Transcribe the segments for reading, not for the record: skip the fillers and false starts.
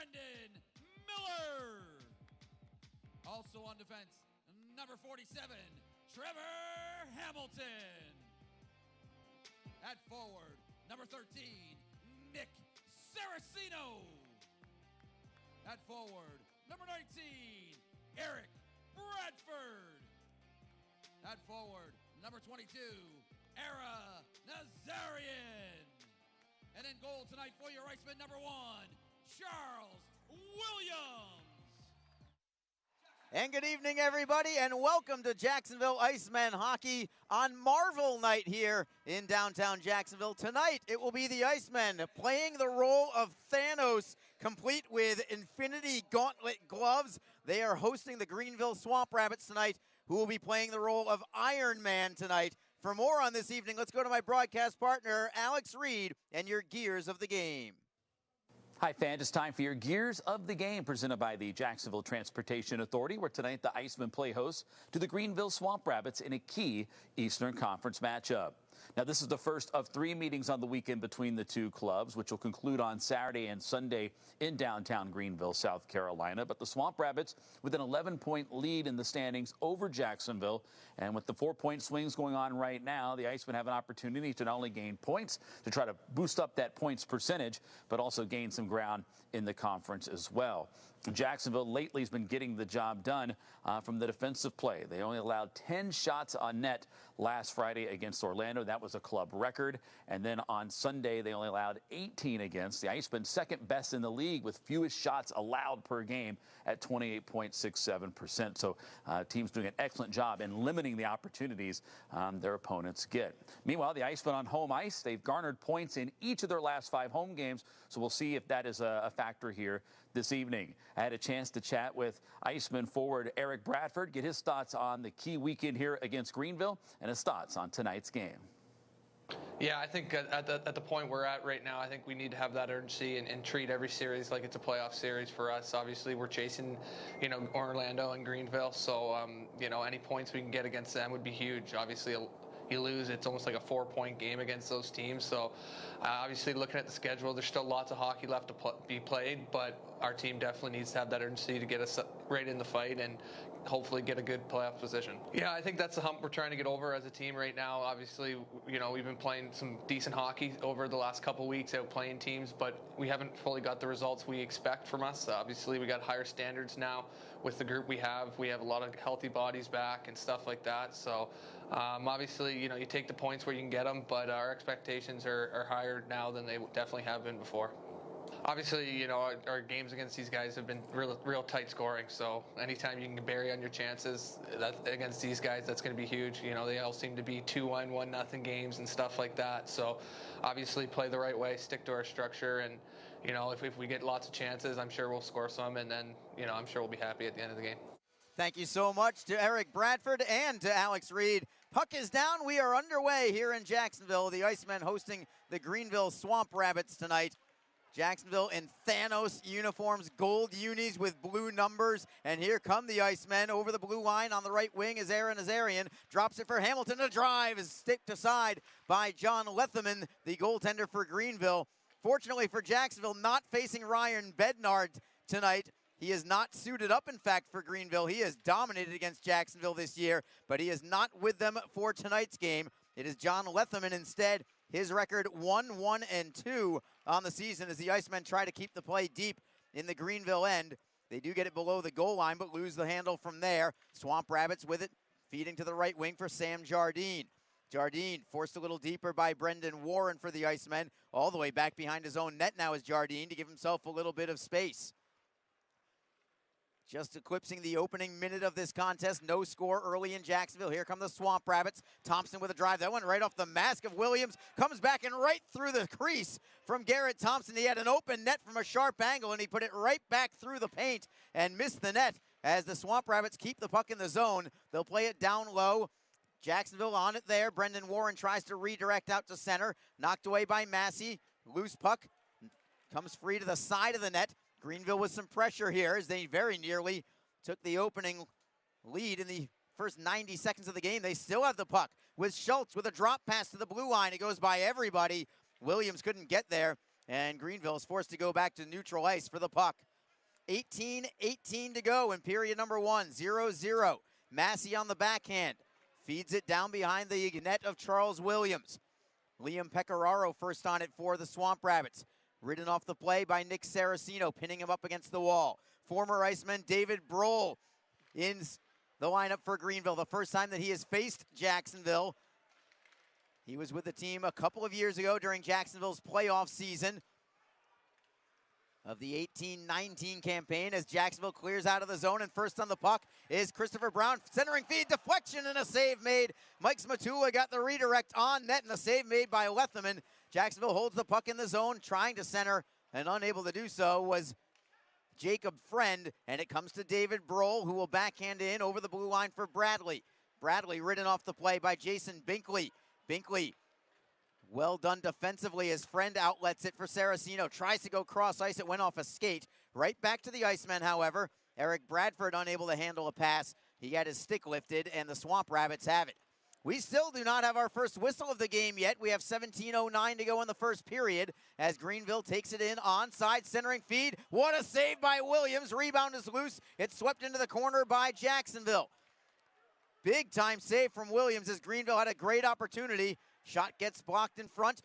Brendan Miller. Also on defense, number 47, Trevor Hamilton. At forward, number 13, Nick Saraceno. At forward, number 19, Eric Bradford. At forward, number 22, Ara Nazarian. And in goal tonight for your Iceman, number 1, Charles Williams. And good evening, everybody, and welcome to Jacksonville Icemen hockey on Marvel Night here in downtown Jacksonville. Tonight, it will be the Icemen playing the role of Thanos, complete with Infinity Gauntlet gloves. They are hosting the Greenville Swamp Rabbits tonight, who will be playing the role of Iron Man tonight. For more on this evening, let's go to my broadcast partner, Alex Reed, and your Gears of the Game. Hi, fans. It's time for your Gears of the Game, presented by the Jacksonville Transportation Authority, where tonight the Icemen play host to the Greenville Swamp Rabbits in a key Eastern Conference matchup. Now, this is the first of 3 meetings on the weekend between the two clubs, which will conclude on Saturday and Sunday in downtown Greenville, South Carolina. But the Swamp Rabbits with an 11-point lead in the standings over Jacksonville. And with the 4-point swings going on right now, the Icemen have an opportunity to not only gain points, to try to boost up that points percentage, but also gain some ground in the conference as well. Jacksonville lately has been getting the job done from the defensive play. They only allowed 10 shots on net last Friday against Orlando. That was a club record. And then on Sunday, they only allowed 18 against. The Icemen second best in the league with fewest shots allowed per game at 28.67%. So teams doing an excellent job in limiting the opportunities their opponents get. Meanwhile, the Icemen on home ice, they've garnered points in each of their last 5 home games. So we'll see if that is a factor here this evening. I had a chance to chat with Iceman forward Eric Bradford, get his thoughts on the key weekend here against Greenville and his thoughts on tonight's game. Yeah, I think at the point we're at right now, I think we need to have that urgency and treat every series like it's a playoff series for us. Obviously, we're chasing, Orlando and Greenville, so, any points we can get against them would be huge. Obviously, you lose, it's almost like a 4-point game against those teams. So obviously looking at the schedule, there's still lots of hockey left to be played, but our team definitely needs to have that urgency to get us right in the fight and hopefully get a good playoff position. Yeah, I think that's the hump we're trying to get over as a team right now. Obviously, we've been playing some decent hockey over the last couple weeks, outplaying teams, but we haven't fully got the results we expect from us. Obviously, we got higher standards now with the group we have. We have a lot of healthy bodies back and stuff like that. So obviously, you take the points where you can get them, but our expectations are higher now than they definitely have been before. Obviously, our games against these guys have been real tight scoring. So anytime you can bury on your chances against these guys, that's going to be huge. They all seem to be 2-1, 1-0 games and stuff like that. So obviously play the right way, stick to our structure, and if we get lots of chances, I'm sure we'll score some, and then I'm sure we'll be happy at the end of the game. Thank you so much to Eric Bradford and to Alex Reed. Puck is down. We are underway here in Jacksonville. The Icemen hosting the Greenville Swamp Rabbits tonight. Jacksonville in Thanos uniforms, gold unis with blue numbers. And here come the Icemen over the blue line on the right wing is Aaron Nazarian. Drops it for Hamilton. A drive is sticked aside by John Letherman, the goaltender for Greenville. Fortunately for Jacksonville, not facing Ryan Bednard tonight. He is not suited up, in fact, for Greenville. He has dominated against Jacksonville this year, but he is not with them for tonight's game. It is John Letherman instead. His record 1-1-2 on the season as the Icemen try to keep the play deep in the Greenville end. They do get it below the goal line, but lose the handle from there. Swamp Rabbits with it, feeding to the right wing for Sam Jardine. Jardine forced a little deeper by Brendan Warren for the Icemen. All the way back behind his own net now is Jardine to give himself a little bit of space. Just eclipsing the opening minute of this contest. No score early in Jacksonville. Here come the Swamp Rabbits. Thompson with a drive. That went right off the mask of Williams. Comes back and right through the crease from Garrett Thompson. He had an open net from a sharp angle, and he put it right back through the paint and missed the net as the Swamp Rabbits keep the puck in the zone. They'll play it down low. Jacksonville on it there. Brendan Warren tries to redirect out to center. Knocked away by Massey. Loose puck. Comes free to the side of the net. Greenville with some pressure here as they very nearly took the opening lead in the first 90 seconds of the game. They still have the puck with Schultz with a drop pass to the blue line. It goes by everybody. Williams couldn't get there, and Greenville is forced to go back to neutral ice for the puck. 18-18 to go in period number 1, 0-0. Massey on the backhand. Feeds it down behind the net of Charles Williams. Liam Pecoraro first on it for the Swamp Rabbits. Ridden off the play by Nick Saraceno, pinning him up against the wall. Former Iceman David Brohl in the lineup for Greenville. The first time that he has faced Jacksonville. He was with the team a couple of years ago during Jacksonville's playoff season of the 18-19 campaign as Jacksonville clears out of the zone, and first on the puck is Christopher Brown. Centering feed, deflection, and a save made. Mike Smatula got the redirect on net, and a save made by Letherman. Jacksonville holds the puck in the zone, trying to center, and unable to do so was Jacob Friend, and it comes to David Brohl, who will backhand in over the blue line for Bradley. Bradley ridden off the play by Jason Binkley. Binkley, well done defensively as Friend outlets it for Saraceno. Tries to go cross ice. It went off a skate. Right back to the Icemen, however. Eric Bradford unable to handle a pass. He had his stick lifted, and the Swamp Rabbits have it. We still do not have our first whistle of the game yet. We have 17:09 to go in the first period as Greenville takes it in onside, centering feed. What a save by Williams. Rebound is loose. It's swept into the corner by Jacksonville. Big time save from Williams as Greenville had a great opportunity. Shot gets blocked in front.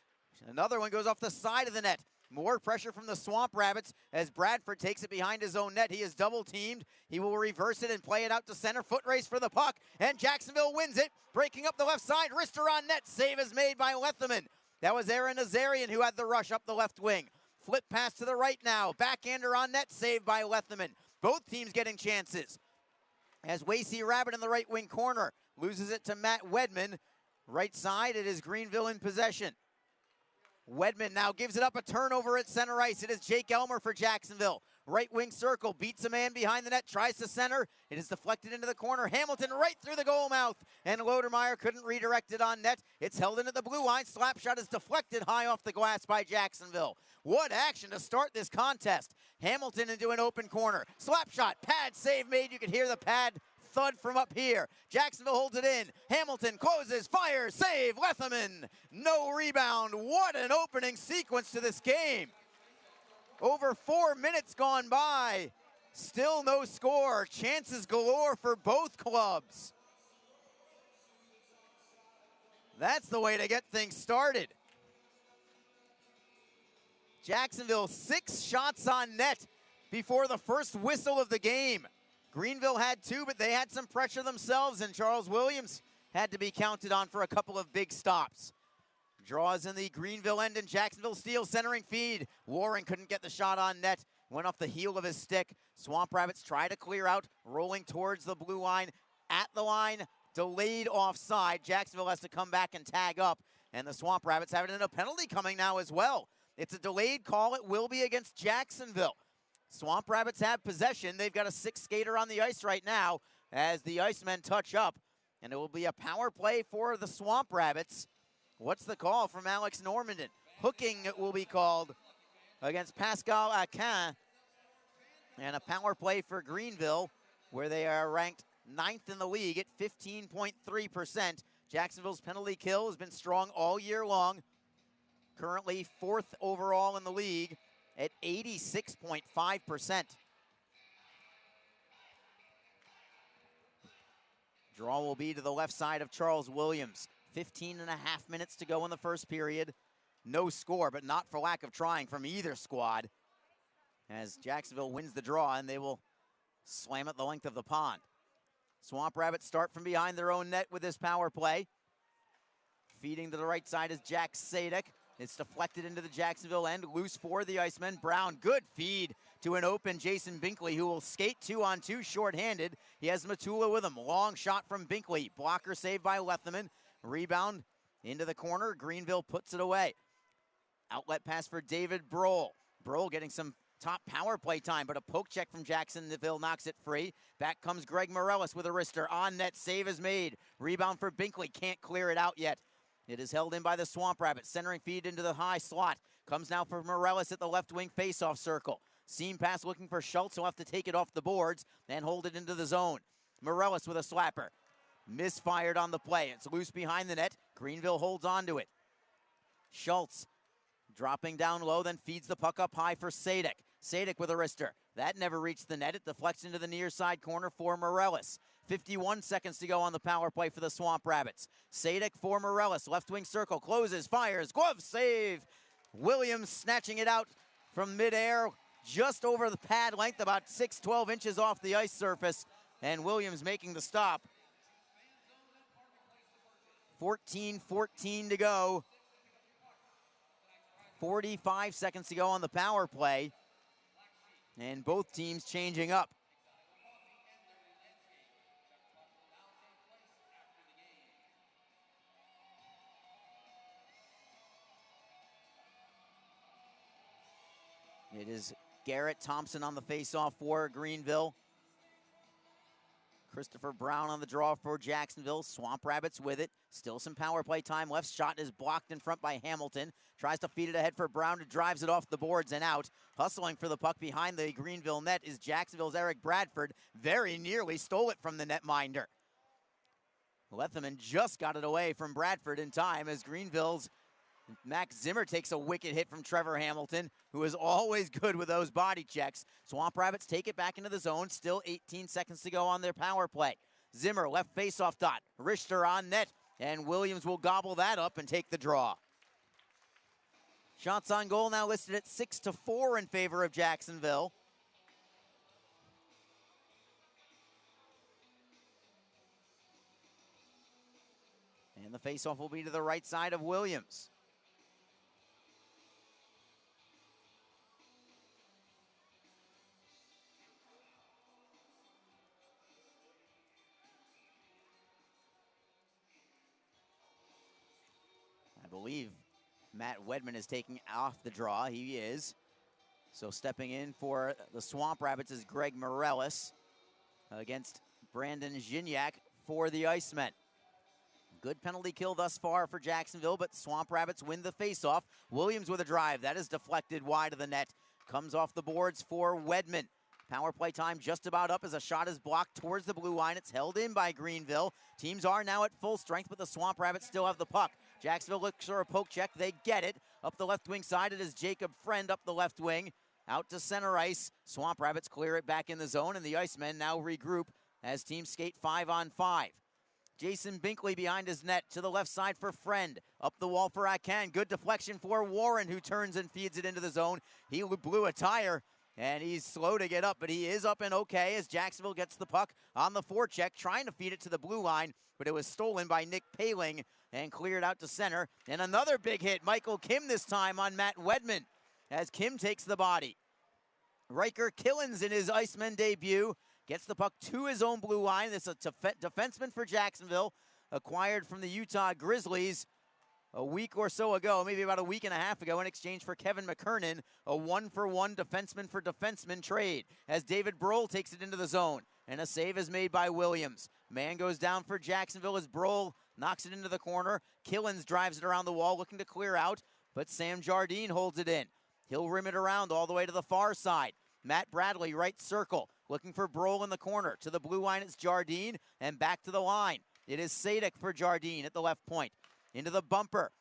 Another one goes off the side of the net. More pressure from the Swamp Rabbits as Bradford takes it behind his own net. He is double teamed. He will reverse it and play it out to center. Foot race for the puck, and Jacksonville wins it. Breaking up the left side. Wrister on net. Save is made by Letherman. That was Aaron Nazarian who had the rush up the left wing. Flip pass to the right now. Backhander on net. Saved by Letherman. Both teams getting chances. As Wasey Rabbit in the right wing corner loses it to Matt Wedman. Right side, it is Greenville in possession. Wedman now gives it up, a turnover at center ice. It is Jake Elmer for Jacksonville. Right wing circle, beats a man behind the net, tries to center. It is deflected into the corner. Hamilton right through the goal mouth, and Lodermeyer couldn't redirect it on net. It's held into the blue line. Slap shot is deflected high off the glass by Jacksonville. What action to start this contest. Hamilton into an open corner. Slap shot, pad save made. You could hear the pad thud from up here. Jacksonville holds it in. Hamilton closes, fires, save, Letherman. No rebound. What an opening sequence to this game. Over 4 minutes gone by. Still no score. Chances galore for both clubs. That's the way to get things started. Jacksonville 6 shots on net before the first whistle of the game. Greenville had 2, but they had some pressure themselves, and Charles Williams had to be counted on for a couple of big stops. Draws in the Greenville end, and Jacksonville steals centering feed. Warren couldn't get the shot on net. Went off the heel of his stick. Swamp Rabbits try to clear out, rolling towards the blue line. At the line, delayed offside. Jacksonville has to come back and tag up, and the Swamp Rabbits have it in a penalty coming now as well. It's a delayed call. It will be against Jacksonville. Swamp Rabbits have possession. They've got a 6 skater on the ice right now as the Icemen touch up, and it will be a power play for the Swamp Rabbits. What's the call from Alex Normandin? Hooking will be called against Pascal Akin, and a power play for Greenville, where they are ranked 9th in the league at 15.3%. Jacksonville's penalty kill has been strong all year long. Currently 4th overall in the league at 86.5%. Draw will be to the left side of Charles Williams. 15 and a half minutes to go in the first period. No score, but not for lack of trying from either squad, as Jacksonville wins the draw, and they will slam it the length of the pond. Swamp Rabbits start from behind their own net with this power play. Feeding to the right side is Jack Sadek. It's deflected into the Jacksonville end, loose for the Icemen. Brown, good feed to an open Jason Binkley, who will skate 2-on-2 shorthanded. He has Matula with him. Long shot from Binkley. Blocker saved by Letherman. Rebound into the corner. Greenville puts it away. Outlet pass for David Brohl. Brohl getting some top power play time, but a poke check from Jacksonville knocks it free. Back comes Greg Morellis with a wrister. On net, save is made. Rebound for Binkley. Can't clear it out yet. It is held in by the Swamp Rabbits. Centering feed into the high slot. Comes now for Morellis at the left wing faceoff circle. Seam pass looking for Schultz. He'll have to take it off the boards and hold it into the zone. Morellis with a slapper. Misfired on the play. It's loose behind the net. Greenville holds on to it. Schultz dropping down low, then feeds the puck up high for Sadek. Sadek with a wrister. That never reached the net. It deflects into the near side corner for Morellis. 51 seconds to go on the power play for the Swamp Rabbits. Sadek for Morellis. Left wing circle. Closes. Fires. Glove save. Williams snatching it out from midair. Just over the pad length. About 12 inches off the ice surface. And Williams making the stop. 14-14 to go. 45 seconds to go on the power play. And both teams changing up. It is Garrett Thompson on the faceoff for Greenville. Christopher Brown on the draw for Jacksonville. Swamp Rabbits with it. Still some power play time. Left shot is blocked in front by Hamilton. Tries to feed it ahead for Brown, who drives it off the boards and out. Hustling for the puck behind the Greenville net is Jacksonville's Eric Bradford. Very nearly stole it from the netminder. Letherman just got it away from Bradford in time as Greenville's Max Zimmer takes a wicked hit from Trevor Hamilton, who is always good with those body checks. Swamp Rabbits take it back into the zone. Still 18 seconds to go on their power play. Zimmer, left faceoff dot. Richter on net, and Williams will gobble that up and take the draw. Shots on goal now listed at 6-4 in favor of Jacksonville. And the faceoff will be to the right side of Williams. I believe Matt Wedman is taking off the draw. He is. So stepping in for the Swamp Rabbits is Greg Morellis against Brandon Gignac for the Icemen. Good penalty kill thus far for Jacksonville, but Swamp Rabbits win the faceoff. Williams with a drive. That is deflected wide of the net. Comes off the boards for Wedman. Power play time just about up as a shot is blocked towards the blue line. It's held in by Greenville. Teams are now at full strength, but the Swamp Rabbits still have the puck. Jacksonville looks for a poke check. They get it. Up the left wing side, it is Jacob Friend up the left wing. Out to center ice. Swamp Rabbits clear it back in the zone, and the Icemen now regroup as teams skate 5-on-5. Jason Binkley behind his net to the left side for Friend. Up the wall for Akan. Good deflection for Warren, who turns and feeds it into the zone. He blew a tire, and he's slow to get up, but he is up and okay as Jacksonville gets the puck on the forecheck, trying to feed it to the blue line, but it was stolen by Nick Paling and cleared out to center. And another big hit, Michael Kim this time on Matt Wedman, as Kim takes the body. Riker Killens in his Iceman debut gets the puck to his own blue line. This is a defenseman for Jacksonville, acquired from the Utah Grizzlies a week or so ago, maybe about a week and a half ago, in exchange for Kevin McKernan, a 1-for-1 defenseman for defenseman trade, as David Brohl takes it into the zone, and a save is made by Williams. Man goes down for Jacksonville as Brohl knocks it into the corner. Killens drives it around the wall, looking to clear out, but Sam Jardine holds it in. He'll rim it around all the way to the far side. Matt Bradley, right circle, looking for Brohl in the corner. To the blue line, it's Jardine, and back to the line. It is Sadek for Jardine at the left point. Into the bumper.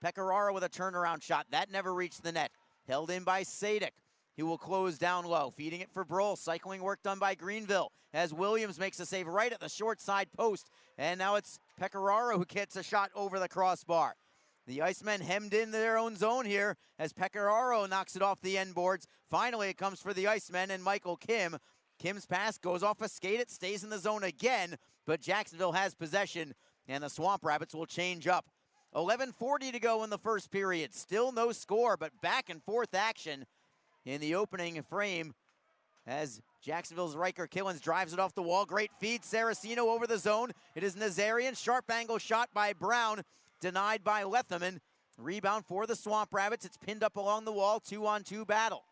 Pecoraro with a turnaround shot. That never reached the net. Held in by Sadek. He will close down low, feeding it for Brohl. Cycling work done by Greenville as Williams makes a save right at the short side post. And now it's Pecoraro who gets a shot over the crossbar. The Icemen hemmed in their own zone here as Pecoraro knocks it off the end boards. Finally, it comes for the Icemen and Michael Kim. Kim's pass goes off a skate. It stays in the zone again, but Jacksonville has possession, and the Swamp Rabbits will change up. 11:40 to go in the first period. Still no score, but back and forth action in the opening frame as Jacksonville's Riker Killens drives it off the wall. Great feed. Saraceno over the zone. It is Nazarian. Sharp angle shot by Brown. Denied by Letherman. Rebound for the Swamp Rabbits. It's pinned up along the wall. 2-on-2 battle.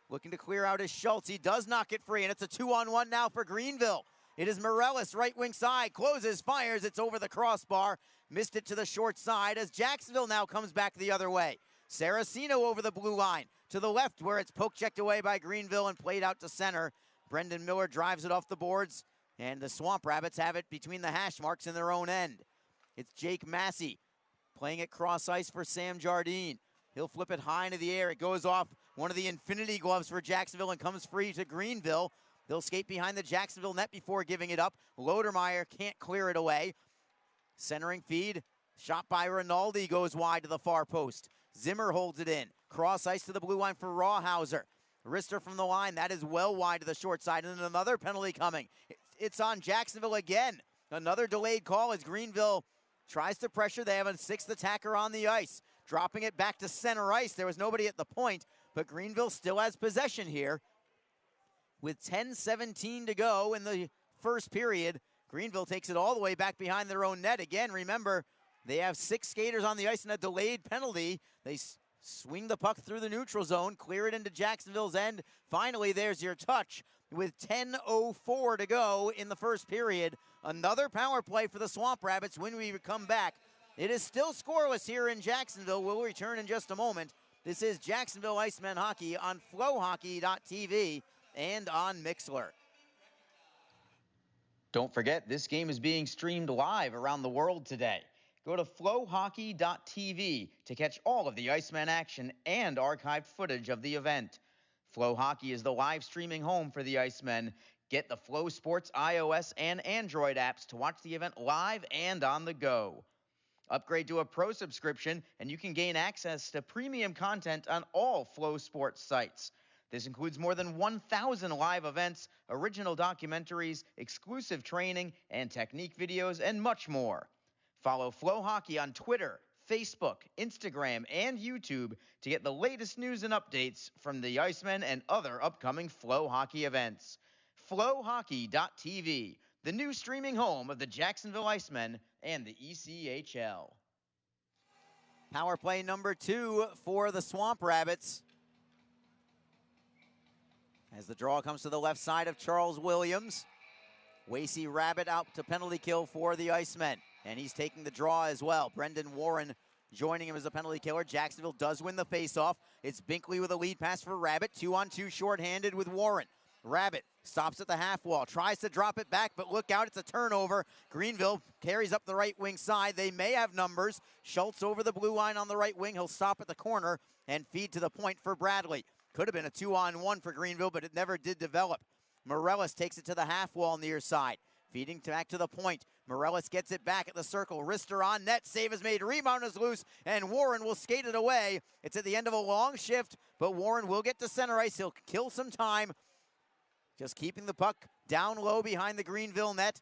Looking to clear out is Schultz. He does knock it free, and it's a 2-on-1 now for Greenville. It is Morellis, right wing side. Closes, fires. It's over the crossbar. Missed it to the short side as Jacksonville now comes back the other way. Saraceno over the blue line. To the left where it's poke checked away by Greenville and played out to center. Brendan Miller drives it off the boards, and the Swamp Rabbits have it between the hash marks in their own end. It's Jake Massey playing it cross ice for Sam Jardine. He'll flip it high into the air. It goes off one of the infinity gloves for Jacksonville, and comes free to Greenville. They'll skate behind the Jacksonville net before giving it up. Lodermeyer can't clear it away. Centering feed, shot by Rinaldi, goes wide to the far post. Zimmer holds it in. Cross ice to the blue line for Rawhauser. Rister from the line, that is well wide to the short side, and then another penalty coming. It's on Jacksonville again. Another delayed call as Greenville tries to pressure. They have a sixth attacker on the ice. Dropping it back to center ice. There was nobody at the point, but Greenville still has possession here. With 10:17 to go in the first period, Greenville takes it all the way back behind their own net. Again, remember, they have 6 skaters on the ice and a delayed penalty. They swing the puck through the neutral zone, clear it into Jacksonville's end. Finally, there's your touch with 10:04 to go in the first period. Another power play for the Swamp Rabbits when we come back. It is still scoreless here in Jacksonville. We'll return in just a moment. This is Jacksonville Icemen Hockey on flowhockey.tv and on Mixlr. Don't forget, this game is being streamed live around the world today. Go to flowhockey.tv to catch all of the Icemen action and archived footage of the event. Flow Hockey is the live streaming home for the Icemen. Get the Flow Sports iOS and Android apps to watch the event live and on the go. Upgrade to a pro subscription and you can gain access to premium content on all Flow Sports sites. This includes more than 1,000 live events, original documentaries, exclusive training and technique videos, and much more. Follow Flow Hockey on Twitter, Facebook, Instagram, and YouTube to get the latest news and updates from the Icemen and other upcoming Flow Hockey events. flowhockey.tv, the new streaming home of the Jacksonville Icemen and the ECHL. Power play number 2 for the Swamp Rabbits. As the draw comes to the left side of Charles Williams. Wasey Rabbit out to penalty kill for the Icemen. And he's taking the draw as well. Brendan Warren joining him as a penalty killer. Jacksonville does win the faceoff. It's Binkley with a lead pass for Rabbit. 2-on-2 shorthanded with Warren. Rabbit stops at the half wall, tries to drop it back, but look out, it's a turnover. Greenville carries up the right wing side. They may have numbers. Schultz over the blue line on the right wing. He'll stop at the corner and feed to the point for Bradley. Could have been a 2-on-1 for Greenville, but it never did develop. Morellis takes it to the half wall near side. Feeding back to the point. Morellis gets it back at the circle. Rister on net. Save is made. Rebound is loose, and Warren will skate it away. It's at the end of a long shift, but Warren will get to center ice. He'll kill some time. Just keeping the puck down low behind the Greenville net.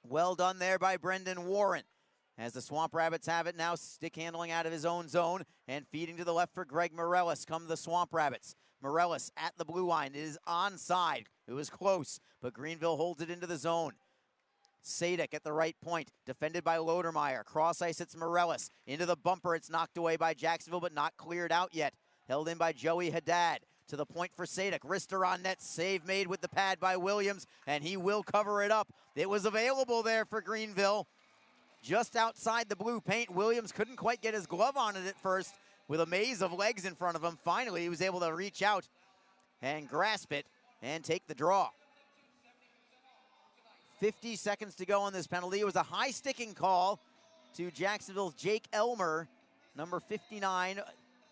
Well done there by Brendan Warren. As the Swamp Rabbits have it now, stick handling out of his own zone and feeding to the left for Greg Morellis come the Swamp Rabbits. Morellis at the blue line. It is onside. It was close, but Greenville holds it into the zone. Sadek at the right point, defended by Lodermeyer. Cross ice, it's Morellis. Into the bumper, it's knocked away by Jacksonville, but not cleared out yet. Held in by Joey Haddad. To the point for Sadek. Rister on net. Save made with the pad by Williams, and he will cover it up. It was available there for Greenville. Just outside the blue paint. Williams couldn't quite get his glove on it at first with a maze of legs in front of him. Finally, he was able to reach out and grasp it and take the draw. 50 seconds to go on this penalty. It was a high sticking call to Jacksonville's Jake Elmer, number 59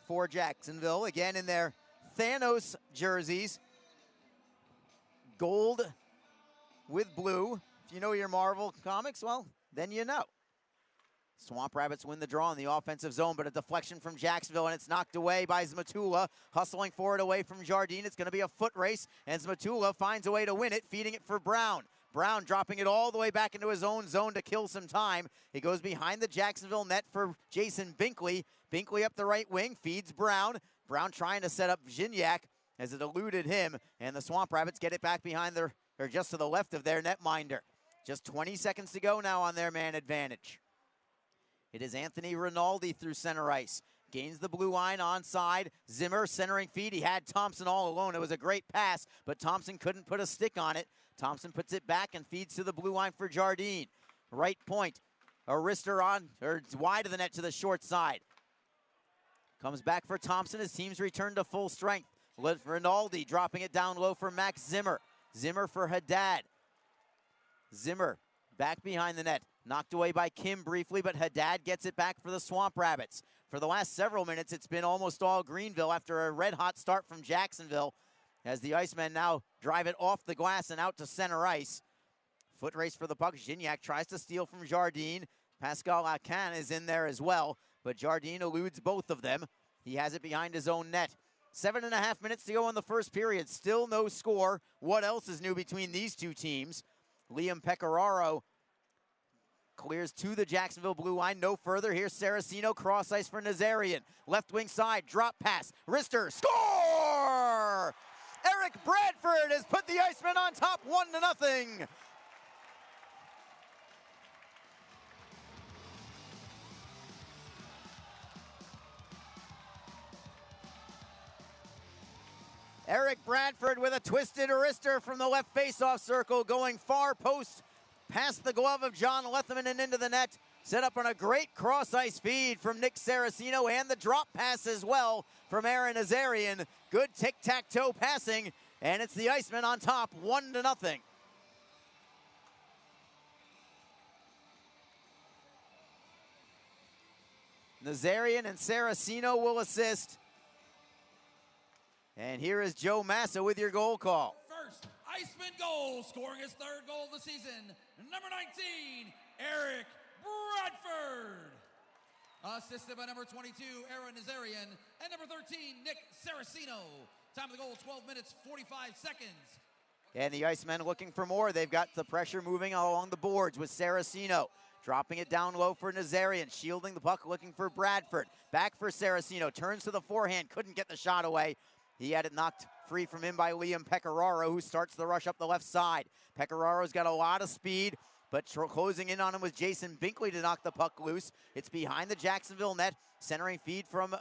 for Jacksonville. Again in their Thanos jerseys. Gold with blue. If you know your Marvel comics, well, then you know. Swamp Rabbits win the draw in the offensive zone, but a deflection from Jacksonville, and it's knocked away by Zmatula. Hustling forward away from Jardine. It's going to be a foot race, and Zmatula finds a way to win it, feeding it for Brown. Brown dropping it all the way back into his own zone to kill some time. He goes behind the Jacksonville net for Jason Binkley. Binkley up the right wing, feeds Brown. Brown trying to set up Gignac as it eluded him, and the Swamp Rabbits get it back behind their, or just to the left of their netminder. Just 20 seconds to go now on their man advantage. It is Anthony Rinaldi through center ice. Gains the blue line onside. Zimmer centering feed. He had Thompson all alone. It was a great pass, but Thompson couldn't put a stick on it. Thompson puts it back and feeds to the blue line for Jardine. Right point. Arister on, or wide of the net to the short side. Comes back for Thompson. His team's returned to full strength. Rinaldi dropping it down low for Max Zimmer. Zimmer for Haddad. Zimmer back behind the net. Knocked away by Kim briefly, but Haddad gets it back for the Swamp Rabbits. For the last several minutes, it's been almost all Greenville after a red-hot start from Jacksonville, as the Icemen now drive it off the glass and out to center ice. Foot race for the puck. Gignac tries to steal from Jardine. Pascal Acan is in there as well, but Jardine eludes both of them. He has it behind his own net. 7.5 minutes to go in the first period. Still no score. What else is new between these two teams? Liam Pecoraro clears to the Jacksonville blue line. No further. Here's Saraceno, cross ice for Nazarian. Left wing side, drop pass. Wrister, score! Eric Bradford has put the Icemen on top 1-0. Eric Bradford with a twisted wrister from the left faceoff circle, going far post past the glove of John Lethman and into the net. Set up on a great cross-ice feed from Nick Saraceno, and the drop pass as well from Aaron Nazarian. Good tic-tac-toe passing, and it's the Icemen on top 1-0. Nazarian and Saraceno will assist. And here is Joe Massa with your goal call. First Iceman goal, scoring his third goal of the season. Number 19, Eric Bradford. Assisted by number 22, Aaron Nazarian, and number 13, Nick Saraceno. Time of the goal, 12 minutes, 45 seconds. And the Icemen looking for more. They've got the pressure moving along the boards with Saraceno. Dropping it down low for Nazarian, shielding the puck, looking for Bradford. Back for Saraceno, turns to the forehand, couldn't get the shot away. He had it knocked free from him by Liam Pecoraro, who starts the rush up the left side. Pecораro's got a lot of speed, but closing in on him was Jason Binkley to knock the puck loose. It's behind the Jacksonville net. Centering feed from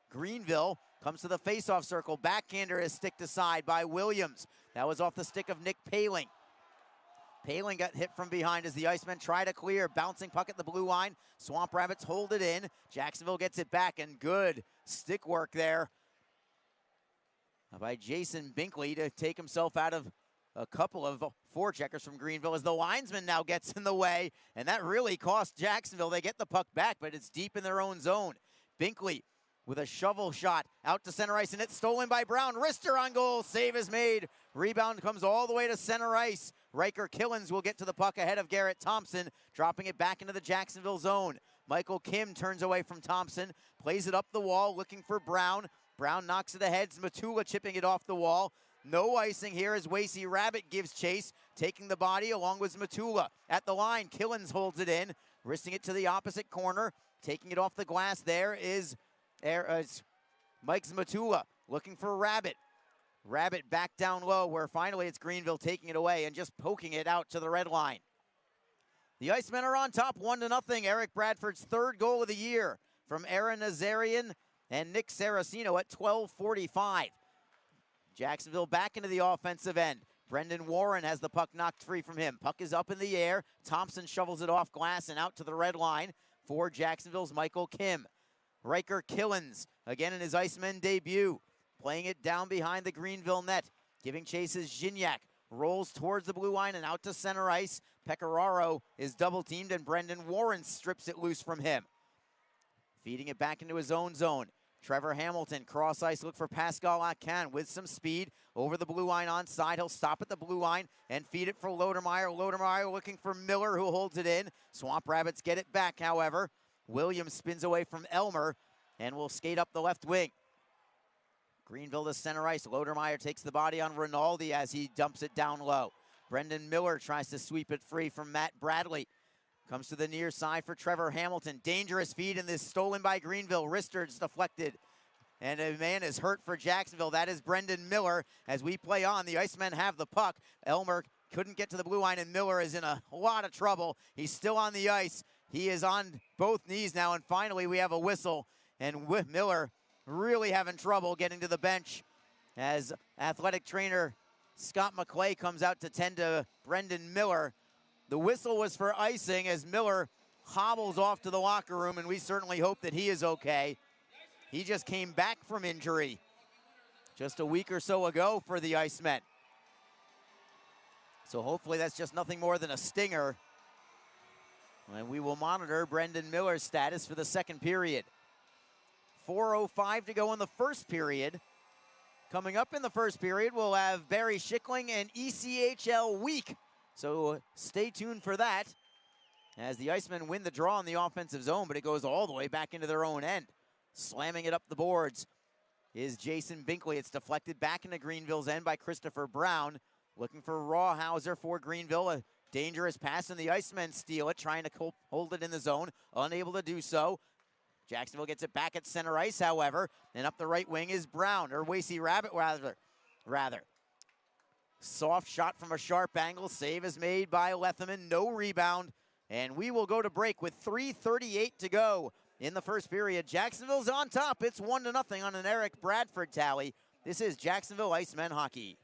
Greenville. Comes to the faceoff circle. Backhander is sticked aside by Williams. That was off the stick of Nick Paling. Paling got hit from behind as the Icemen try to clear. Bouncing puck at the blue line. Swamp Rabbits hold it in. Jacksonville gets it back, and good stick work there by Jason Binkley to take himself out of a couple of forecheckers from Greenville, as the linesman now gets in the way, and that really cost Jacksonville. They get the puck back, but it's deep in their own zone. Binkley with a shovel shot out to center ice, and it's stolen by Brown. Wrister on goal. Save is made. Rebound comes all the way to center ice. Riker Killens will get to the puck ahead of Garrett Thompson, dropping it back into the Jacksonville zone. Michael Kim turns away from Thompson, plays it up the wall, looking for Brown. Brown knocks it ahead. Matula chipping it off the wall. No icing here as Wasey Rabbit gives chase, taking the body along with Matula. At the line, Killens holds it in, wristing it to the opposite corner. Taking it off the glass there is Mike Matula looking for Rabbit. Rabbit back down low, where finally it's Greenville taking it away and just poking it out to the red line. The Icemen are on top 1-0. Eric Bradford's third goal of the year from Aaron Nazarian and Nick Saraceno at 12:45. Jacksonville back into the offensive end. Brendan Warren has the puck knocked free from him. Puck is up in the air. Thompson shovels it off glass and out to the red line for Jacksonville's Michael Kim. Riker Killens, again in his Icemen debut, playing it down behind the Greenville net. Giving chase is Gignac. Rolls towards the blue line and out to center ice. Pecoraro is double teamed, and Brendan Warren strips it loose from him. Feeding it back into his own zone. Trevor Hamilton, cross ice, look for Pascal Acan with some speed over the blue line onside. He'll stop at the blue line and feed it for Lodermeyer. Lodermeyer looking for Miller, who holds it in. Swamp Rabbits get it back, however. Williams spins away from Elmer and will skate up the left wing. Greenville to center ice. Lodermeyer takes the body on Rinaldi as he dumps it down low. Brendan Miller tries to sweep it free from Matt Bradley. Comes to the near side for Trevor Hamilton. Dangerous feed, and this stolen by Greenville. Wrister's deflected, and a man is hurt for Jacksonville. That is Brendan Miller. As we play on, the Icemen have the puck. Elmer couldn't get to the blue line, and Miller is in a lot of trouble. He's still on the ice. He is on both knees now, and finally we have a whistle. And with Miller really having trouble getting to the bench as athletic trainer Scott McClay comes out to tend to Brendan Miller. The whistle was for icing as Miller hobbles off to the locker room, and we certainly hope that he is okay. He just came back from injury just a week or so ago for the Icemen. So hopefully that's just nothing more than a stinger. And we will monitor Brendan Miller's status for the second period. 4:05 to go in the first period. Coming up in the first period, we'll have Barry Schickling and ECHL Week. So stay tuned for that as the Icemen win the draw in the offensive zone, but it goes all the way back into their own end. Slamming it up the boards is Jason Binkley. It's deflected back into Greenville's end by Christopher Brown. Looking for Rawhauser for Greenville. A dangerous pass, and the Icemen steal it, trying to hold it in the zone. Unable to do so. Jacksonville gets it back at center ice, however. And up the right wing is Brown, or Wasey Rabbit, rather. Soft shot from a sharp angle. Save is made by Leatherman. No rebound. And we will go to break with 3:38 to go in the first period. Jacksonville's on top. It's 1-0 on an Eric Bradford tally. This is Jacksonville Icemen hockey.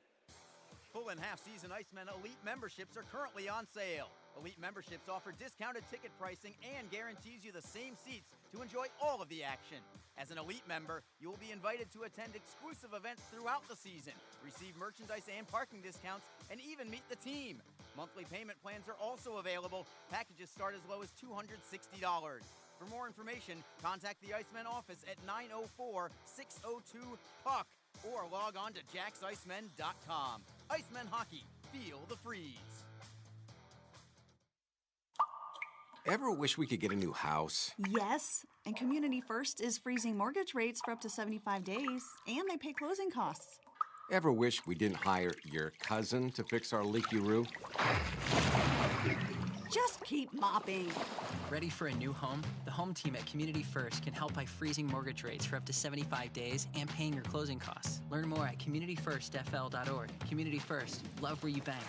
Full and half-season Icemen Elite memberships are currently on sale. Elite memberships offer discounted ticket pricing and guarantees you the same seats to enjoy all of the action. As an Elite member, you will be invited to attend exclusive events throughout the season, receive merchandise and parking discounts, and even meet the team. Monthly payment plans are also available. Packages start as low as $260. For more information, contact the Icemen office at 904-602-PUCK or log on to JacksIcemen.com. Icemen Hockey, feel the freeze. Ever wish we could get a new house? Yes, and Community First is freezing mortgage rates for up to 75 days, and they pay closing costs. Ever wish we didn't hire your cousin to fix our leaky roof? Just keep mopping. Ready for a new home? The home team at Community First can help by freezing mortgage rates for up to 75 days and paying your closing costs. Learn more at communityfirstfl.org. Community First, love where you bank.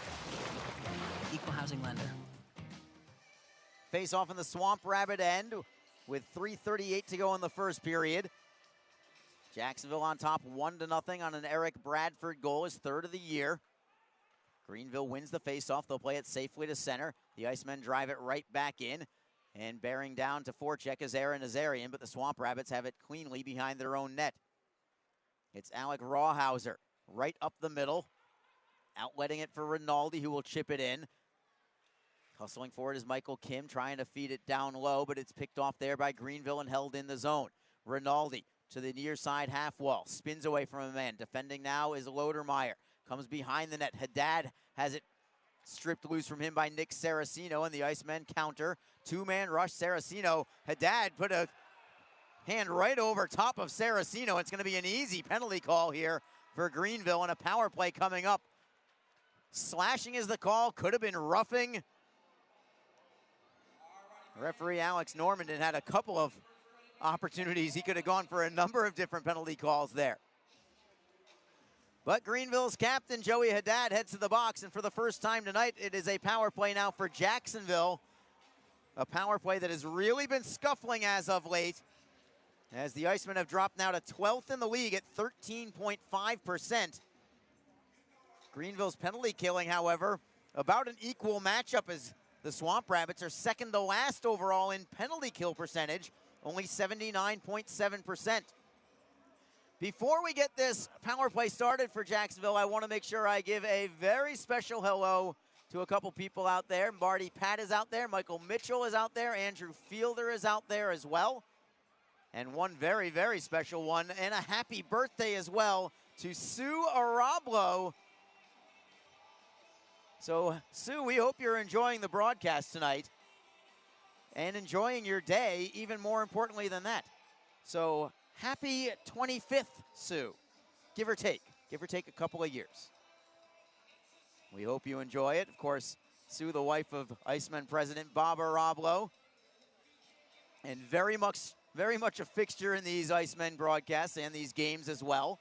Equal housing lender. Face off in the Swamp Rabbit end with 3:38 to go in the first period. Jacksonville on top 1-0 on an Eric Bradford goal, his third of the year. Greenville wins the faceoff. They'll play it safely to center. The Icemen drive it right back in. And bearing down to forecheck is Aaron Nazarian, but the Swamp Rabbits have it cleanly behind their own net. It's Alec Rawhauser right up the middle. Outletting it for Rinaldi, who will chip it in. Hustling forward is Michael Kim, trying to feed it down low, but it's picked off there by Greenville and held in the zone. Rinaldi to the near side half wall, spins away from a man. Defending now is Lodermeyer. Comes behind the net. Haddad has it stripped loose from him by Nick Saraceno, and the Icemen counter. Two-man rush, Saraceno. Haddad put a hand right over top of Saraceno. It's going to be an easy penalty call here for Greenville, and a power play coming up. Slashing is the call. Could have been roughing. Referee Alex Normandin had a couple of opportunities. He could have gone for a number of different penalty calls there. But Greenville's captain, Joey Haddad, heads to the box, and for the first time tonight, it is a power play now for Jacksonville. A power play that has really been scuffling as of late, as the Icemen have dropped now to 12th in the league at 13.5%. Greenville's penalty killing, however, about an equal matchup, as the Swamp Rabbits are second to last overall in penalty kill percentage, only 79.7%. Before we get this power play started for Jacksonville, I want to make sure I give a very special hello to a couple people out there. Marty Pat is out there, Michael Mitchell is out there, Andrew Fielder is out there as well. And one very, very special one, and a happy birthday as well to Sue Arablo. So, Sue, we hope you're enjoying the broadcast tonight and enjoying your day, even more importantly than that. So, happy 25th, Sue. Give or take a couple of years. We hope you enjoy it. Of course, Sue, the wife of Icemen president Bob Arablo, and very much a fixture in these Icemen broadcasts and these games as well.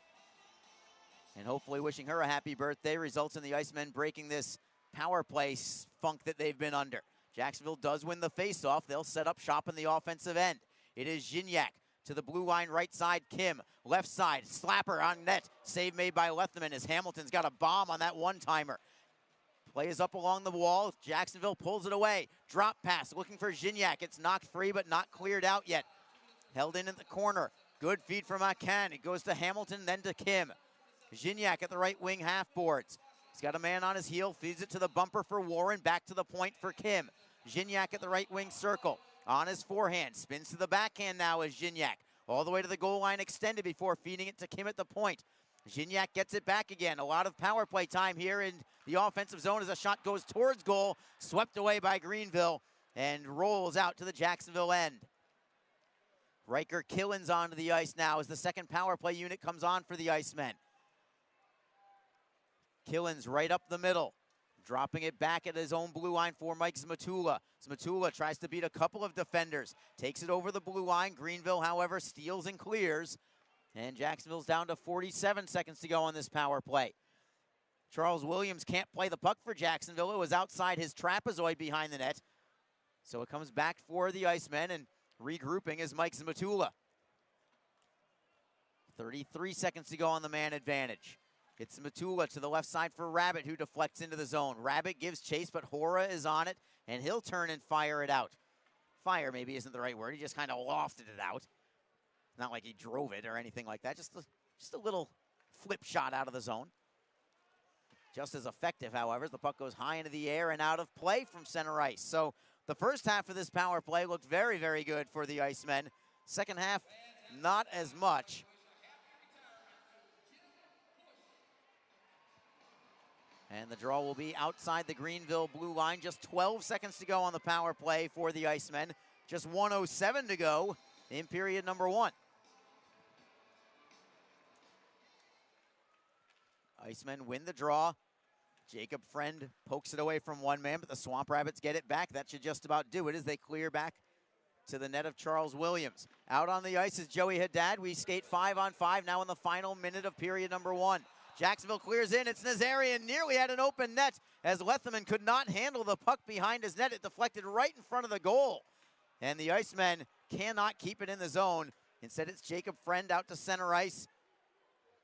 And hopefully wishing her a happy birthday results in the Icemen breaking this power play funk that they've been under. Jacksonville does win the faceoff. They'll set up shop in the offensive end. It is Gignac to the blue line right side. Kim, left side, slapper on net. Save made by Leatherman as Hamilton's got a bomb on that one-timer. Play is up along the wall. Jacksonville pulls it away. Drop pass, looking for Gignac. It's knocked free, but not cleared out yet. Held in at the corner. Good feed from McCann. It goes to Hamilton, then to Kim. Gignac at the right wing half boards. He's got a man on his heel, feeds it to the bumper for Warren, back to the point for Kim. Gignac at the right wing circle. On his forehand, spins to the backhand now as Gignac. All the way to the goal line extended before feeding it to Kim at the point. Gignac gets it back again. A lot of power play time here in the offensive zone as a shot goes towards goal. Swept away by Greenville and rolls out to the Jacksonville end. Riker Killens onto the ice now as the second power play unit comes on for the Icemen. Killens right up the middle, dropping it back at his own blue line for Mike Zmatula. Zmatula tries to beat a couple of defenders, takes it over the blue line. Greenville, however, steals and clears. And Jacksonville's down to 47 seconds to go on this power play. Charles Williams can't play the puck for Jacksonville. It was outside his trapezoid behind the net. So it comes back for the Icemen, and regrouping is Mike Zmatula. 33 seconds to go on the man advantage. It's Zmatula to the left side for Rabbit, who deflects into the zone. Rabbit gives chase, but Hora is on it, and he'll turn and fire it out. Fire maybe isn't the right word. He just kind of lofted it out. Not like he drove it or anything like that. Just a little flip shot out of the zone. Just as effective, however, as the puck goes high into the air and out of play from center ice. So the first half of this power play looked very, very good for the Icemen. Second half, not as much. And the draw will be outside the Greenville blue line. Just 12 seconds to go on the power play for the Icemen. Just 1:07 to go in period number 1. Icemen win the draw. Jacob Friend pokes it away from one man, but the Swamp Rabbits get it back. That should just about do it as they clear back to the net of Charles Williams. Out on the ice is Joey Haddad. We skate 5-on-5 now in the final minute of period number 1. Jacksonville clears in. It's Nazarian, nearly had an open net as Letherman could not handle the puck behind his net. It deflected right in front of the goal. And the Icemen cannot keep it in the zone. Instead, it's Jacob Friend out to center ice.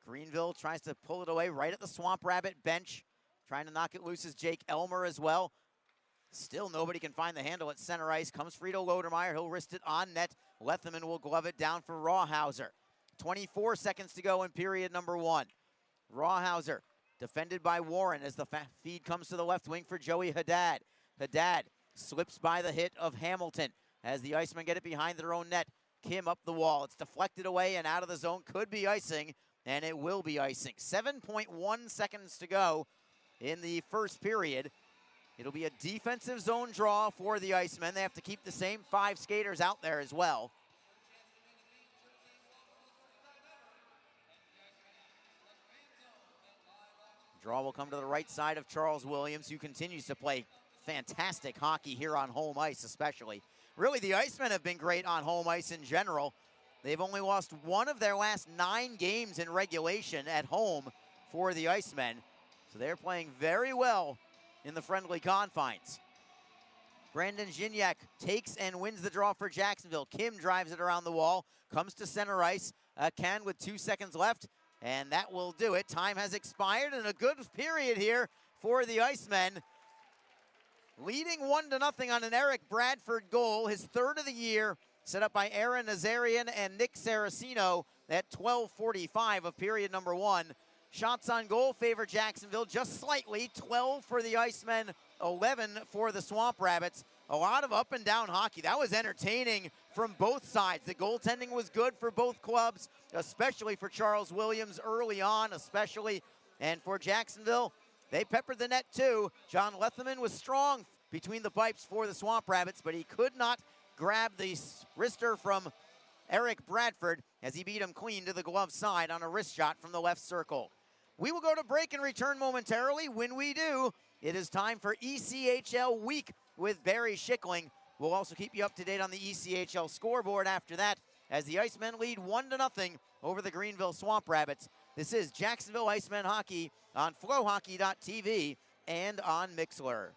Greenville tries to pull it away right at the Swamp Rabbit bench. Trying to knock it loose is Jake Elmer as well. Still nobody can find the handle at center ice. Comes Frito Lodermeyer. He'll wrist it on net. Letherman will glove it down for Rawhauser. 24 seconds to go in period number 1. Rawhauser defended by Warren as the feed comes to the left wing for Joey Haddad. Haddad slips by the hit of Hamilton as the Icemen get it behind their own net. Kim up the wall. It's deflected away and out of the zone. Could be icing, and it will be icing. 7.1 seconds to go in the first period. It'll be a defensive zone draw for the Icemen. They have to keep the same 5 skaters out there as well. Draw will come to the right side of Charles Williams, who continues to play fantastic hockey here on home ice especially. Really, the Icemen have been great on home ice in general. They've only lost 1 of their last 9 games in regulation at home for the Icemen. So they're playing very well in the friendly confines. Brandon Gignac takes and wins the draw for Jacksonville. Kim drives it around the wall, comes to center ice. Ken with 2 seconds left. And that will do it. Time has expired, and a good period here for the Icemen. Leading 1-0 on an Eric Bradford goal, his 3rd of the year, set up by Aaron Nazarian and Nick Saraceno at 12:45 of period number 1. Shots on goal favor Jacksonville just slightly. 12 for the Icemen, 11 for the Swamp Rabbits. A lot of up and down hockey. That was entertaining from both sides. The goaltending was good for both clubs, especially for Charles Williams early on, especially. And for Jacksonville, they peppered the net too. John Letherman was strong between the pipes for the Swamp Rabbits, but he could not grab the wrister from Eric Bradford as he beat him clean to the glove side on a wrist shot from the left circle. We will go to break and return momentarily. When we do, it is time for ECHL Week with Barry Schickling. We'll also keep you up to date on the ECHL scoreboard after that as the Icemen lead 1-0 over the Greenville Swamp Rabbits. This is Jacksonville Icemen Hockey on FlowHockey.tv and on Mixlr.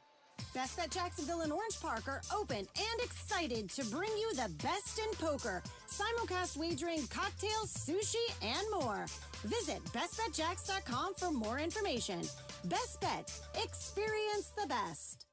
Best Bet Jacksonville and Orange Park are open and excited to bring you the best in poker, simulcast wagering, cocktails, sushi, and more. Visit bestbetjacks.com for more information. Best Bet. Experience the best.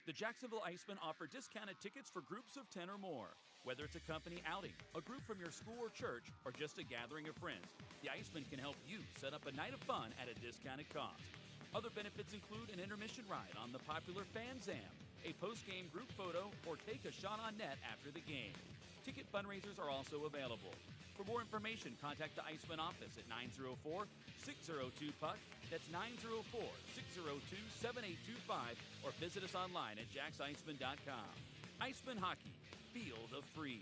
The Jacksonville Icemen offer discounted tickets for groups of 10 or more. Whether it's a company outing, a group from your school or church, or just a gathering of friends, the Icemen can help you set up a night of fun at a discounted cost. Other benefits include an intermission ride on the popular Fan Zam, a post-game group photo, or take a shot on net after the game. Ticket fundraisers are also available. For more information, contact the Icemen office at 904-602-PUCK. That's 904-602-7825, or visit us online at jacksicemen.com. Icemen Hockey, Field of Freeze.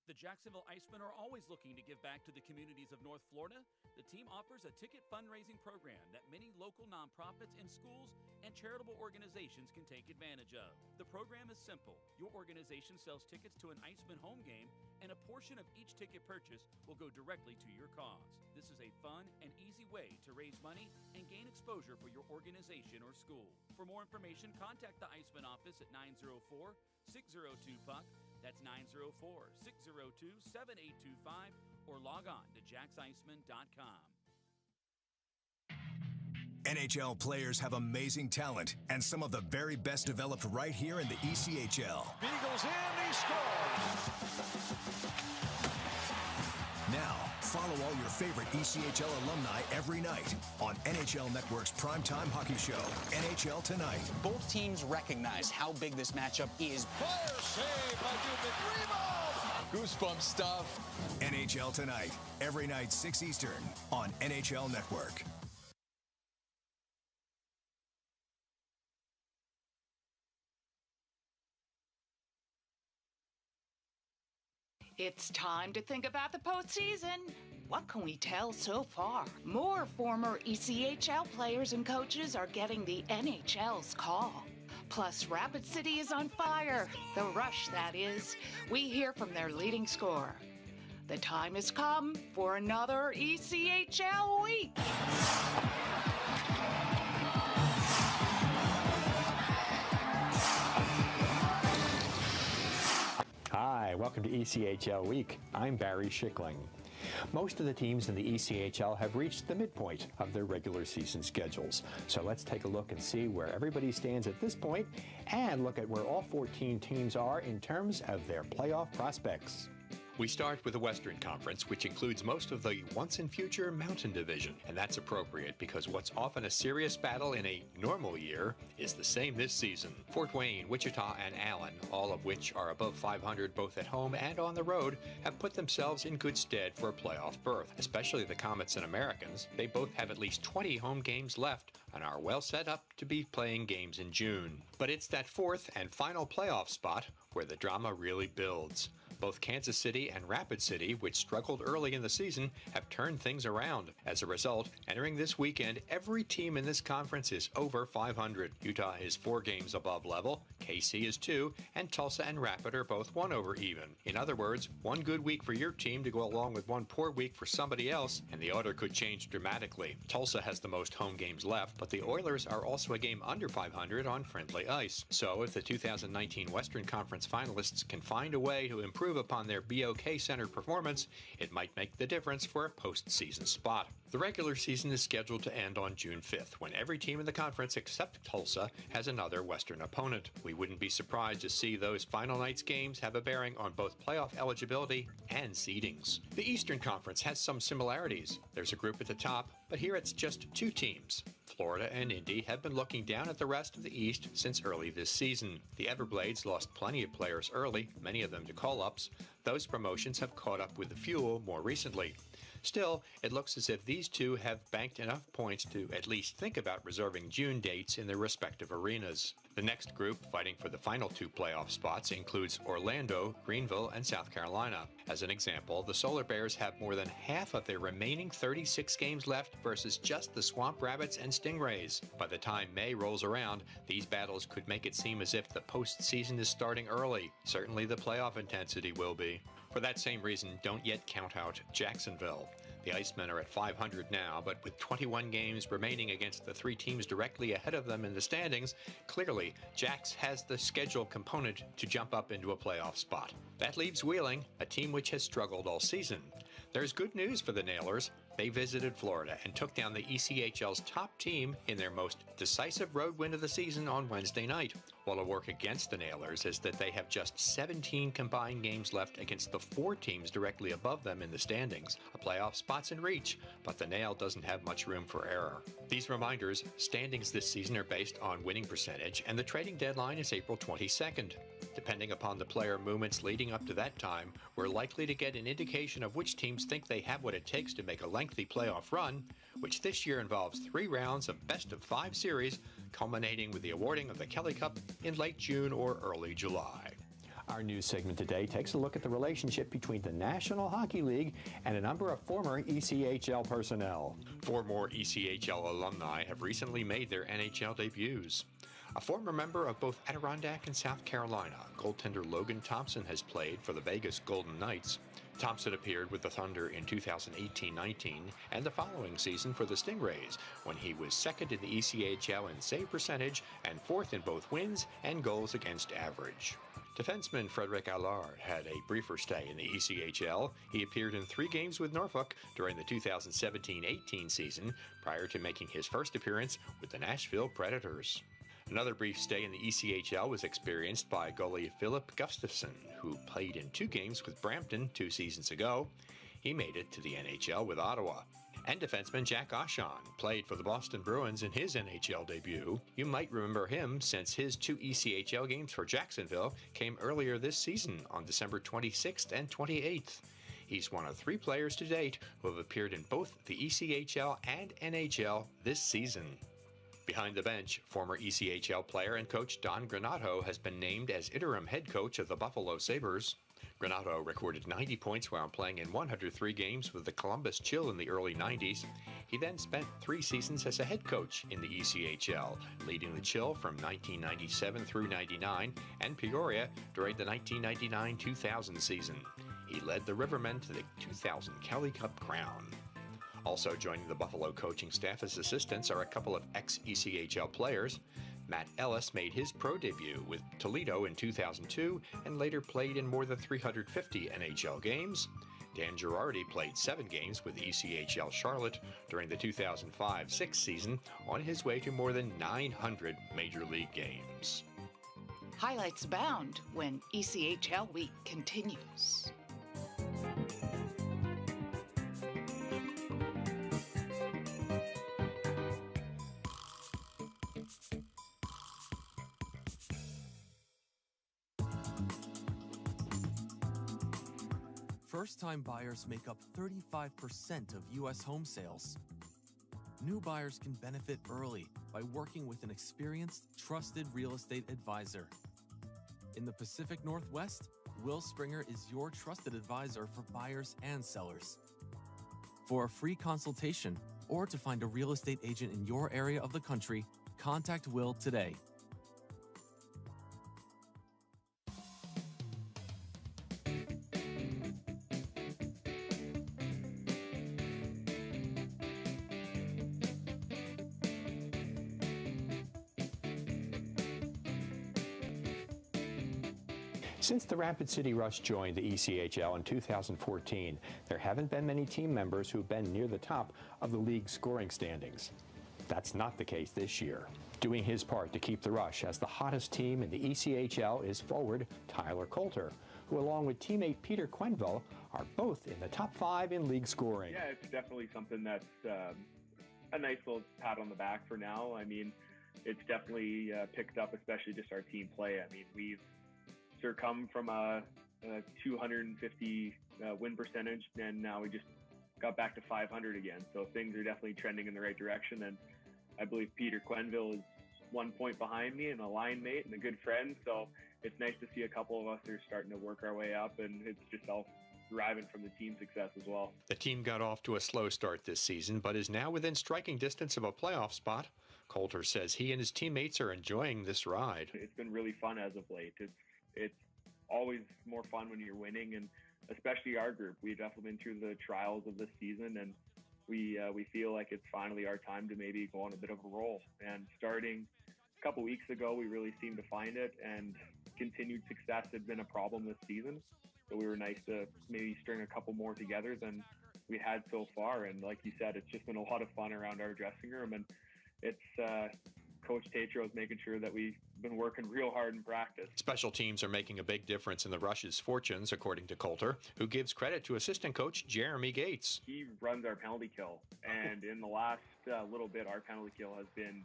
The Jacksonville Icemen are always looking to give back to the communities of North Florida. The team offers a ticket fundraising program that many local nonprofits and schools and charitable organizations can take advantage of. The program is simple. Your organization sells tickets to an Icemen home game, and a portion of each ticket purchase will go directly to your cause. This is a fun and easy way to raise money and gain exposure for your organization or school. For more information, contact the Icemen office at 904-602-PUCK. That's 904-602-7825, or log on to jacksicemen.com. NHL players have amazing talent, and some of the very best developed right here in the ECHL. Beagles in, he scores! Now, follow all your favorite ECHL alumni every night on NHL Network's primetime hockey show, NHL Tonight. Both teams recognize how big this matchup is. Fire save by Dubin. Goosebump stuff. NHL Tonight, every night 6 Eastern on NHL Network. It's time to think about the postseason. What can we tell so far? More former ECHL players and coaches are getting the NHL's call. Plus, Rapid City is on fire. The Rush, that is. We hear from their leading scorer. The time has come for another ECHL week. Hi, welcome to ECHL Week. I'm Barry Schickling. Most of the teams in the ECHL have reached the midpoint of their regular season schedules. So let's take a look and see where everybody stands at this point and look at where all 14 teams are in terms of their playoff prospects. We start with the Western Conference, which includes most of the once-and-future Mountain Division. And that's appropriate because what's often a serious battle in a normal year is the same this season. Fort Wayne, Wichita, and Allen, all of which are above 500 both at home and on the road, have put themselves in good stead for a playoff berth, especially the Comets and Americans. They both have at least 20 home games left and are well set up to be playing games in June. But it's that fourth and final playoff spot where the drama really builds. Both Kansas City and Rapid City, which struggled early in the season, have turned things around. As a result, entering this weekend, every team in this conference is over 500. Utah is 4 games above level, KC is 2, and Tulsa and Rapid are both 1 over even. In other words, one good week for your team to go along with one poor week for somebody else, and the order could change dramatically. Tulsa has the most home games left, but the Oilers are also a game under 500 on friendly ice. So if the 2019 Western Conference finalists can find a way to improve upon their BOK-centered performance, it might make the difference for a postseason spot. The regular season is scheduled to end on June 5th, when every team in the conference except Tulsa has another Western opponent. We wouldn't be surprised to see those final night's games have a bearing on both playoff eligibility and seedings. The Eastern Conference has some similarities. There's a group at the top, but here it's just 2 teams. Florida and Indy have been looking down at the rest of the East since early this season. The Everblades lost plenty of players early, many of them to call-ups. Those promotions have caught up with the Fuel more recently. Still, it looks as if these two have banked enough points to at least think about reserving June dates in their respective arenas. The next group fighting for the final 2 playoff spots includes Orlando, Greenville, and South Carolina. As an example, the Solar Bears have more than half of their remaining 36 games left versus just the Swamp Rabbits and Stingrays. By the time May rolls around, these battles could make it seem as if the postseason is starting early. Certainly the playoff intensity will be. For that same reason, don't yet count out Jacksonville. The Icemen are at 500 now, but with 21 games remaining against the 3 teams directly ahead of them in the standings, clearly Jax has the schedule component to jump up into a playoff spot. That leaves Wheeling, a team which has struggled all season. There's good news for the Nailers. They visited Florida and took down the ECHL's top team in their most decisive road win of the season on Wednesday night. While a work against the Nailers is that they have just 17 combined games left against the 4 teams directly above them in the standings. A playoff spot's in reach, but the Nail doesn't have much room for error. These reminders, standings this season are based on winning percentage, and the trading deadline is April 22nd. Depending upon the player movements leading up to that time, we're likely to get an indication of which teams think they have what it takes to make a lengthy playoff run, which this year involves 3 rounds of best-of-5 series, culminating with the awarding of the Kelly Cup in late June or early July. Our news segment today takes a look at the relationship between the National Hockey League and a number of former ECHL personnel. 4 more ECHL alumni have recently made their NHL debuts. A former member of both Adirondack and South Carolina, goaltender Logan Thompson has played for the Vegas Golden Knights. Thompson appeared with the Thunder in 2018-19 and the following season for the Stingrays, when he was second in the ECHL in save percentage and 4th in both wins and goals against average. Defenseman Frederick Allard had a briefer stay in the ECHL. He appeared in 3 games with Norfolk during the 2017-18 season prior to making his first appearance with the Nashville Predators. Another brief stay in the ECHL was experienced by goalie Philip Gustafsson, who played in 2 games with Brampton 2 seasons ago. He made it to the NHL with Ottawa. And defenseman Jack Auchon played for the Boston Bruins in his NHL debut. You might remember him since his 2 ECHL games for Jacksonville came earlier this season on December 26th and 28th. He's one of 3 players to date who have appeared in both the ECHL and NHL this season. Behind the bench, former ECHL player and coach Don Granato has been named as interim head coach of the Buffalo Sabres. Granato recorded 90 points while playing in 103 games with the Columbus Chill in the early 90s. He then spent 3 seasons as a head coach in the ECHL, leading the Chill from 1997 through 99 and Peoria during the 1999-2000 season. He led the Rivermen to the 2000 Kelly Cup crown. Also joining the Buffalo coaching staff as assistants are a couple of ex-ECHL players. Matt Ellis made his pro debut with Toledo in 2002 and later played in more than 350 NHL games. Dan Girardi played 7 games with ECHL Charlotte during the 2005-06 season on his way to more than 900 Major League games. Highlights abound when ECHL Week continues. First-time buyers make up 35% of U.S. home sales. New buyers can benefit early by working with an experienced, trusted real estate advisor. In the Pacific Northwest, Will Springer is your trusted advisor for buyers and sellers. For a free consultation or to find a real estate agent in your area of the country, contact Will today. Since the Rapid City Rush joined the ECHL in 2014, there haven't been many team members who've been near the top of the league's scoring standings. That's not the case this year. Doing his part to keep the Rush as the hottest team in the ECHL is forward Tyler Coulter, who along with teammate Peter Quenville are both in the top 5 in league scoring. Yeah, it's definitely something that's a nice little pat on the back for now. I mean, it's definitely picked up, especially just our team play. I mean, we've come from a 250 win percentage, and now we just got back to 500 again. So things are definitely trending in the right direction. And I believe Peter Quenville is 1 point behind me and a line mate and a good friend. So it's nice to see a couple of us are starting to work our way up, and it's just all deriving from the team success as well. The team got off to a slow start this season, but is now within striking distance of a playoff spot. Coulter says he and his teammates are enjoying this ride. It's been really fun as of late. It's always more fun when you're winning, and especially our group. We've definitely been through the trials of this season, and we feel like it's finally our time to maybe go on a bit of a roll. And starting a couple weeks ago, we really seemed to find it, and continued success had been a problem this season. So we were nice to maybe string a couple more together than we had so far. And like you said, it's just been a lot of fun around our dressing room, and it's Coach Tatros making sure that we've been working real hard in practice. Special teams are making a big difference in the Rush's fortunes, according to Coulter, who gives credit to assistant coach Jeremy Gates. He runs our penalty kill, and in the last little bit, our penalty kill has been,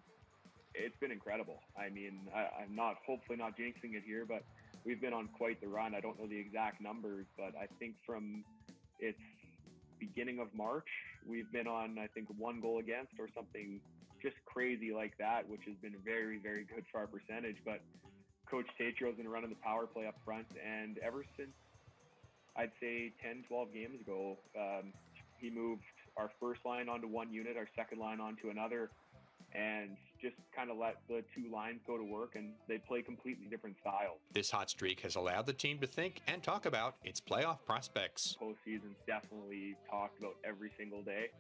it's been incredible. I mean, I'm not, hopefully not jinxing it here, but we've been on quite the run. I don't know the exact numbers, but I think from its beginning of March, we've been on, I think, 1 goal against or something just crazy like that, which has been very, very good for our percentage. But Coach Tatros been running the power play up front, and ever since, I'd say 10, 12 games ago, he moved our first line onto one unit, our second line onto another, and just kind of let the two lines go to work, and they play completely different styles. This hot streak has allowed the team to think and talk about its playoff prospects. Postseason's definitely talked about every single day.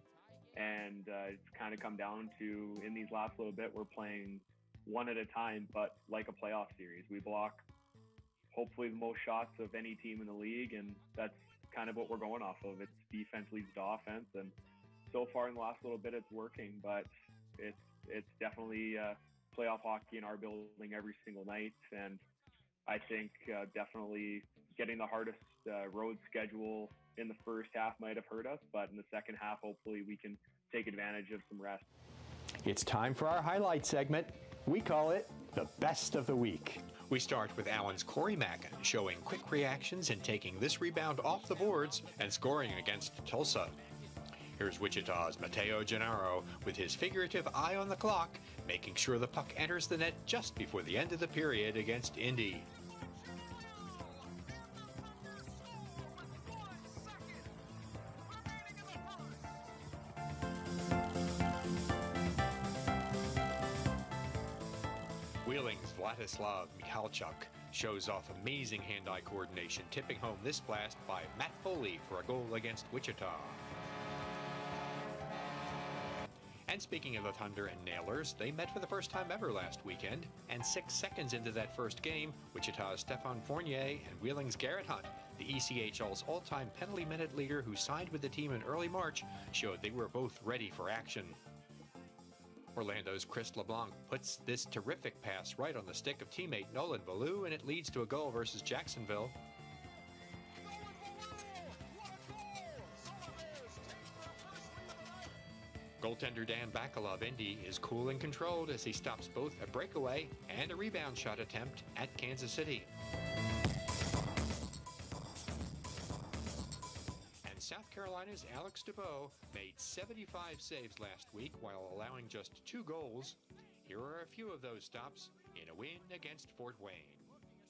And it's kind of come down to, in these last little bit, we're playing one at a time, but like a playoff series. We block hopefully the most shots of any team in the league, and that's kind of what we're going off of. It's defense leads to offense, and so far in the last little bit, it's working, but it's definitely playoff hockey in our building every single night. And I think definitely getting the hardest road schedule in the first half might have hurt us, but in the second half, hopefully we can take advantage of some rest. It's time for our highlight segment. We call it the best of the week. We start with Allen's Corey Mackin showing quick reactions and taking this rebound off the boards and scoring against Tulsa. Here's Wichita's Mateo Gennaro with his figurative eye on the clock, making sure the puck enters the net just before the end of the period against Indy. Wheeling's Vladislav Michalchuk shows off amazing hand-eye coordination, tipping home this blast by Matt Foley for a goal against Wichita. And speaking of the Thunder and Nailers, they met for the first time ever last weekend, and 6 seconds into that first game, Wichita's Stefan Fournier and Wheeling's Garrett Hunt, the ECHL's all-time penalty minute leader who signed with the team in early March, showed they were both ready for action. Orlando's Chris LeBlanc puts this terrific pass right on the stick of teammate Nolan Valou, and it leads to a goal versus Jacksonville. Goaltender Dan Bacala of Indy is cool and controlled as he stops both a breakaway and a rebound shot attempt at Kansas City. And South Carolina's Alex Dubois made 75 saves last week while allowing just 2 goals. Here are a few of those stops in a win against Fort Wayne.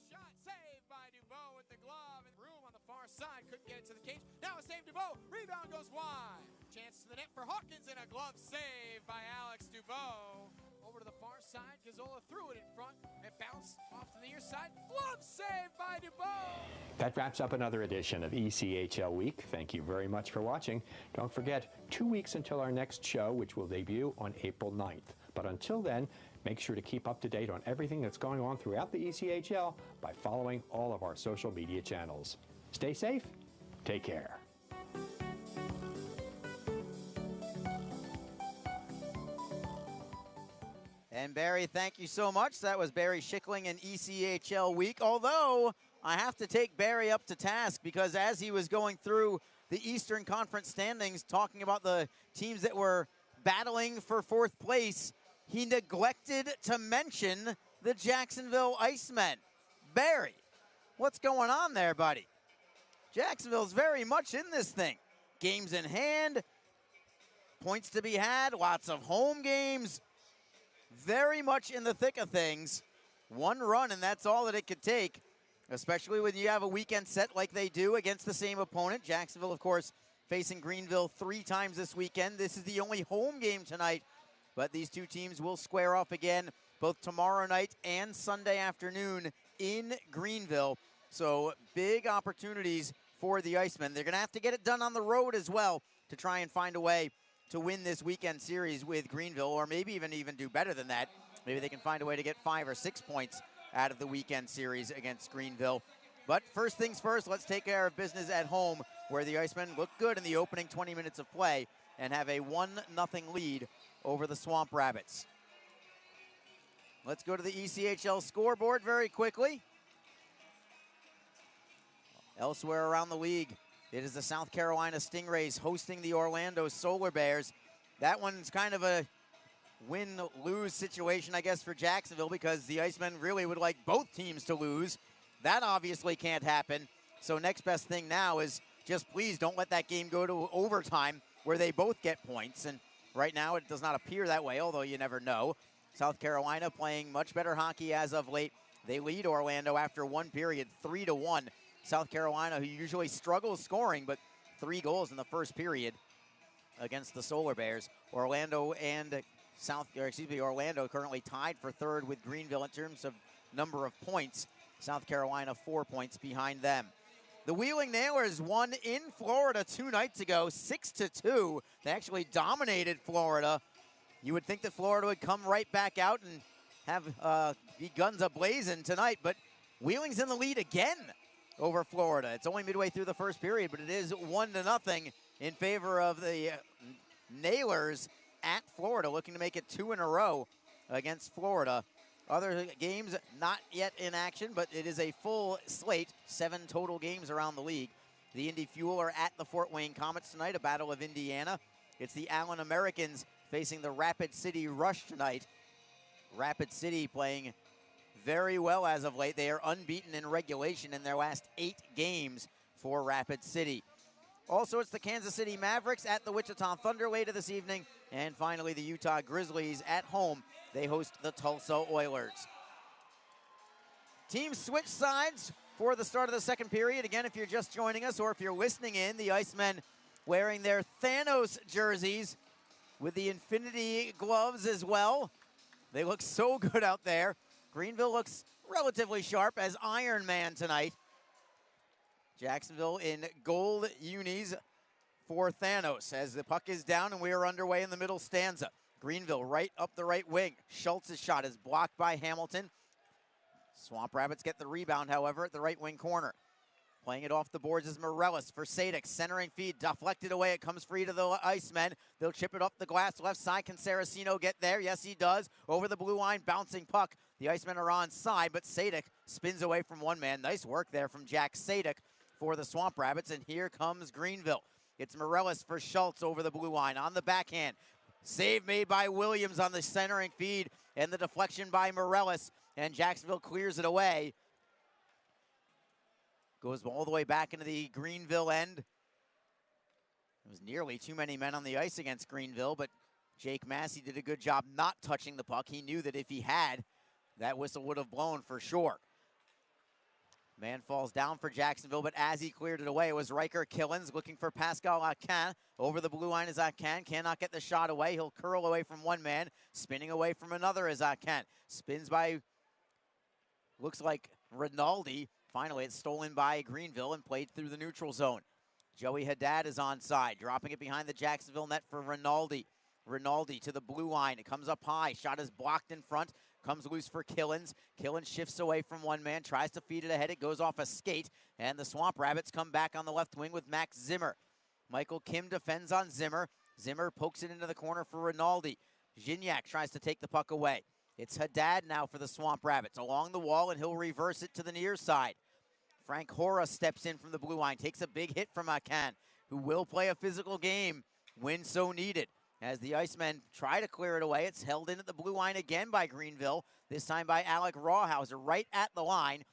Shot saved by Dubois with the glove, and room on the far side, couldn't get it to the cage. Now a save Dubois, rebound goes wide. Chance to the net for Hawkins, and a glove save by Alex Dubois. Over to the far side, Gazzola threw it in front. It bounced off to the near side. Glove save by Dubois. That wraps up another edition of ECHL Week. Thank you very much for watching. Don't forget, 2 weeks until our next show, which will debut on April 9th. But until then, make sure to keep up to date on everything that's going on throughout the ECHL by following all of our social media channels. Stay safe. Take care. And Barry, thank you so much. That was Barry Schickling in ECHL Week. Although, I have to take Barry up to task because as he was going through the Eastern Conference standings, talking about the teams that were battling for 4th place, he neglected to mention the Jacksonville Icemen. Barry, what's going on there, buddy? Jacksonville's very much in this thing. Games in hand, points to be had, lots of home games. Very much in the thick of things. 1 run, and that's all that it could take, especially when you have a weekend set like they do against the same opponent. Jacksonville, of course, facing Greenville 3 times this weekend. This is the only home game tonight, but these 2 teams will square off again both tomorrow night and Sunday afternoon in Greenville. So big opportunities for the Icemen. They're going to have to get it done on the road as well to try and find a way to win this weekend series with Greenville, or maybe even do better than that. Maybe they can find a way to get 5 or 6 points out of the weekend series against Greenville. But first things first, let's take care of business at home, where the Icemen look good in the opening 20 minutes of play and have a 1-0 lead over the Swamp Rabbits. Let's go to the ECHL scoreboard very quickly. Elsewhere around the league, it is the South Carolina Stingrays hosting the Orlando Solar Bears. That one's kind of a win-lose situation, I guess, for Jacksonville, because the Icemen really would like both teams to lose. That obviously can't happen. So next best thing now is just please don't let that game go to overtime where they both get points. And right now it does not appear that way, although you never know. South Carolina playing much better hockey as of late. They lead Orlando after one period, 3-1. South Carolina, who usually struggles scoring, but 3 goals in the first period against the Solar Bears. Orlando currently tied for third with Greenville in terms of number of points. South Carolina 4 points behind them. The Wheeling Nailers won in Florida 2 nights ago, 6-2. They actually dominated Florida. You would think that Florida would come right back out and have be guns a-blazing tonight, but Wheeling's in the lead again over Florida. It's only midway through the first period, but it is 1-0 in favor of the Nailers at Florida, looking to make it 2 in a row against Florida. Other games not yet in action, but it is a full slate, 7 total games around the league. The Indy Fuel are at the Fort Wayne Comets tonight, a battle of Indiana. It's the Allen Americans facing the Rapid City Rush tonight. Rapid City playing very well as of late. They are unbeaten in regulation in their last 8 games for Rapid City. Also, it's the Kansas City Mavericks at the Wichita Thunder later this evening. And finally, the Utah Grizzlies at home. They host the Tulsa Oilers. Teams switch sides for the start of the second period. Again, if you're just joining us or if you're listening in, the Icemen wearing their Thanos jerseys with the Infinity gloves as well. They look so good out there. Greenville looks relatively sharp as Iron Man tonight. Jacksonville in gold unis for Thanos as the puck is down and we are underway in the middle stanza. Greenville right up the right wing. Schultz's shot is blocked by Hamilton. Swamp Rabbits get the rebound, however, at the right wing corner. Playing it off the boards is Morellis for Sadek. Centering feed, deflected away. It comes free to the Icemen. They'll chip it up the glass left side. Can Saraceno get there? Yes, he does. Over the blue line, bouncing puck. The Icemen are on side, but Sadek spins away from one man. Nice work there from Jack Sadek for the Swamp Rabbits, and here comes Greenville. It's Morellis for Schultz over the blue line. On the backhand, save made by Williams on the centering feed, and the deflection by Morellis, and Jacksonville clears it away. Goes all the way back into the Greenville end. It was nearly too many men on the ice against Greenville, but Jake Massey did a good job not touching the puck. He knew that if he had, that whistle would have blown for sure. Man falls down for Jacksonville, but as he cleared it away, it was Riker Killens looking for Pascal Akin. Over the blue line is Akin. Cannot get the shot away. He'll curl away from one man. Spinning away from another is Akin. Spins by, looks like Rinaldi. Finally, it's stolen by Greenville and played through the neutral zone. Joey Haddad is onside, dropping it behind the Jacksonville net for Rinaldi. Rinaldi to the blue line. It comes up high. Shot is blocked in front. Comes loose for Killens. Killens shifts away from one man, tries to feed it ahead. It goes off a skate, and the Swamp Rabbits come back on the left wing with Max Zimmer. Michael Kim defends on Zimmer. Zimmer pokes it into the corner for Rinaldi. Gignac tries to take the puck away. It's Haddad now for the Swamp Rabbits. Along the wall, and he'll reverse it to the near side. Frank Hora steps in from the blue line, takes a big hit from Akan, who will play a physical game when so needed. As the Icemen try to clear it away, it's held in at the blue line again by Greenville, this time by Alec Rawhauser right at the line.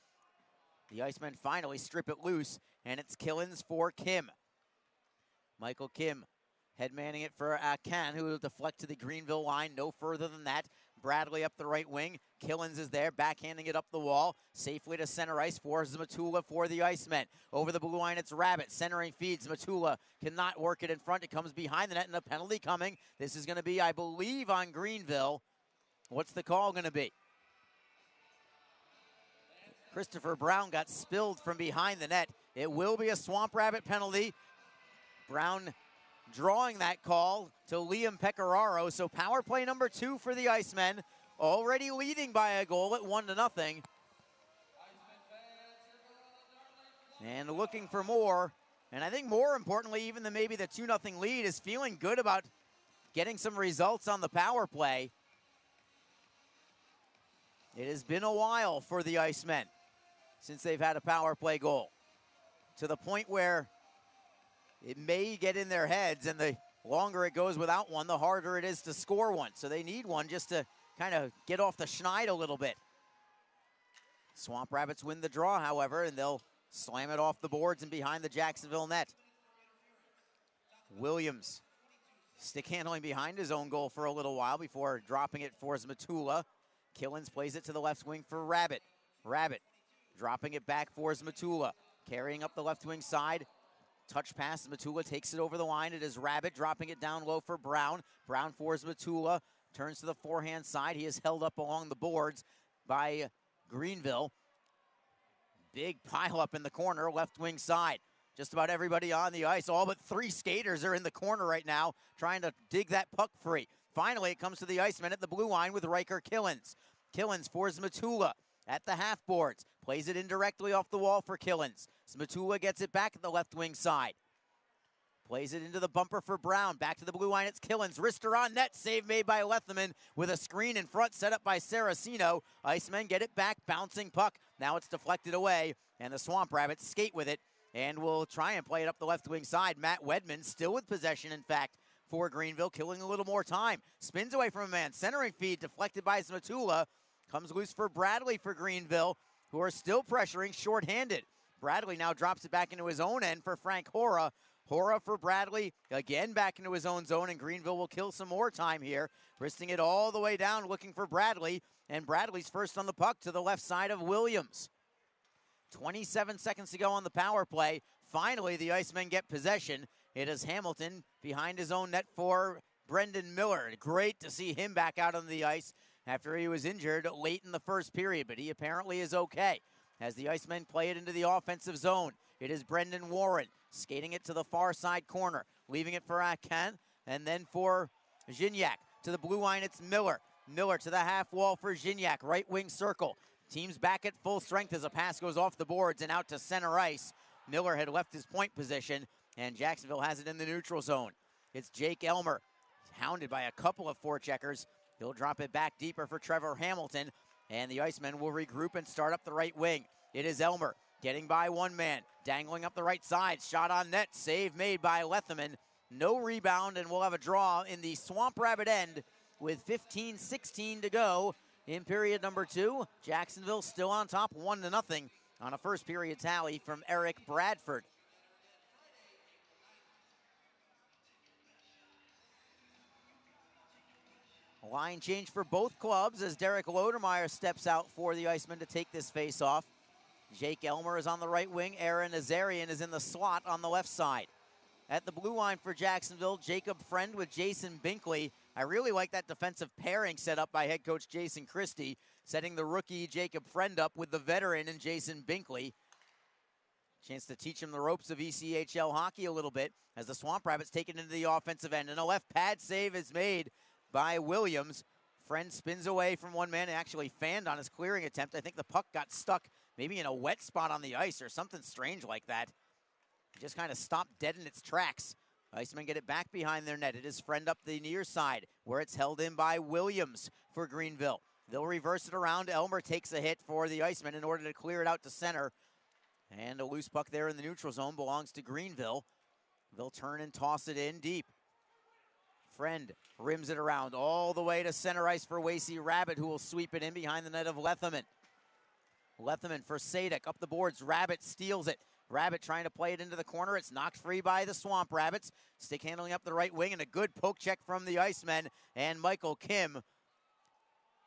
The Icemen finally strip it loose, and it's Killens for Kim. Michael Kim headmanning it for Akan, who will deflect to the Greenville line, no further than that. Bradley up the right wing. Killens is there, backhanding it up the wall. Safely to center ice for Zmatula for the Icemen. Over the blue line, it's Rabbit. Centering feeds. Zmatula cannot work it in front. It comes behind the net, and a penalty coming. This is going to be, I believe, on Greenville. What's the call going to be? Christopher Brown got spilled from behind the net. It will be a Swamp Rabbit penalty. Brown drawing that call to Liam Pecoraro. So power play number 2 for the Icemen, already leading by a goal at 1-0. And looking for more. And I think more importantly, even than maybe the 2-0 lead, is feeling good about getting some results on the power play. It has been a while for the Icemen since they've had a power play goal, to the point where it may get in their heads, and the longer it goes without one, the harder it is to score one. So they need one just to kind of get off the schneid a little bit. Swamp Rabbits win the draw, however, and they'll slam it off the boards and behind the Jacksonville net. Williams stick handling behind his own goal for a little while before dropping it for Zmatula. Killens plays it to the left wing for Rabbit. Rabbit dropping it back for Zmatula. Carrying up the left wing side. Touch pass, Zmatula takes it over the line. It is Rabbit dropping it down low for Brown. Brown for Zmatula. Turns to the forehand side. He is held up along the boards by Greenville. Big pile up in the corner, left wing side. Just about everybody on the ice. All but 3 skaters are in the corner right now, trying to dig that puck free. Finally, it comes to the Icemen at the blue line with Riker Killens. Killens for Zmatula at the half boards. Plays it indirectly off the wall for Killens. Zmatula gets it back at the left wing side. Plays it into the bumper for Brown. Back to the blue line, it's Killens. Wrister on net, save made by Letherman with a screen in front set up by Saraceno. Icemen get it back, bouncing puck. Now it's deflected away, and the Swamp Rabbits skate with it and will try and play it up the left wing side. Matt Wedman still with possession, in fact, for Greenville, killing a little more time. Spins away from a man. Centering feed deflected by Zmatula. Comes loose for Bradley for Greenville, who are still pressuring shorthanded. Bradley now drops it back into his own end for Frank Hora. Hora for Bradley, again back into his own zone, and Greenville will kill some more time here. Wristing it all the way down, looking for Bradley, and Bradley's first on the puck to the left side of Williams. 27 seconds to go on the power play. Finally, the Icemen get possession. It is Hamilton behind his own net for Brendan Miller. Great to see him back out on the ice after he was injured late in the first period, but he apparently is okay. As the Icemen play it into the offensive zone, it is Brendan Warren skating it to the far side corner, leaving it for Akan, and then for Gignac. To the blue line, it's Miller. Miller to the half wall for Gignac, right wing circle. Team's back at full strength as a pass goes off the boards and out to center ice. Miller had left his point position, and Jacksonville has it in the neutral zone. It's Jake Elmer, hounded by a couple of forecheckers. He'll drop it back deeper for Trevor Hamilton, and the Icemen will regroup and start up the right wing. It is Elmer getting by one man, dangling up the right side. Shot on net, save made by Letherman. No rebound, and we'll have a draw in the Swamp Rabbit end with 15-16 to go in period number 2. Jacksonville still on top, 1-0 on a first period tally from Eric Bradford. Line change for both clubs as Derek Lodermeyer steps out for the Icemen to take this face-off. Jake Elmer is on the right wing. Aaron Nazarian is in the slot on the left side. At the blue line for Jacksonville, Jacob Friend with Jason Binkley. I really like that defensive pairing set up by head coach Jason Christie, setting the rookie Jacob Friend up with the veteran and Jason Binkley. Chance to teach him the ropes of ECHL hockey a little bit as the Swamp Rabbits take it into the offensive end. And a left pad save is made by Williams. Friend spins away from one man and actually fanned on his clearing attempt. I think the puck got stuck maybe in a wet spot on the ice or something strange like that. It just kind of stopped dead in its tracks. Icemen get it back behind their net. It is Friend up the near side where it's held in by Williams for Greenville. They'll reverse it around. Elmer takes a hit for the Icemen in order to clear it out to center. And a loose puck there in the neutral zone belongs to Greenville. They'll turn and toss it in deep. Friend rims it around all the way to center ice for Wasey Rabbit, who will sweep it in behind the net of Letherman. Letherman for Sadek up the boards. Rabbit steals it. Rabbit trying to play it into the corner. It's knocked free by the Swamp Rabbits. Stick handling up the right wing and a good poke check from the Icemen. And Michael Kim,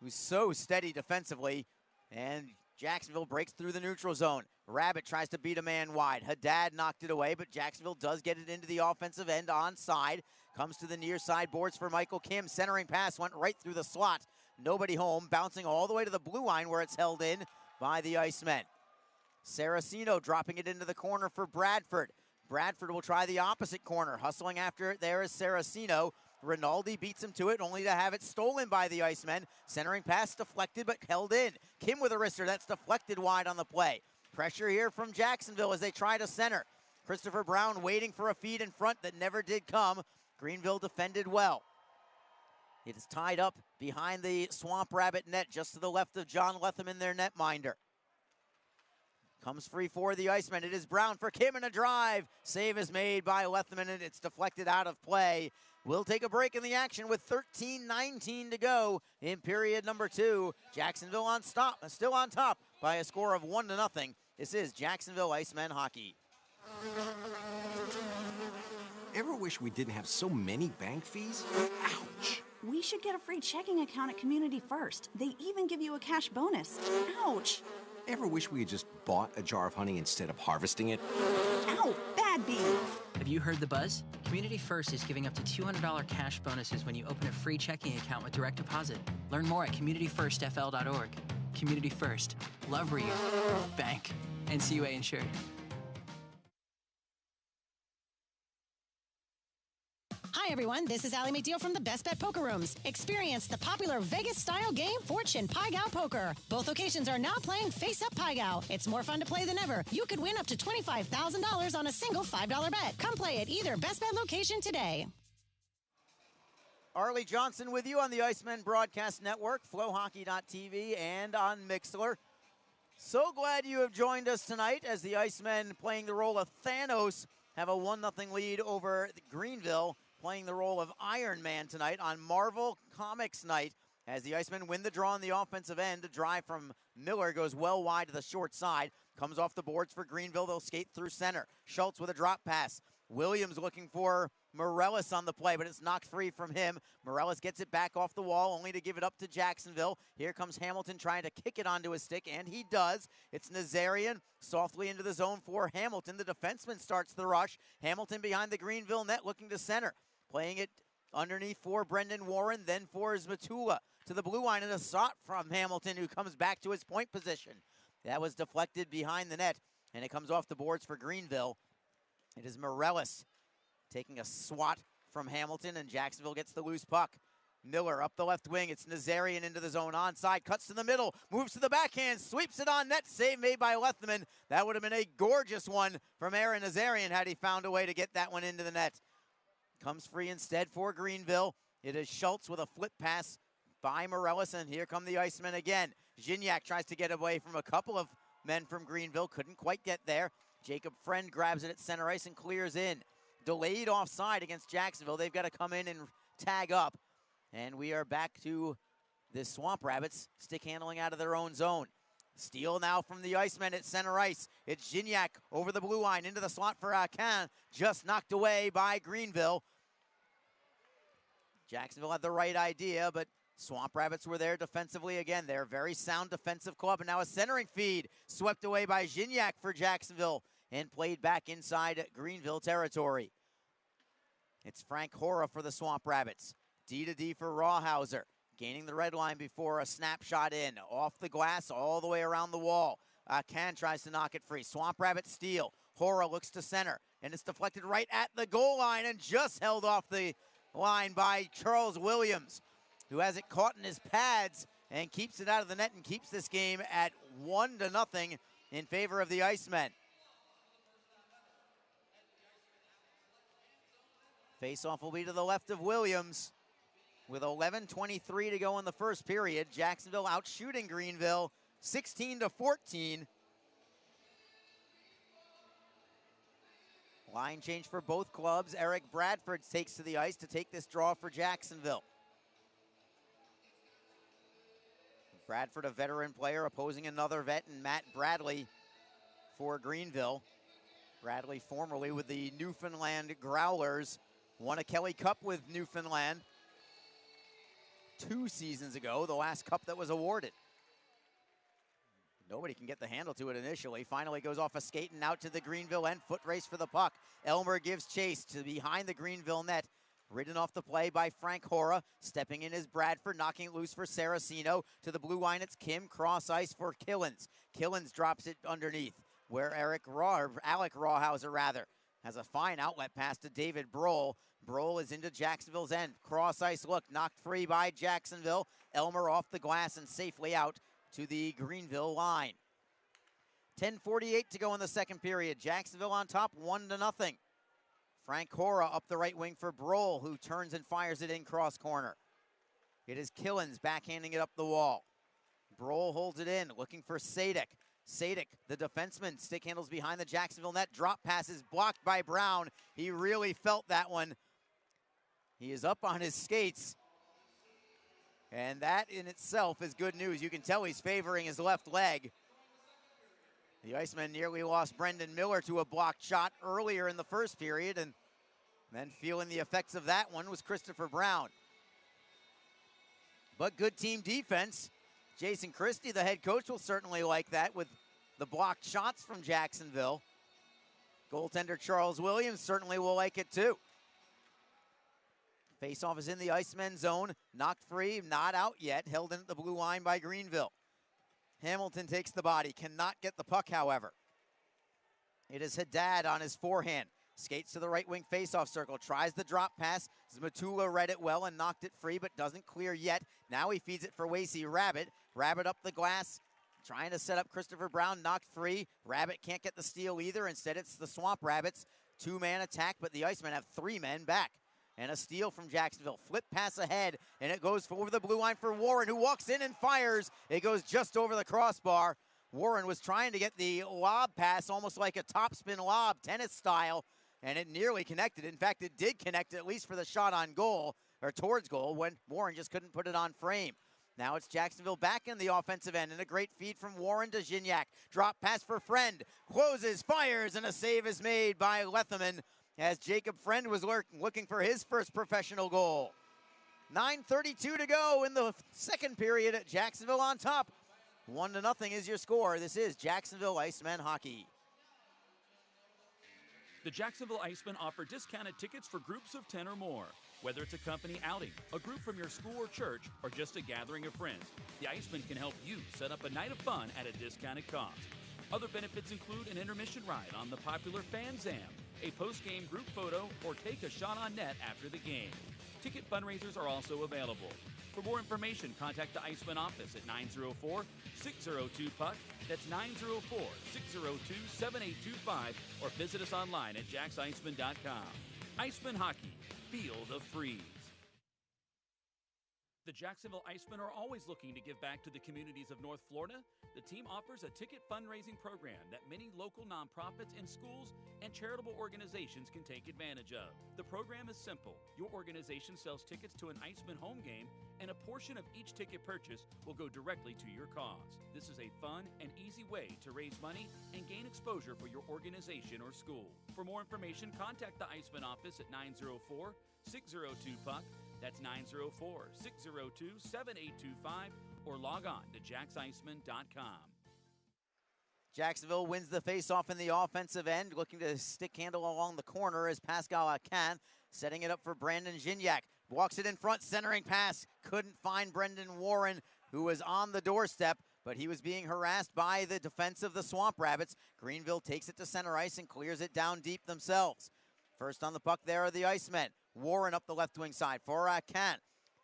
who's so steady defensively. And Jacksonville breaks through the neutral zone. Rabbit tries to beat a man wide. Haddad knocked it away, but Jacksonville does get it into the offensive end onside. Comes to the near side boards for Michael Kim. Centering pass went right through the slot. Nobody home. Bouncing all the way to the blue line where it's held in by the Icemen. Saraceno dropping it into the corner for Bradford. Bradford will try the opposite corner. Hustling after it there is Saraceno. Rinaldi beats him to it, only to have it stolen by the Icemen. Centering pass deflected, but held in. Kim with a wrister that's deflected wide on the play. Pressure here from Jacksonville as they try to center. Christopher Brown waiting for a feed in front that never did come. Greenville defended well. It is tied up behind the Swamp Rabbit net, just to the left of John Letherman, their netminder. Comes free for the Icemen. It is Brown for Kim and a drive. Save is made by Letherman, and it's deflected out of play. We'll take a break in the action with 13:19 to go in period number 2. Jacksonville still on top by a score of 1-0. This is Jacksonville Icemen hockey. Ever wish we didn't have so many bank fees? Ouch! We should get a free checking account at Community First. They even give you a cash bonus. Ouch! Ever wish we had just bought a jar of honey instead of harvesting it? Ow! Bad bee! Have you heard the buzz? Community First is giving up to $200 cash bonuses when you open a free checking account with direct deposit. Learn more at communityfirstfl.org. Community First. Love where you bank. NCUA insured. Hi everyone, this is Allie McDeal from the Best Bet Poker Rooms. Experience the popular Vegas-style game Fortune Pai Gow Poker. Both locations are now playing Face Up Pai Gow. It's more fun to play than ever. You could win up to $25,000 on a single $5 bet. Come play at either Best Bet location today. Arlie Johnson with you on the Icemen Broadcast Network, flowhockey.tv, and on Mixlr. So glad you have joined us tonight as the Icemen, playing the role of Thanos, have a 1-0 lead over Greenville, playing the role of Iron Man tonight on Marvel Comics night as the Icemen win the draw on the offensive end. The drive from Miller goes well wide to the short side. Comes off the boards for Greenville. They'll skate through center. Schultz with a drop pass. Williams looking for Morellis on the play, but it's knocked free from him. Morellis gets it back off the wall, only to give it up to Jacksonville. Here comes Hamilton trying to kick it onto his stick, and he does. It's Nazarian softly into the zone for Hamilton. The defenseman starts the rush. Hamilton behind the Greenville net looking to center. Playing it underneath for Brendan Warren, then for Zmatula to the blue line, and a shot from Hamilton, who comes back to his point position. That was deflected behind the net, and it comes off the boards for Greenville. It is Morellis taking a swat from Hamilton, and Jacksonville gets the loose puck. Miller up the left wing. It's Nazarian into the zone. Onside, cuts to the middle, moves to the backhand, sweeps it on net. Save made by Letherman. That would have been a gorgeous one from Aaron Nazarian had he found a way to get that one into the net. Comes free instead for Greenville. It is Schultz with a flip pass by Morellis, and here come the Icemen again. Gignac tries to get away from a couple of men from Greenville, couldn't quite get there. Jacob Friend grabs it at center ice and clears in. Delayed offside against Jacksonville. They've got to come in and tag up. And we are back to the Swamp Rabbits, stick handling out of their own zone. Steal now from the Icemen at center ice. It's Gignac over the blue line into the slot for Akin, just knocked away by Greenville. Jacksonville had the right idea, but Swamp Rabbits were there defensively again. They're a very sound defensive club, and now a centering feed swept away by Gignac for Jacksonville and played back inside Greenville territory. It's Frank Hora for the Swamp Rabbits. D to D for Rawhauser, gaining the red line before a snapshot in. Off the glass, all the way around the wall. Can tries to knock it free. Swamp Rabbit steal. Hora looks to center, and it's deflected right at the goal line and just held off the line by Charles Williams, who has it caught in his pads and keeps it out of the net and keeps this game at 1-0 in favor of the Icemen. Face-off will be to the left of Williams. With 11:23 to go in the first period, Jacksonville out shooting Greenville 16-14. Line change for both clubs. Eric Bradford takes to the ice to take this draw for Jacksonville. Bradford, a veteran player, opposing another vet, and Matt Bradley for Greenville. Bradley formerly with the Newfoundland Growlers. Won a Kelly Cup with Newfoundland 2 seasons ago, the last cup that was awarded. Nobody can get the handle to it initially. Finally goes off a skate and out to the Greenville end. Foot race for the puck. Elmer gives chase to behind the Greenville net. Ridden off the play by Frank Hora. Stepping in is Bradford, knocking it loose for Saraceno. To the blue line, it's Kim. Cross ice for Killens. Killens drops it underneath. where Alec Rawhauser has a fine outlet pass to David Brohl. Brohl is into Jacksonville's end. Cross ice look, knocked free by Jacksonville. Elmer off the glass and safely out to the Greenville line. 10:48 to go in the second period. Jacksonville on top, 1-0. Frank Hora up the right wing for Brohl, who turns and fires it in cross corner. It is Killens backhanding it up the wall. Brohl holds it in, looking for Sadek. Sadek, the defenseman, stick handles behind the Jacksonville net. Drop pass is blocked by Brown. He really felt that one. He is up on his skates. And that in itself is good news. You can tell he's favoring his left leg. The Icemen nearly lost Brendan Miller to a blocked shot earlier in the first period, and then feeling the effects of that one was Christopher Brown. But good team defense. Jason Christie, the head coach, will certainly like that with the blocked shots from Jacksonville. Goaltender Charles Williams certainly will like it too. Faceoff is in the Icemen zone, knocked free, not out yet, held in at the blue line by Greenville. Hamilton takes the body, cannot get the puck, however. It is Haddad on his forehand. Skates to the right wing faceoff circle, tries the drop pass. Zmatula read it well and knocked it free, but doesn't clear yet. Now he feeds it for Wasey Rabbit. Rabbit up the glass, trying to set up Christopher Brown, knocked free. Rabbit can't get the steal either. Instead, it's the Swamp Rabbits. Two-man attack, but the Icemen have three men back. And a steal from Jacksonville. Flip pass ahead, and it goes over the blue line for Warren, who walks in and fires. It goes just over the crossbar. Warren was trying to get the lob pass, almost like a topspin lob, tennis style, and it nearly connected. In fact, it did connect, at least for the shot on goal, or towards goal, when Warren just couldn't put it on frame. Now it's Jacksonville back in the offensive end, and a great feed from Warren to Gignac. Drop pass for Friend, closes, fires, and a save is made by Letherman, as Jacob Friend was looking for his first professional goal. 9:32 to go in the second period. At Jacksonville on top. 1-0 is your score. This is Jacksonville Icemen hockey. The Jacksonville Icemen offer discounted tickets for groups of 10 or more. Whether it's a company outing, a group from your school or church, or just a gathering of friends, the Icemen can help you set up a night of fun at a discounted cost. Other benefits include an intermission ride on the popular Fan Zam, a post-game group photo, or take a shot on net after the game. Ticket fundraisers are also available. For more information, contact the Icemen office at 904-602-PUCK. That's 904-602-7825, or visit us online at jacksicemen.com. Icemen Hockey. Feel the freeze. The Jacksonville Icemen are always looking to give back to the communities of North Florida. The team offers a ticket fundraising program that many local nonprofits and schools and charitable organizations can take advantage of. The program is simple. Your organization sells tickets to an Icemen home game, and a portion of each ticket purchase will go directly to your cause. This is a fun and easy way to raise money and gain exposure for your organization or school. For more information, contact the Icemen office at 904-602-PUCK. That's 904-602-7825, or log on to jacksicemen.com. Jacksonville wins the faceoff in the offensive end, looking to stick handle along the corner as Pascal Acan, setting it up for Brandon Gignac. Walks it in front, centering pass. Couldn't find Brendan Warren, who was on the doorstep, but he was being harassed by the defense of the Swamp Rabbits. Greenville takes it to center ice and clears it down deep themselves. First on the puck there are the Icemen. Warren up the left wing side for Acan.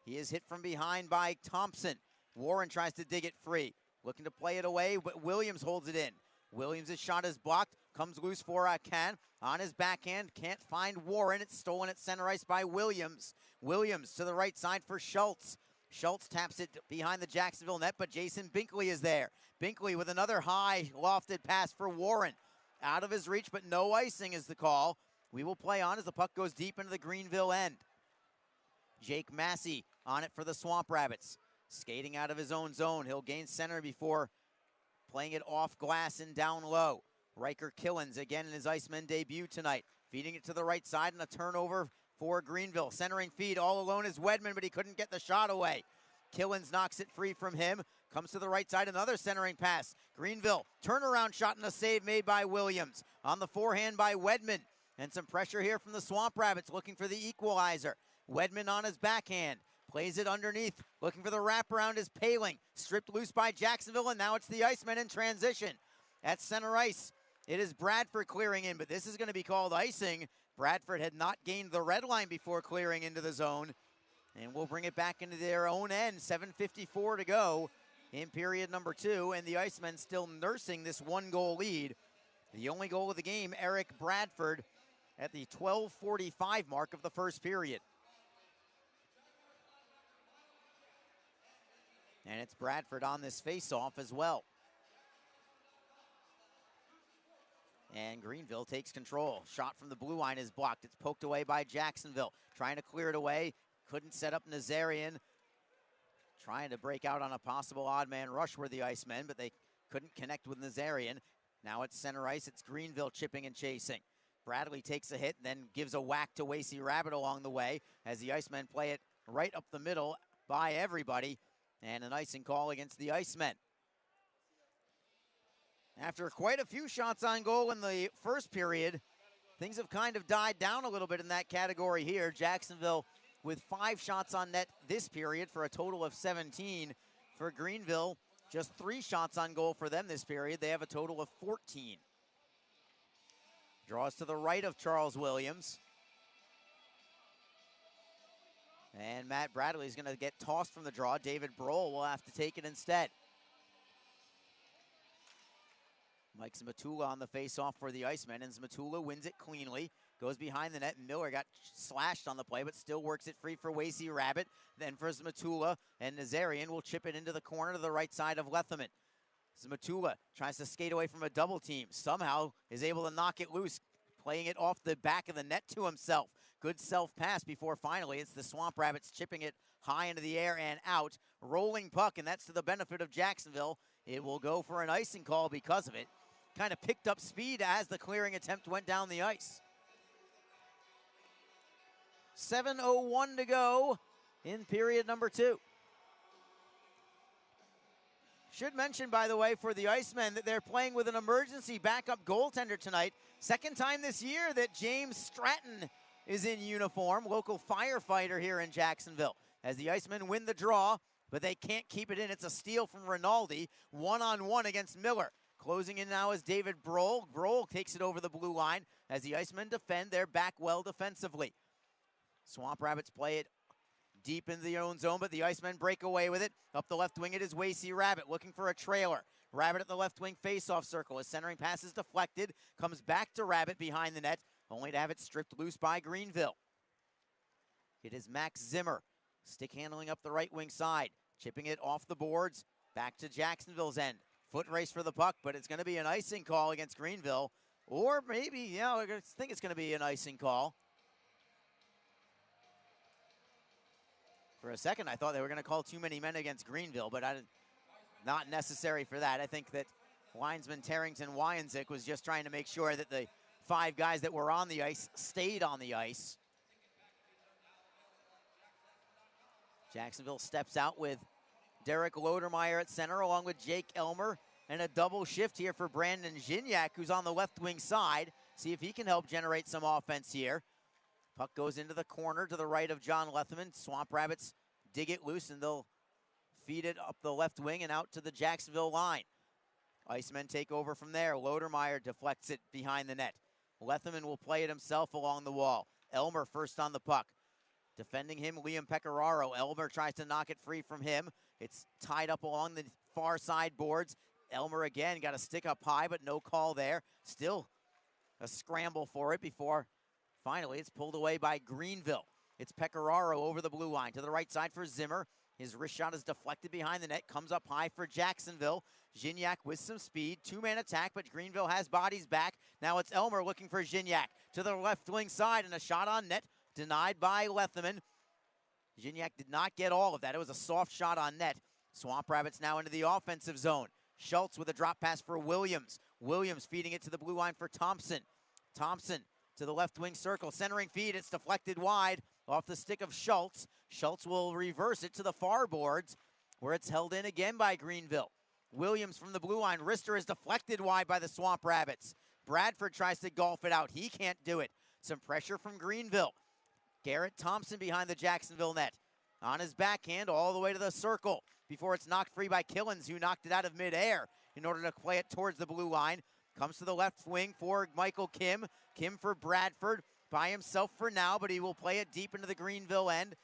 He is hit from behind by Thompson. Warren tries to dig it free. Looking to play it away, but Williams holds it in. Williams' shot is blocked. Comes loose for Acan. On his backhand, can't find Warren. It's stolen at center ice by Williams. Williams to the right side for Schultz. Schultz taps it behind the Jacksonville net, but Jason Binkley is there. Binkley with another high lofted pass for Warren. Out of his reach, but no icing is the call. We will play on as the puck goes deep into the Greenville end. Jake Massey on it for the Swamp Rabbits. Skating out of his own zone. He'll gain center before playing it off glass and down low. Riker Killens again in his Icemen debut tonight. Feeding it to the right side and a turnover for Greenville. Centering feed all alone is Wedman, but he couldn't get the shot away. Killens knocks it free from him. Comes to the right side, another centering pass. Greenville, turnaround shot and a save made by Williams. On the forehand by Wedman. And some pressure here from the Swamp Rabbits looking for the equalizer. Wedman on his backhand. Plays it underneath. Looking for the wraparound is Paling. Stripped loose by Jacksonville, and now it's the Icemen in transition. At center ice, It is Bradford clearing in, but this is going to be called icing. Bradford had not gained the red line before clearing into the zone. And we'll bring it back into their own end. 7:54 to go in period number 2, and the Icemen still nursing this 1-goal lead. The only goal of the game, Eric Bradford, at the 12:45 mark of the first period. And it's Bradford on this face-off as well. And Greenville takes control. Shot from the blue line is blocked. It's poked away by Jacksonville. Trying to clear it away. Couldn't set up Nazarian. Trying to break out on a possible odd man rush were the Icemen, but they couldn't connect with Nazarian. Now it's center ice. It's Greenville chipping and chasing. Bradley takes a hit, then gives a whack to Wasey Rabbit along the way as the Icemen play it right up the middle by everybody. And an icing call against the Icemen. After quite a few shots on goal in the first period, things have kind of died down a little bit in that category here. Jacksonville with 5 shots on net this period for a total of 17. For Greenville, just 3 shots on goal for them this period. They have a total of 14. Draws to the right of Charles Williams. And Matt Bradley is going to get tossed from the draw. David Brohl will have to take it instead. Mike Zmatula on the face-off for the Icemen, and Zmatula wins it cleanly. Goes behind the net. Miller got slashed on the play, but still works it free for Wasey Rabbit. Then for Zmatula, and Nazarian will chip it into the corner to the right side of Letherman. Zmatula tries to skate away from a double team. Somehow is able to knock it loose, playing it off the back of the net to himself. Good self-pass before finally it's the Swamp Rabbits chipping it high into the air and out. Rolling puck, and that's to the benefit of Jacksonville. It will go for an icing call because of it. Kind of picked up speed as the clearing attempt went down the ice. 7:01 to go in period number 2. Should mention, by the way, for the Icemen that they're playing with an emergency backup goaltender tonight. Second time this year that James Stratton is in uniform, local firefighter here in Jacksonville. As the Icemen win the draw, but they can't keep it in. It's a steal from Rinaldi, 1-on-1 against Miller. Closing in now is David Brohl. Brohl takes it over the blue line as the Icemen defend. They're back well defensively. Swamp Rabbits play it deep into their own zone, but the Icemen break away with it. Up the left wing, it is Wasey Rabbit looking for a trailer. Rabbit at the left wing face-off circle. His centering pass is deflected. Comes back to Rabbit behind the net, only to have it stripped loose by Greenville. It is Max Zimmer. Stick handling up the right wing side. Chipping it off the boards. Back to Jacksonville's end. Foot race for the puck, but it's going to be an icing call against Greenville. Or maybe, I think it's going to be an icing call. For a second, I thought they were going to call too many men against Greenville, but not necessary for that. I think that linesman Tarrington Wyanzik was just trying to make sure that the 5 guys that were on the ice stayed on the ice. Jacksonville steps out with Derek Lodermeyer at center along with Jake Elmer, and a double shift here for Brandon Gignac, who's on the left wing side. See if he can help generate some offense here. Puck goes into the corner to the right of John Letherman. Swamp Rabbits dig it loose, and they'll feed it up the left wing and out to the Jacksonville line. Icemen take over from there. Lodermeyer deflects it behind the net. Letherman will play it himself along the wall. Elmer first on the puck. Defending him, Liam Pecoraro. Elmer tries to knock it free from him. It's tied up along the far side boards. Elmer again got a stick up high, but no call there. Still a scramble for it before finally it's pulled away by Greenville. It's Pecoraro over the blue line to the right side for Zimmer. His wrist shot is deflected behind the net, comes up high for Jacksonville. Gignac with some speed, 2-man attack, but Greenville has bodies back. Now it's Elmer looking for Gignac to the left wing side, and a shot on net denied by Letherman. Gignac did not get all of that. It was a soft shot on net. Swamp Rabbits now into the offensive zone. Schultz with a drop pass for Williams. Williams feeding it to the blue line for Thompson. Thompson to the left wing circle, centering feed. It's deflected wide off the stick of Schultz. Schultz will reverse it to the far boards, where it's held in again by Greenville. Williams from the blue line. Wrister is deflected wide by the Swamp Rabbits. Bradford tries to golf it out. He can't do it. Some pressure from Greenville. Garrett Thompson behind the Jacksonville net. On his backhand all the way to the circle before it's knocked free by Killens, who knocked it out of midair in order to play it towards the blue line. Comes to the left wing for Michael Kim. Kim for Bradford. By himself for now, but he will play it deep into the Greenville end.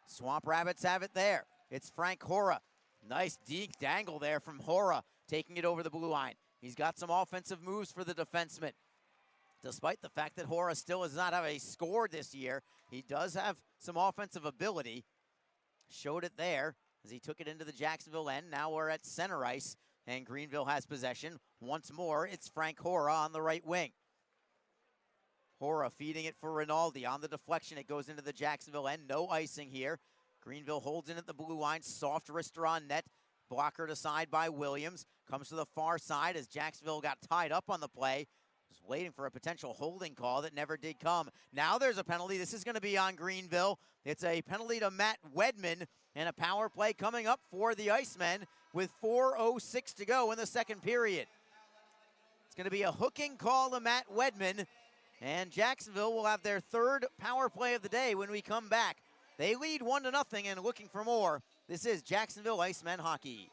Swamp Rabbits have it there. It's Frank Hora. Nice deep dangle there from Hora, taking it over the blue line. He's got some offensive moves for the defenseman. Despite the fact that Hora still does not have a score this year, he does have some offensive ability. Showed it there as he took it into the Jacksonville end. Now we're at center ice, and Greenville has possession. Once more, it's Frank Hora on the right wing. Hora feeding it for Rinaldi. On the deflection, it goes into the Jacksonville end. No icing here. Greenville holds in at the blue line. Soft wrister on net. Blockered aside by Williams. Comes to the far side as Jacksonville got tied up on the play. Was waiting for a potential holding call that never did come. Now there's a penalty. This is going to be on Greenville. It's a penalty to Matt Wedman, and a power play coming up for the Icemen with 4:06 to go in the second period. It's going to be a hooking call to Matt Wedman, and Jacksonville will have their third power play of the day when we come back. They lead 1-0 and looking for more. This is Jacksonville Icemen hockey.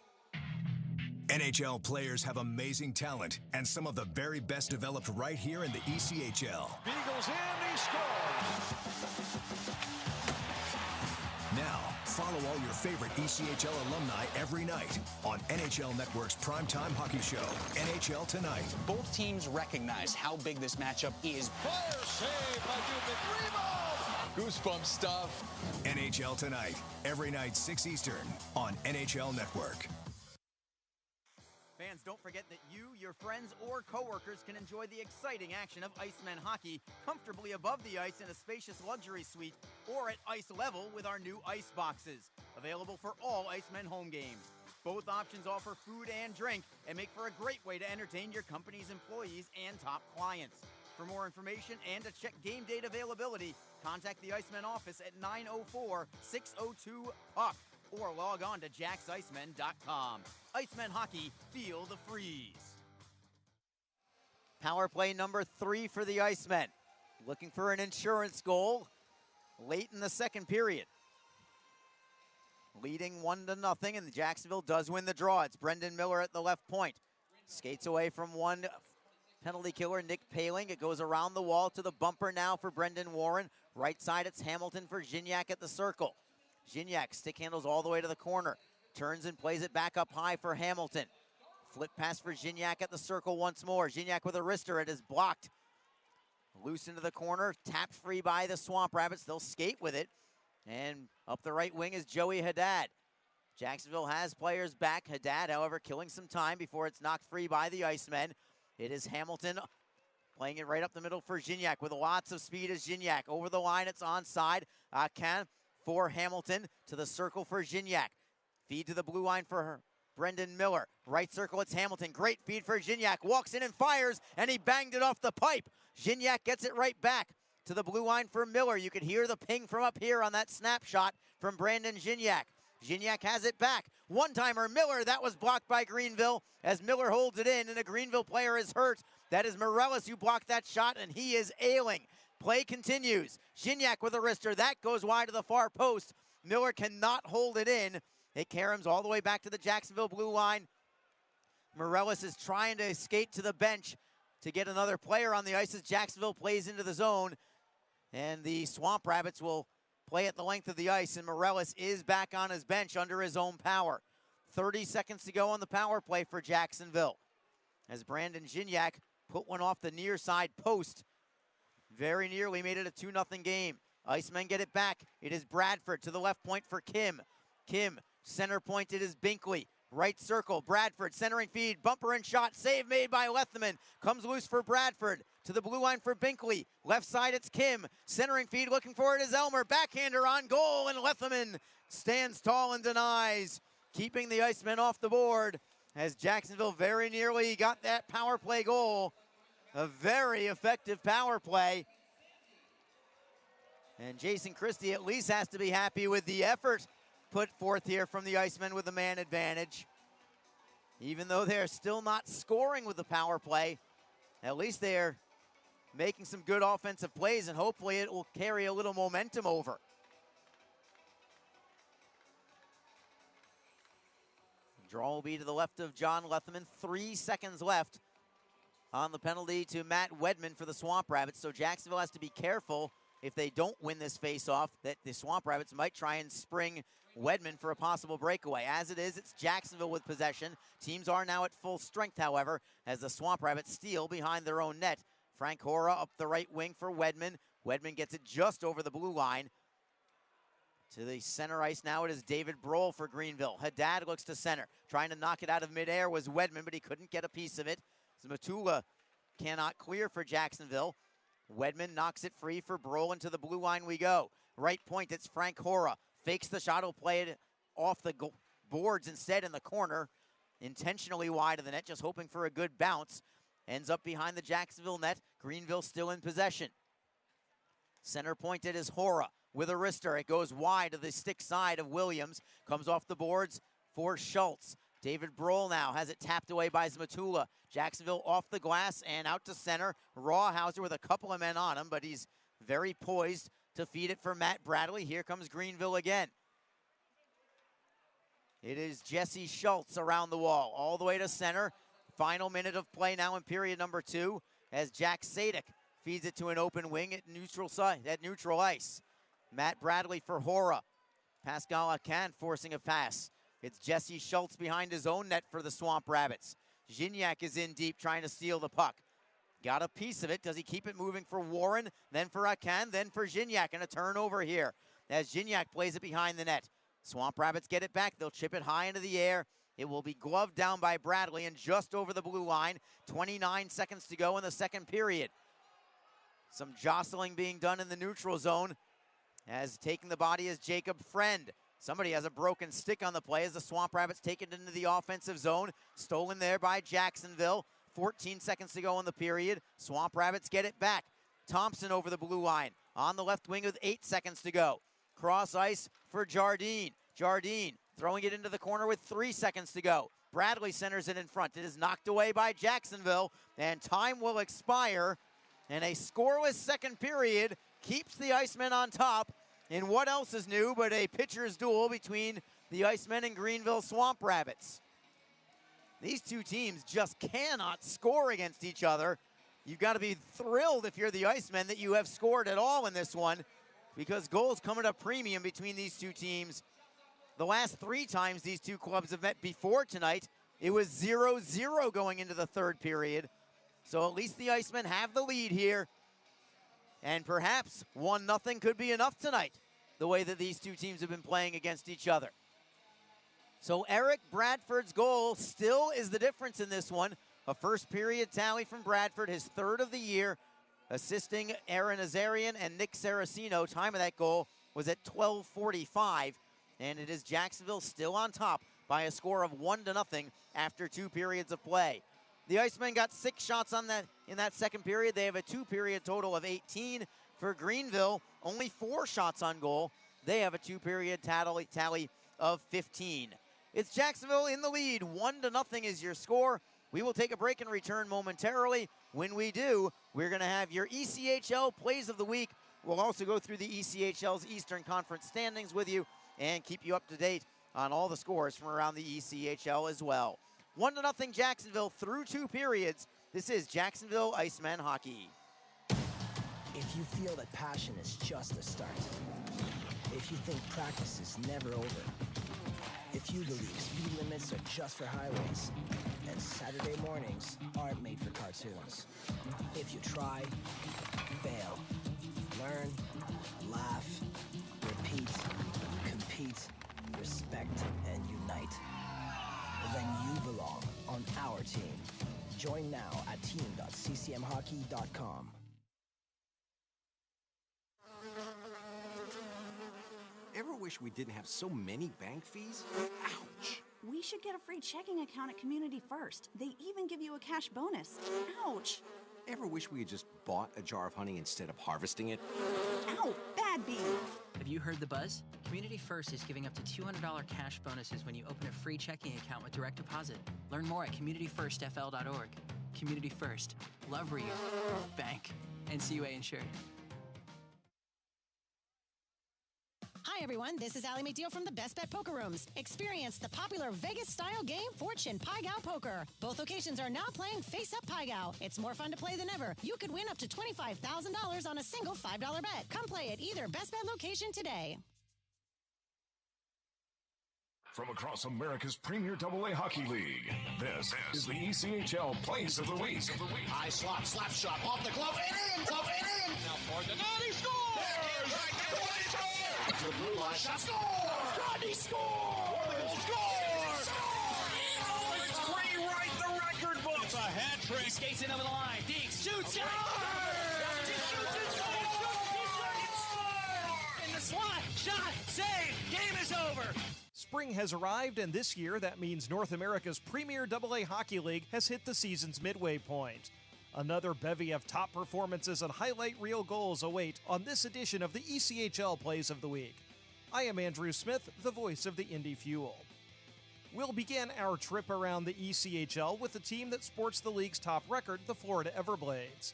NHL players have amazing talent, and some of the very best developed right here in the ECHL. Beagles in, he scores! Now, follow all your favorite ECHL alumni every night on NHL Network's primetime hockey show, NHL Tonight. Both teams recognize how big this matchup is. Fire save by Dubin. Rebound! Goosebump stuff. NHL Tonight, every night 6 Eastern on NHL Network. Fans, don't forget that you, your friends, or coworkers can enjoy the exciting action of Icemen hockey comfortably above the ice in a spacious luxury suite or at ice level with our new ice boxes. Available for all Icemen home games. Both options offer food and drink and make for a great way to entertain your company's employees and top clients. For more information and to check game date availability, contact the Icemen office at 904-602-PUCK. or log on to jacksicemen.com. Icemen hockey, feel the freeze. Power play number 3 for the Icemen. Looking for an insurance goal late in the second period. Leading 1-0, and Jacksonville does win the draw. It's Brendan Miller at the left point. Skates away from one penalty killer, Nick Paling. It goes around the wall to the bumper now for Brendan Warren. Right side, it's Hamilton for Gignac at the circle. Gignac stick handles all the way to the corner. Turns and plays it back up high for Hamilton. Flip pass for Gignac at the circle once more. Gignac with a wrister. It is blocked. Loose into the corner. Tapped free by the Swamp Rabbits. They'll skate with it. And up the right wing is Joey Haddad. Jacksonville has players back. Haddad, however, killing some time before it's knocked free by the Icemen. It is Hamilton playing it right up the middle for Gignac with lots of speed as Gignac. Over the line, it's onside. Can for Hamilton to the circle for Gignac. Feed to the blue line for Brendan Miller. Right circle, it's Hamilton. Great feed for Gignac. Walks in and fires, and he banged it off the pipe. Gignac gets it right back to the blue line for Miller. You could hear the ping from up here on that snapshot from Brandon Gignac. Gignac has it back. One-timer Miller. That was blocked by Greenville as Miller holds it in, and a Greenville player is hurt. That is Morellis who blocked that shot, and he is ailing. Play continues. Gignac with a wrister. That goes wide to the far post. Miller cannot hold it in. It caroms all the way back to the Jacksonville blue line. Morellis is trying to skate to the bench to get another player on the ice as Jacksonville plays into the zone. And the Swamp Rabbits will play at the length of the ice, and Morellis is back on his bench under his own power. 30 seconds to go on the power play for Jacksonville as Brandon Gignac put one off the near side post. Very nearly made it a 2-0 game. Icemen get it back. It is Bradford to the left point for Kim. Kim, center point, it is Binkley. Right circle, Bradford, centering feed, bumper and shot, save made by Lethman. Comes loose for Bradford, to the blue line for Binkley. Left side, it's Kim. Centering feed, looking for it is Elmer. Backhander on goal, and Lethman stands tall and denies, keeping the Icemen off the board as Jacksonville very nearly got that power play goal. A very effective power play. And Jason Christie at least has to be happy with the effort put forth here from the Icemen with the man advantage. Even though they're still not scoring with the power play, at least they're making some good offensive plays, and hopefully it will carry a little momentum over. Draw will be to the left of John Lethman. 3 seconds left on the penalty to Matt Wedman for the Swamp Rabbits. So Jacksonville has to be careful if they don't win this face-off that the Swamp Rabbits might try and spring Wedman for a possible breakaway. As it is, it's Jacksonville with possession. Teams are now at full strength, however, as the Swamp Rabbits steal behind their own net. Frank Hora up the right wing for Wedman. Wedman gets it just over the blue line. To the center ice now, it is David Brohl for Greenville. Haddad looks to center. Trying to knock it out of midair was Wedman, but he couldn't get a piece of it. Matula cannot clear for Jacksonville. Wedman knocks it free for Brohl, and to the blue line we go. Right point, it's Frank Hora. Fakes the shot, will play it off the boards instead in the corner. Intentionally wide of the net, just hoping for a good bounce. Ends up behind the Jacksonville net. Greenville still in possession. Center point, it is Hora with a wrister. It goes wide to the stick side of Williams. Comes off the boards for Schultz. David Brohl now has it tapped away by Zmatula. Jacksonville off the glass and out to center. Rawhauser with a couple of men on him, but he's very poised to feed it for Matt Bradley. Here comes Greenville again. It is Jesse Schultz around the wall, all the way to center. Final minute of play now in period number 2 as Jack Sadek feeds it to an open wing at neutral ice. Matt Bradley for Hora. Pascal Akan forcing a pass. It's Jesse Schultz behind his own net for the Swamp Rabbits. Gignac is in deep trying to steal the puck. Got a piece of it. Does he keep it moving for Warren? Then for Akan, then for Gignac, and a turnover here as Gignac plays it behind the net. Swamp Rabbits get it back. They'll chip it high into the air. It will be gloved down by Bradley and just over the blue line. 29 seconds to go in the second period. Some jostling being done in the neutral zone as taking the body is Jacob Friend. Somebody has a broken stick on the play as the Swamp Rabbits take it into the offensive zone. Stolen there by Jacksonville. 14 seconds to go in the period. Swamp Rabbits get it back. Thompson over the blue line on the left wing with 8 seconds to go. Cross ice for Jardine. Jardine throwing it into the corner with 3 seconds to go. Bradley centers it in front. It is knocked away by Jacksonville, and time will expire. And a scoreless second period keeps the Icemen on top. And what else is new but a pitcher's duel between the Icemen and Greenville Swamp Rabbits. These two teams just cannot score against each other. You've got to be thrilled if you're the Icemen that you have scored at all in this one, because goals come at a premium between these two teams. The last 3 times these two clubs have met before tonight, it was 0-0 going into the third period. So at least the Icemen have the lead here. And perhaps 1-0 could be enough tonight, the way that these two teams have been playing against each other. So Eric Bradford's goal still is the difference in this one. A first period tally from Bradford, his 3rd of the year, assisting Aaron Azarian and Nick Saraceno. Time of that goal was at 12:45, and it is Jacksonville still on top by a score of 1-0 after 2 periods of play. The Icemen got 6 shots on that in that second period. They have a 2-period total of 18. For Greenville, only 4 shots on goal. They have a 2-period tally of 15. It's Jacksonville in the lead. 1-0 is your score. We will take a break and return momentarily. When we do, we're going to have your ECHL Plays of the Week. We'll also go through the ECHL's Eastern Conference standings with you and keep you up to date on all the scores from around the ECHL as well. 1-0 Jacksonville through 2 periods. This is Jacksonville Icemen hockey. If you feel that passion is just a start, if you think practice is never over, if you believe speed limits are just for highways, and Saturday mornings aren't made for cartoons, if you try, fail, learn, laugh, repeat, compete, respect, and unite, then you belong on our team. Join now at team.ccmhockey.com. Ever wish we didn't have so many bank fees? Ouch! We should get a free checking account at Community First. They even give you a cash bonus. Ouch! Ever wish we had just bought a jar of honey instead of harvesting it? Ow! Bad bee! Have you heard the buzz? Community First is giving up to $200 cash bonuses when you open a free checking account with direct deposit. Learn more at communityfirstfl.org. Community First. Love where you bank. NCUA insured. Hi, everyone, this is Allie McDeal from the Best Bet Poker Rooms. Experience the popular Vegas-style game Fortune Pai Gow Poker. Both locations are now playing Face Up Pai Gow. It's more fun to play than ever. You could win up to $25,000 on a single $5 bet. Come play at either Best Bet location today. From across America's premier AA hockey league, this is the ECHL Plays of the Week. High slot, slap shot, off the glove, and in, glove, and in. Now for the he scores! To the blue line, shot, score! Rodney scores! Scores! Let's rewrite the record book. It's a hat trick. Skates in over the line. Deeks shoots. In the slot, shot, save. Game is over. Spring has arrived, and this year that means North America's premier AA hockey league has hit the season's midway point. Another bevy of top performances and highlight reel goals await on this edition of the ECHL Plays of the Week. I am Andrew Smith, the voice of the Indy Fuel. We'll begin our trip around the ECHL with the team that sports the league's top record, the Florida Everblades.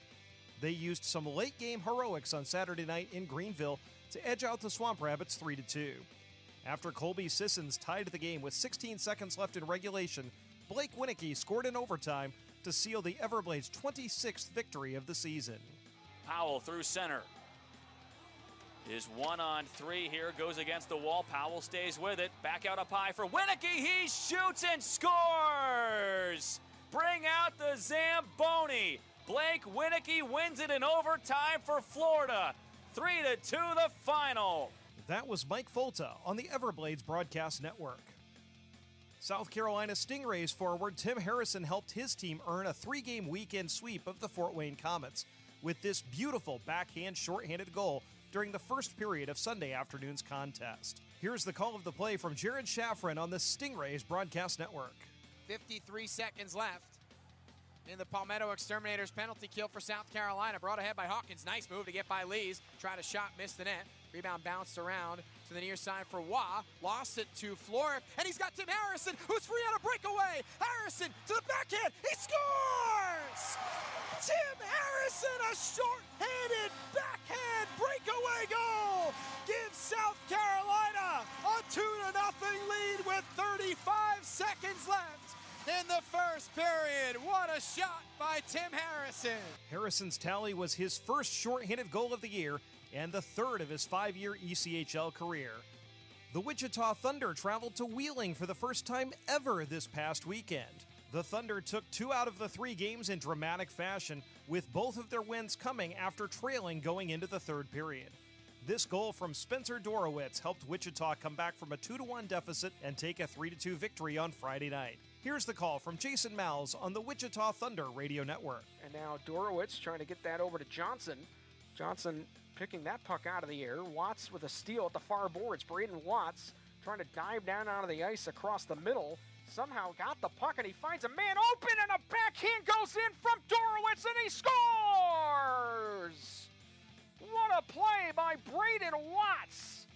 They used some late-game heroics on Saturday night in Greenville to edge out the Swamp Rabbits 3-2. After Colby Sissons tied the game with 16 seconds left in regulation, Blake Winicky scored in overtime to seal the Everblades' 26th victory of the season. Powell through center. His 1-on-3 here goes against the wall. Powell stays with it. Back out up high for Winicky. He shoots and scores! Bring out the Zamboni. Blake Winicky wins it in overtime for Florida. 3-2 the final. That was Mike Folta on the Everblades Broadcast Network. South Carolina Stingrays forward Tim Harrison helped his team earn a 3-game weekend sweep of the Fort Wayne Comets with this beautiful backhand shorthanded goal during the first period of Sunday afternoon's contest. Here's the call of the play from Jared Shafran on the Stingrays Broadcast Network. 53 seconds left in the Palmetto Exterminators penalty kill for South Carolina. Brought ahead by Hawkins. Nice move to get by Lees. Tried a shot, missed the net. Rebound bounced around to the near side for Wah. Lost it to Floric. And he's got Tim Harrison, who's free on a breakaway. Harrison to the backhand. He scores! Tim Harrison, a short-handed backhand breakaway goal, gives South Carolina a 2-0 lead with 35 seconds left in the first period. What a shot by Tim Harrison. Harrison's tally was his first shorthanded goal of the year and the third of his 5-year ECHL career. The Wichita Thunder traveled to Wheeling for the first time ever this past weekend. The Thunder took 2 out of the 3 games in dramatic fashion, with both of their wins coming after trailing going into the third period. This goal from Spencer Dorowitz helped Wichita come back from a 2-1 deficit and take a 3-2 victory on Friday night. Here's the call from Jason Malz on the Wichita Thunder Radio Network. And now Dorowitz trying to get that over to Johnson. Johnson picking that puck out of the air. Watts with a steal at the far boards. Braden Watts trying to dive down onto the ice across the middle. Somehow got the puck and he finds a man open and a backhand goes in from Dorowitz and he scores! What a play by Braden Watts!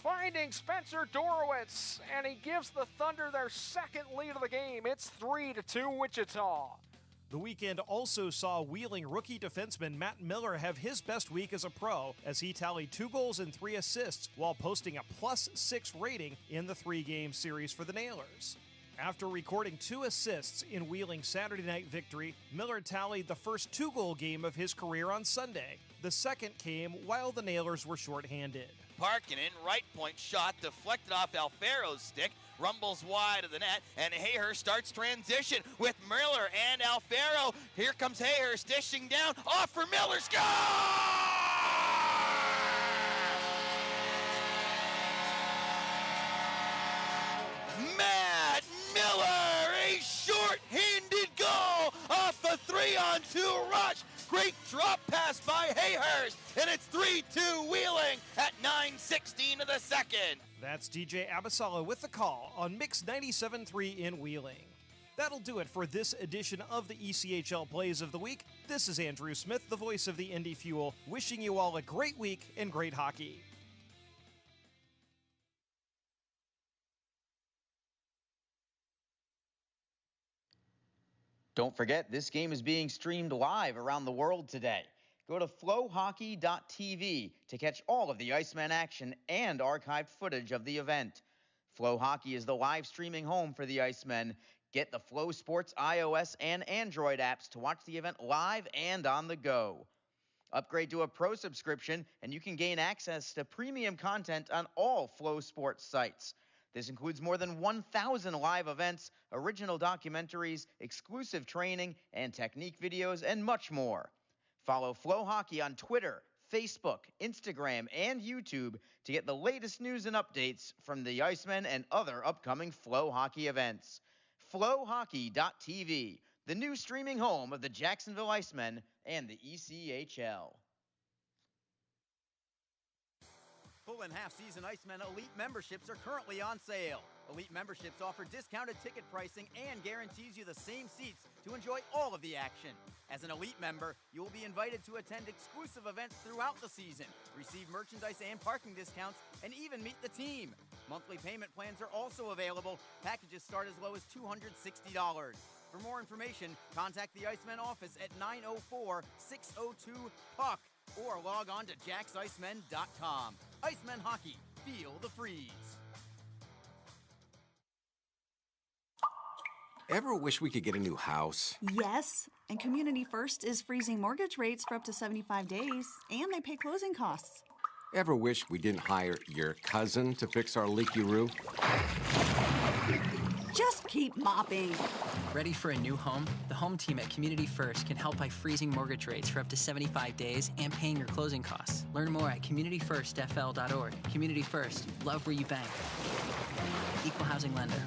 Finding Spencer Dorowitz, and he gives the Thunder their second lead of the game. It's 3-2 Wichita. The weekend also saw Wheeling rookie defenseman Matt Miller have his best week as a pro as he tallied 2 goals and 3 assists while posting a +6 rating in the 3-game series for the Nailers. After recording 2 assists in Wheeling's Saturday night victory, Miller tallied the first 2-goal game of his career on Sunday. The second came while the Nailers were shorthanded. Parkkinen, right point shot, deflected off Alfero's stick, rumbles wide of the net, and Hayhurst starts transition with Miller and Alfero. Here comes Hayhurst dishing down, off for Miller, score! Matt Miller, a short-handed goal off a 3-on-2 rush. Great drop pass by Hayhurst, and it's 3-2 Wheeling at 9:16 of the second. That's DJ Abasala with the call on Mix 97.3 in Wheeling. That'll do it for this edition of the ECHL Plays of the Week. This is Andrew Smith, the voice of the Indy Fuel, wishing you all a great week and great hockey. Don't forget, this game is being streamed live around the world today. Go to flowhockey.tv to catch all of the Icemen action and archived footage of the event. Flow Hockey is the live streaming home for the Icemen. Get the Flow Sports iOS and Android apps to watch the event live and on the go. Upgrade to a pro subscription and you can gain access to premium content on all Flow Sports sites. This includes more than 1,000 live events, original documentaries, exclusive training and technique videos, and much more. Follow Flow Hockey on Twitter, Facebook, Instagram, and YouTube to get the latest news and updates from the Icemen and other upcoming Flow Hockey events. Flowhockey.tv, the new streaming home of the Jacksonville Icemen and the ECHL. Full and half-season Icemen Elite memberships are currently on sale. Elite memberships offer discounted ticket pricing and guarantees you the same seats to enjoy all of the action. As an Elite member, you will be invited to attend exclusive events throughout the season, receive merchandise and parking discounts, and even meet the team. Monthly payment plans are also available. Packages start as low as $260. For more information, contact the Icemen office at 904-602-PUCK or log on to JacksIcemen.com. Icemen Hockey, feel the freeze. Ever wish we could get a new house? Yes, and Community First is freezing mortgage rates for up to 75 days, and they pay closing costs. Ever wish we didn't hire your cousin to fix our leaky roof? Just keep mopping. Ready for a new home? The home team at Community First can help by freezing mortgage rates for up to 75 days and paying your closing costs. Learn more at communityfirstfl.org. Community First. Love where you bank. Equal housing lender.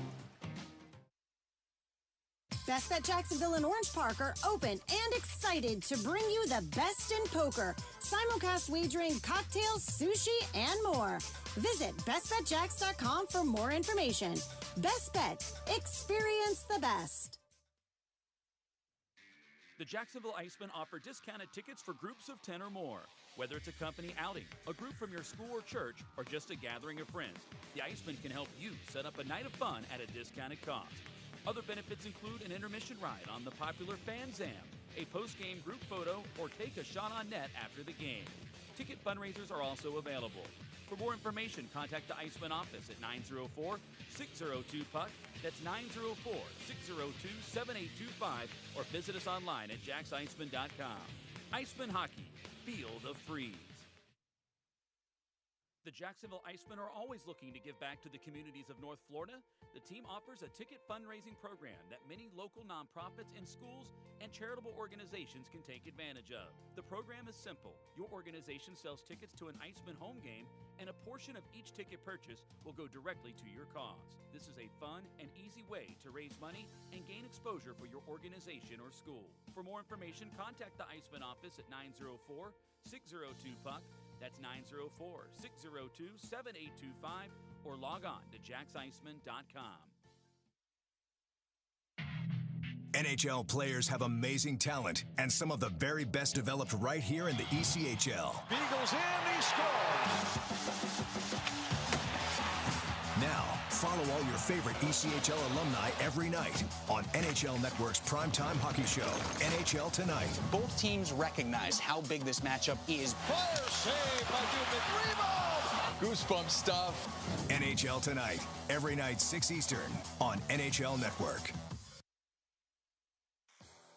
Best Bet Jacksonville and Orange Park are open and excited to bring you the best in poker, simulcast wagering, cocktails, sushi, and more. Visit bestbetjacks.com for more information. Best Bet. Experience the best. The Jacksonville Icemen offer discounted tickets for groups of 10 or more. Whether it's a company outing, a group from your school or church, or just a gathering of friends, the Icemen can help you set up a night of fun at a discounted cost. Other benefits include an intermission ride on the popular Fan Zam, a post-game group photo, or take a shot on net after the game. Ticket fundraisers are also available. For more information, contact the Icemen office at 904-602-PUCK. That's 904-602-7825, or visit us online at JacksIcemen.com. Icemen Hockey, feel the freeze. The Jacksonville Icemen are always looking to give back to the communities of North Florida. The team offers a ticket fundraising program that many local nonprofits and schools and charitable organizations can take advantage of. The program is simple. Your organization sells tickets to an Icemen home game, and a portion of each ticket purchase will go directly to your cause. This is a fun and easy way to raise money and gain exposure for your organization or school. For more information, contact the Icemen office at 904-602-PUCK. That's 904-602-7825, or log on to JacksIcemen.com. NHL players have amazing talent, and some of the very best developed right here in the ECHL. Beagles in, he scores! Now, follow all your favorite ECHL alumni every night on NHL Network's primetime hockey show, NHL Tonight. Both teams recognize how big this matchup is. Fire save by Dubin. Goosebump stuff. NHL Tonight, every night 6 Eastern on NHL Network.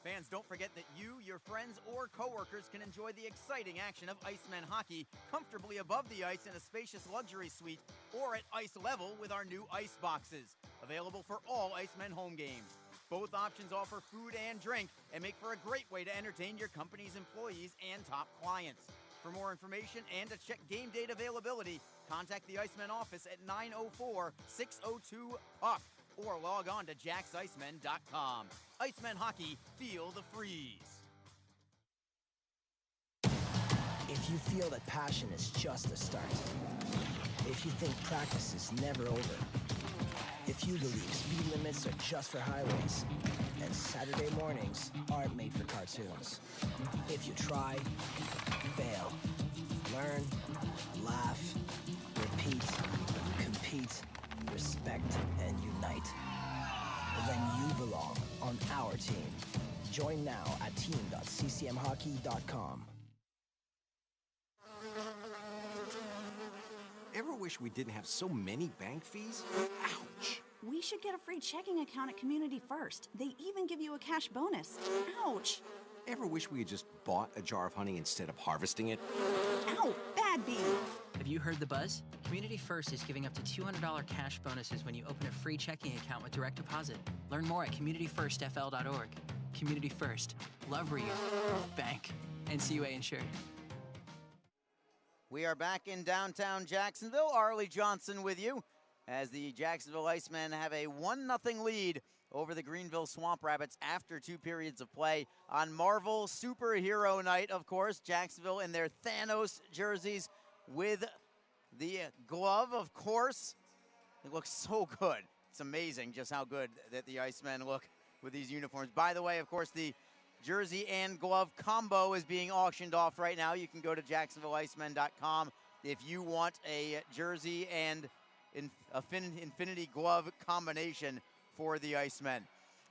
Fans, don't forget that you, your friends, or coworkers can enjoy the exciting action of Icemen Hockey comfortably above the ice in a spacious luxury suite or at ice level with our new ice boxes, available for all Icemen home games. Both options offer food and drink and make for a great way to entertain your company's employees and top clients. For more information and to check game date availability, contact the Icemen office at 904-602-PUCK. or log on to JacksIcemen.com. Icemen Hockey, feel the freeze. If you feel that passion is just a start, if you think practice is never over, if you believe speed limits are just for highways, and Saturday mornings aren't made for cartoons, if you try, fail, learn, laugh, repeat, compete, respect, and unite, then you belong on our team. Join now at team.ccmhockey.com. Ever wish we didn't have so many bank fees? Ouch! We should get a free checking account at Community First. They even give you a cash bonus. Ouch! Ever wish we had just bought a jar of honey instead of harvesting it? Ow! Bad bee! Have you heard the buzz? Community First is giving up to $200 cash bonuses when you open a free checking account with direct deposit. Learn more at communityfirstfl.org. Community First. Love where you bank. NCUA insured. We are back in downtown Jacksonville. Arlie Johnson with you as the Jacksonville Icemen have a 1-0 lead over the Greenville Swamp Rabbits after 2 periods of play on Marvel Superhero Night, of course. Jacksonville in their Thanos jerseys with the glove, of course. It looks so good. It's amazing just how good that the Icemen look with these uniforms. By the way, of course, the jersey and glove combo is being auctioned off right now. You can go to JacksonvilleIcemen.com if you want a jersey and Infinity glove combination for the Icemen.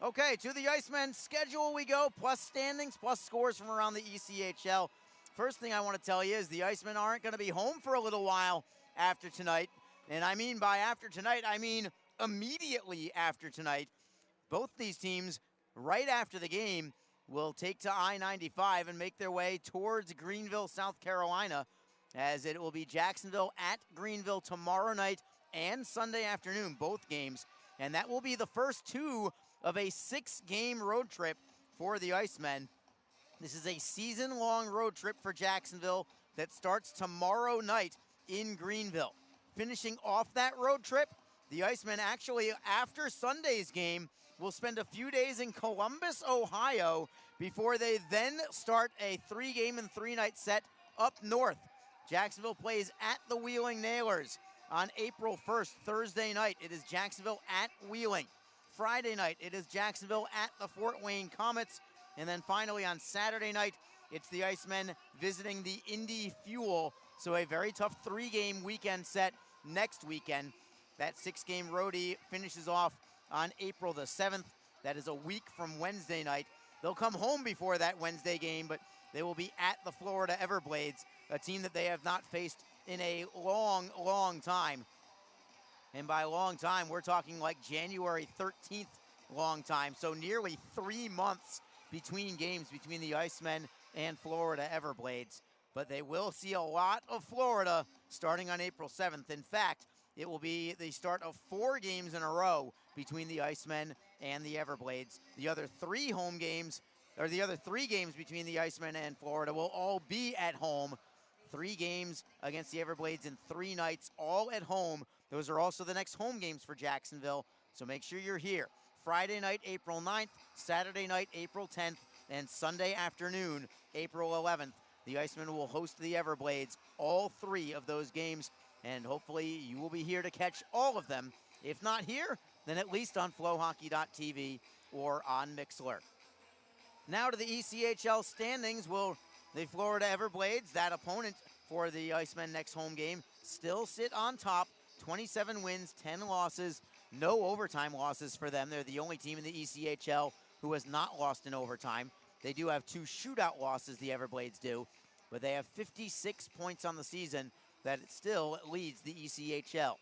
Okay, to the Icemen schedule we go, plus standings, plus scores from around the ECHL. First thing I want to tell you is the Icemen aren't going to be home for a little while after tonight. And I mean by after tonight, I mean immediately after tonight. Both these teams, right after the game, will take to I-95 and make their way towards Greenville, South Carolina, as it will be Jacksonville at Greenville tomorrow night and Sunday afternoon, both games. And that will be the first 2 of a 6-game road trip for the Icemen. This is a season-long road trip for Jacksonville that starts tomorrow night in Greenville. Finishing off that road trip, the Icemen actually, after Sunday's game, will spend a few days in Columbus, Ohio, before they then start a 3-game and 3-night set up north. Jacksonville plays at the Wheeling Nailers on April 1st, Thursday night. It is Jacksonville at Wheeling. Friday night, it is Jacksonville at the Fort Wayne Comets. And then finally on Saturday night, it's the Icemen visiting the Indy Fuel. So a very tough 3-game weekend set next weekend. That 6-game roadie finishes off on April the 7th. That is a week from Wednesday night. They'll come home before that Wednesday game, but they will be at the Florida Everblades, a team that they have not faced in a long, long time. And by long time, we're talking like January 13th long time. So nearly 3 months between games between the Icemen and Florida Everblades. But they will see a lot of Florida starting on April 7th. In fact, it will be the start of 4 games in a row between the Icemen and the Everblades. The other 3 home games, or the other 3 games between the Icemen and Florida will all be at home. 3 games against the Everblades in 3 nights, all at home. Those are also the next home games for Jacksonville, so make sure you're here. Friday night, April 9th, Saturday night, April 10th, and Sunday afternoon, April 11th. The Icemen will host the Everblades, all 3 of those games, and hopefully you will be here to catch all of them. If not here, then at least on flowhockey.tv or on Mixlr. Now to the ECHL standings. Will the Florida Everblades, that opponent for the Icemen next home game, still sit on top? 27 wins, 10 losses, no overtime losses for them. They're the only team in the ECHL who has not lost in overtime. They do have 2 shootout losses, the Everblades do, but they have 56 points on the season. That it still leads the ECHL.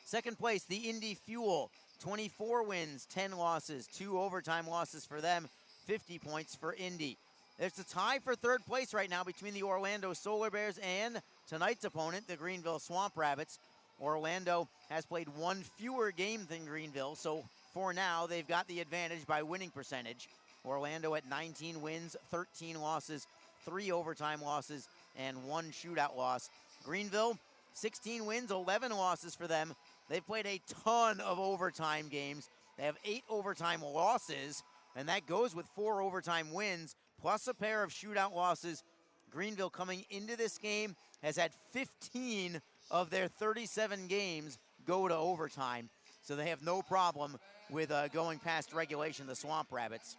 Second place, the Indy Fuel, 24 wins, 10 losses, 2 overtime losses for them, 50 points for Indy. There's a tie for third place right now between the Orlando Solar Bears and tonight's opponent, the Greenville Swamp Rabbits. Orlando has played 1 fewer game than Greenville, so for now they've got the advantage by winning percentage. Orlando at 19 wins, 13 losses, 3 overtime losses, and 1 shootout loss. Greenville, 16 wins, 11 losses for them. They've played a ton of overtime games. They have 8 overtime losses, and that goes with 4 overtime wins, plus a pair of shootout losses. Greenville, coming into this game, has had 15 of their 37 games go to overtime, so they have no problem with going past regulation, the Swamp Rabbits.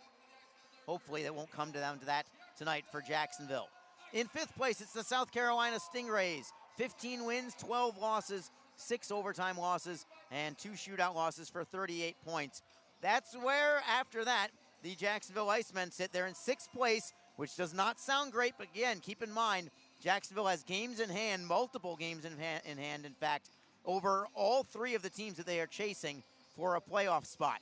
Hopefully that won't come to them to that tonight for Jacksonville. In 5th place, it's the South Carolina Stingrays. 15 wins, 12 losses, 6 overtime losses, and 2 shootout losses for 38 points. That's where, after that, the Jacksonville Icemen sit there in 6th place, which does not sound great, but again, keep in mind, Jacksonville has games in hand, multiple games in hand, in fact, over all three of the teams that they are chasing for a playoff spot.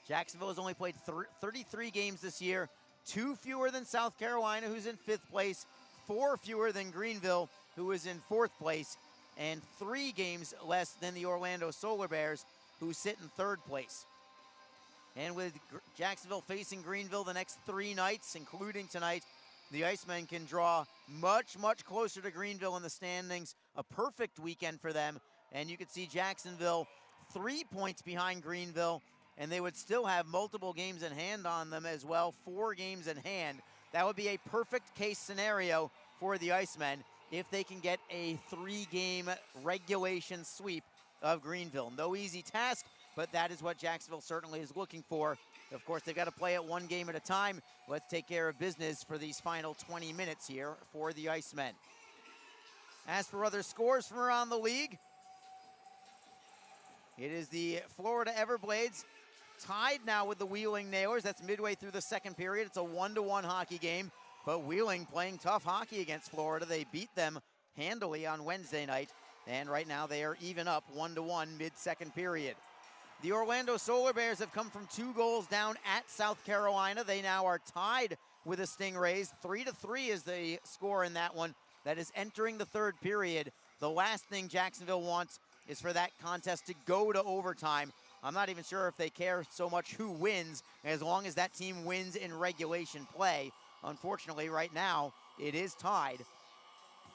Jacksonville has only played 33 games this year, 2 fewer than South Carolina, who's in 5th place, 4 fewer than Greenville, who is in 4th place, and 3 games less than the Orlando Solar Bears, who sit in 3rd place. And with Jacksonville facing Greenville the next 3 nights, including tonight, the Icemen can draw much, much closer to Greenville in the standings. A perfect weekend for them. And you can see Jacksonville 3 points behind Greenville, and they would still have multiple games in hand on them as well, 4 games in hand. That would be a perfect case scenario for the Icemen if they can get a 3-game regulation sweep of Greenville. No easy task, but that is what Jacksonville certainly is looking for. Of course, they've got to play it 1 game at a time. Let's take care of business for these final 20 minutes here for the Icemen. As for other scores from around the league, it is the Florida Everblades tied now with the Wheeling Nailers. That's midway through the 2nd period. It's a 1-1 hockey game, but Wheeling playing tough hockey against Florida. They beat them handily on Wednesday night, and right now they are even up 1-1 mid-2nd period. The Orlando Solar Bears have come from 2 goals down at South Carolina. They now are tied with the Stingrays. 3-3 is the score in that one. That is entering the 3rd period. The last thing Jacksonville wants is for that contest to go to overtime. I'm not even sure if they care so much who wins, as long as that team wins in regulation play. Unfortunately, right now, it is tied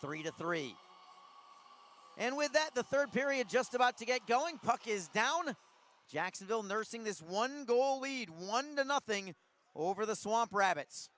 3-3. And with that, the 3rd period just about to get going. Puck is down. Jacksonville nursing this 1-goal lead, 1-0 over the Swamp Rabbits.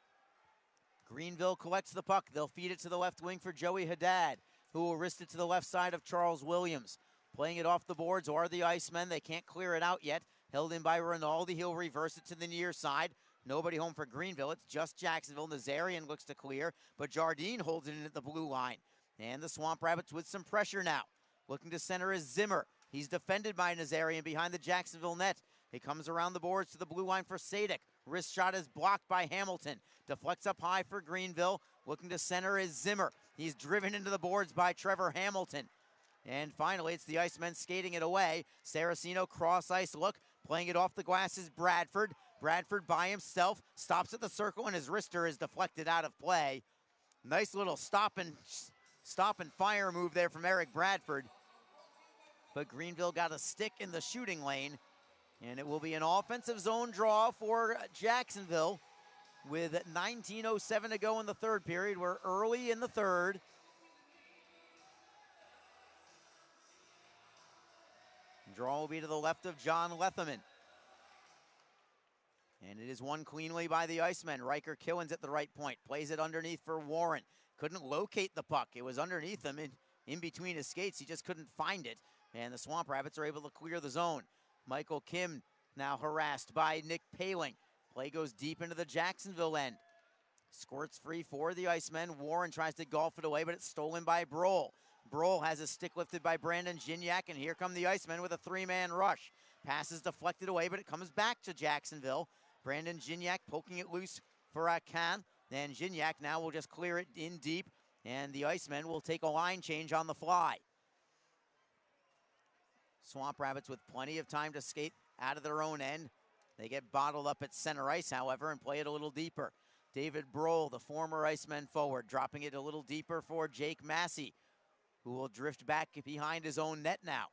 Greenville collects the puck. They'll feed it to the left wing for Joey Haddad, who will wrist it to the left side of Charles Williams. Playing it off the boards are the Icemen. They can't clear it out yet. Held in by Rinaldi. He'll reverse it to the near side. Nobody home for Greenville. It's just Jacksonville. Nazarian looks to clear, but Jardine holds it in at the blue line. And the Swamp Rabbits with some pressure now. Looking to center is Zimmer. He's defended by Nazarian behind the Jacksonville net. He comes around the boards to the blue line for Sadek. Wrist shot is blocked by Hamilton. Deflects up high for Greenville. Looking to center is Zimmer. He's driven into the boards by Trevor Hamilton. And finally, it's the Icemen skating it away. Saraceno cross ice look. Playing it off the glass is Bradford. Bradford by himself. Stops at the circle, and his wrister is deflected out of play. Nice little stop and fire move there from Eric Bradford. But Greenville got a stick in the shooting lane, and it will be an offensive zone draw for Jacksonville with 19:07 to go in the 3rd period. We're early in the 3rd. Draw will be to the left of John Letherman. And it is won cleanly by the Icemen. Riker Killens at the right point. Plays it underneath for Warren. Couldn't locate the puck. It was underneath him in between his skates. He just couldn't find it. And the Swamp Rabbits are able to clear the zone. Michael Kim now harassed by Nick Paling. Play goes deep into the Jacksonville end. Squirts free for the Icemen. Warren tries to golf it away, but it's stolen by Brohl. Brohl has a stick lifted by Brandon Gignac, and here come the Icemen with a 3-man rush. Pass is deflected away, but it comes back to Jacksonville. Brandon Gignac poking it loose for Akan. Then Gignac now will just clear it in deep, and the Icemen will take a line change on the fly. Swamp Rabbits with plenty of time to skate out of their own end. They get bottled up at center ice, however, and play it a little deeper. David Brohl, the former Iceman forward, dropping it a little deeper for Jake Massey, who will drift back behind his own net now.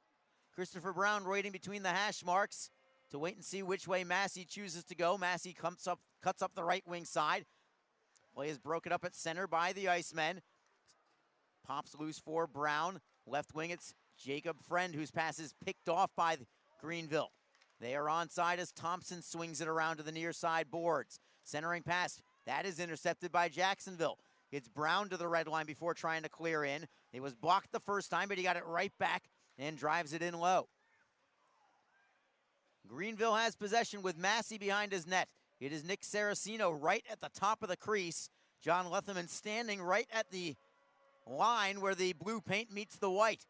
Christopher Brown waiting between the hash marks to wait and see which way Massey chooses to go. Massey cuts up the right wing side. Play is broken up at center by the Icemen. Pops loose for Brown. Left wing, it's Jacob Friend, whose pass is picked off by Greenville. They are onside as Thompson swings it around to the near side boards. Centering pass, that is intercepted by Jacksonville. It's Brown to the red line before trying to clear in. It was blocked the first time, but he got it right back and drives it in low. Greenville has possession with Massey behind his net. It is Nick Saraceno right at the top of the crease. John Letherman standing right at the line where the blue paint meets the white.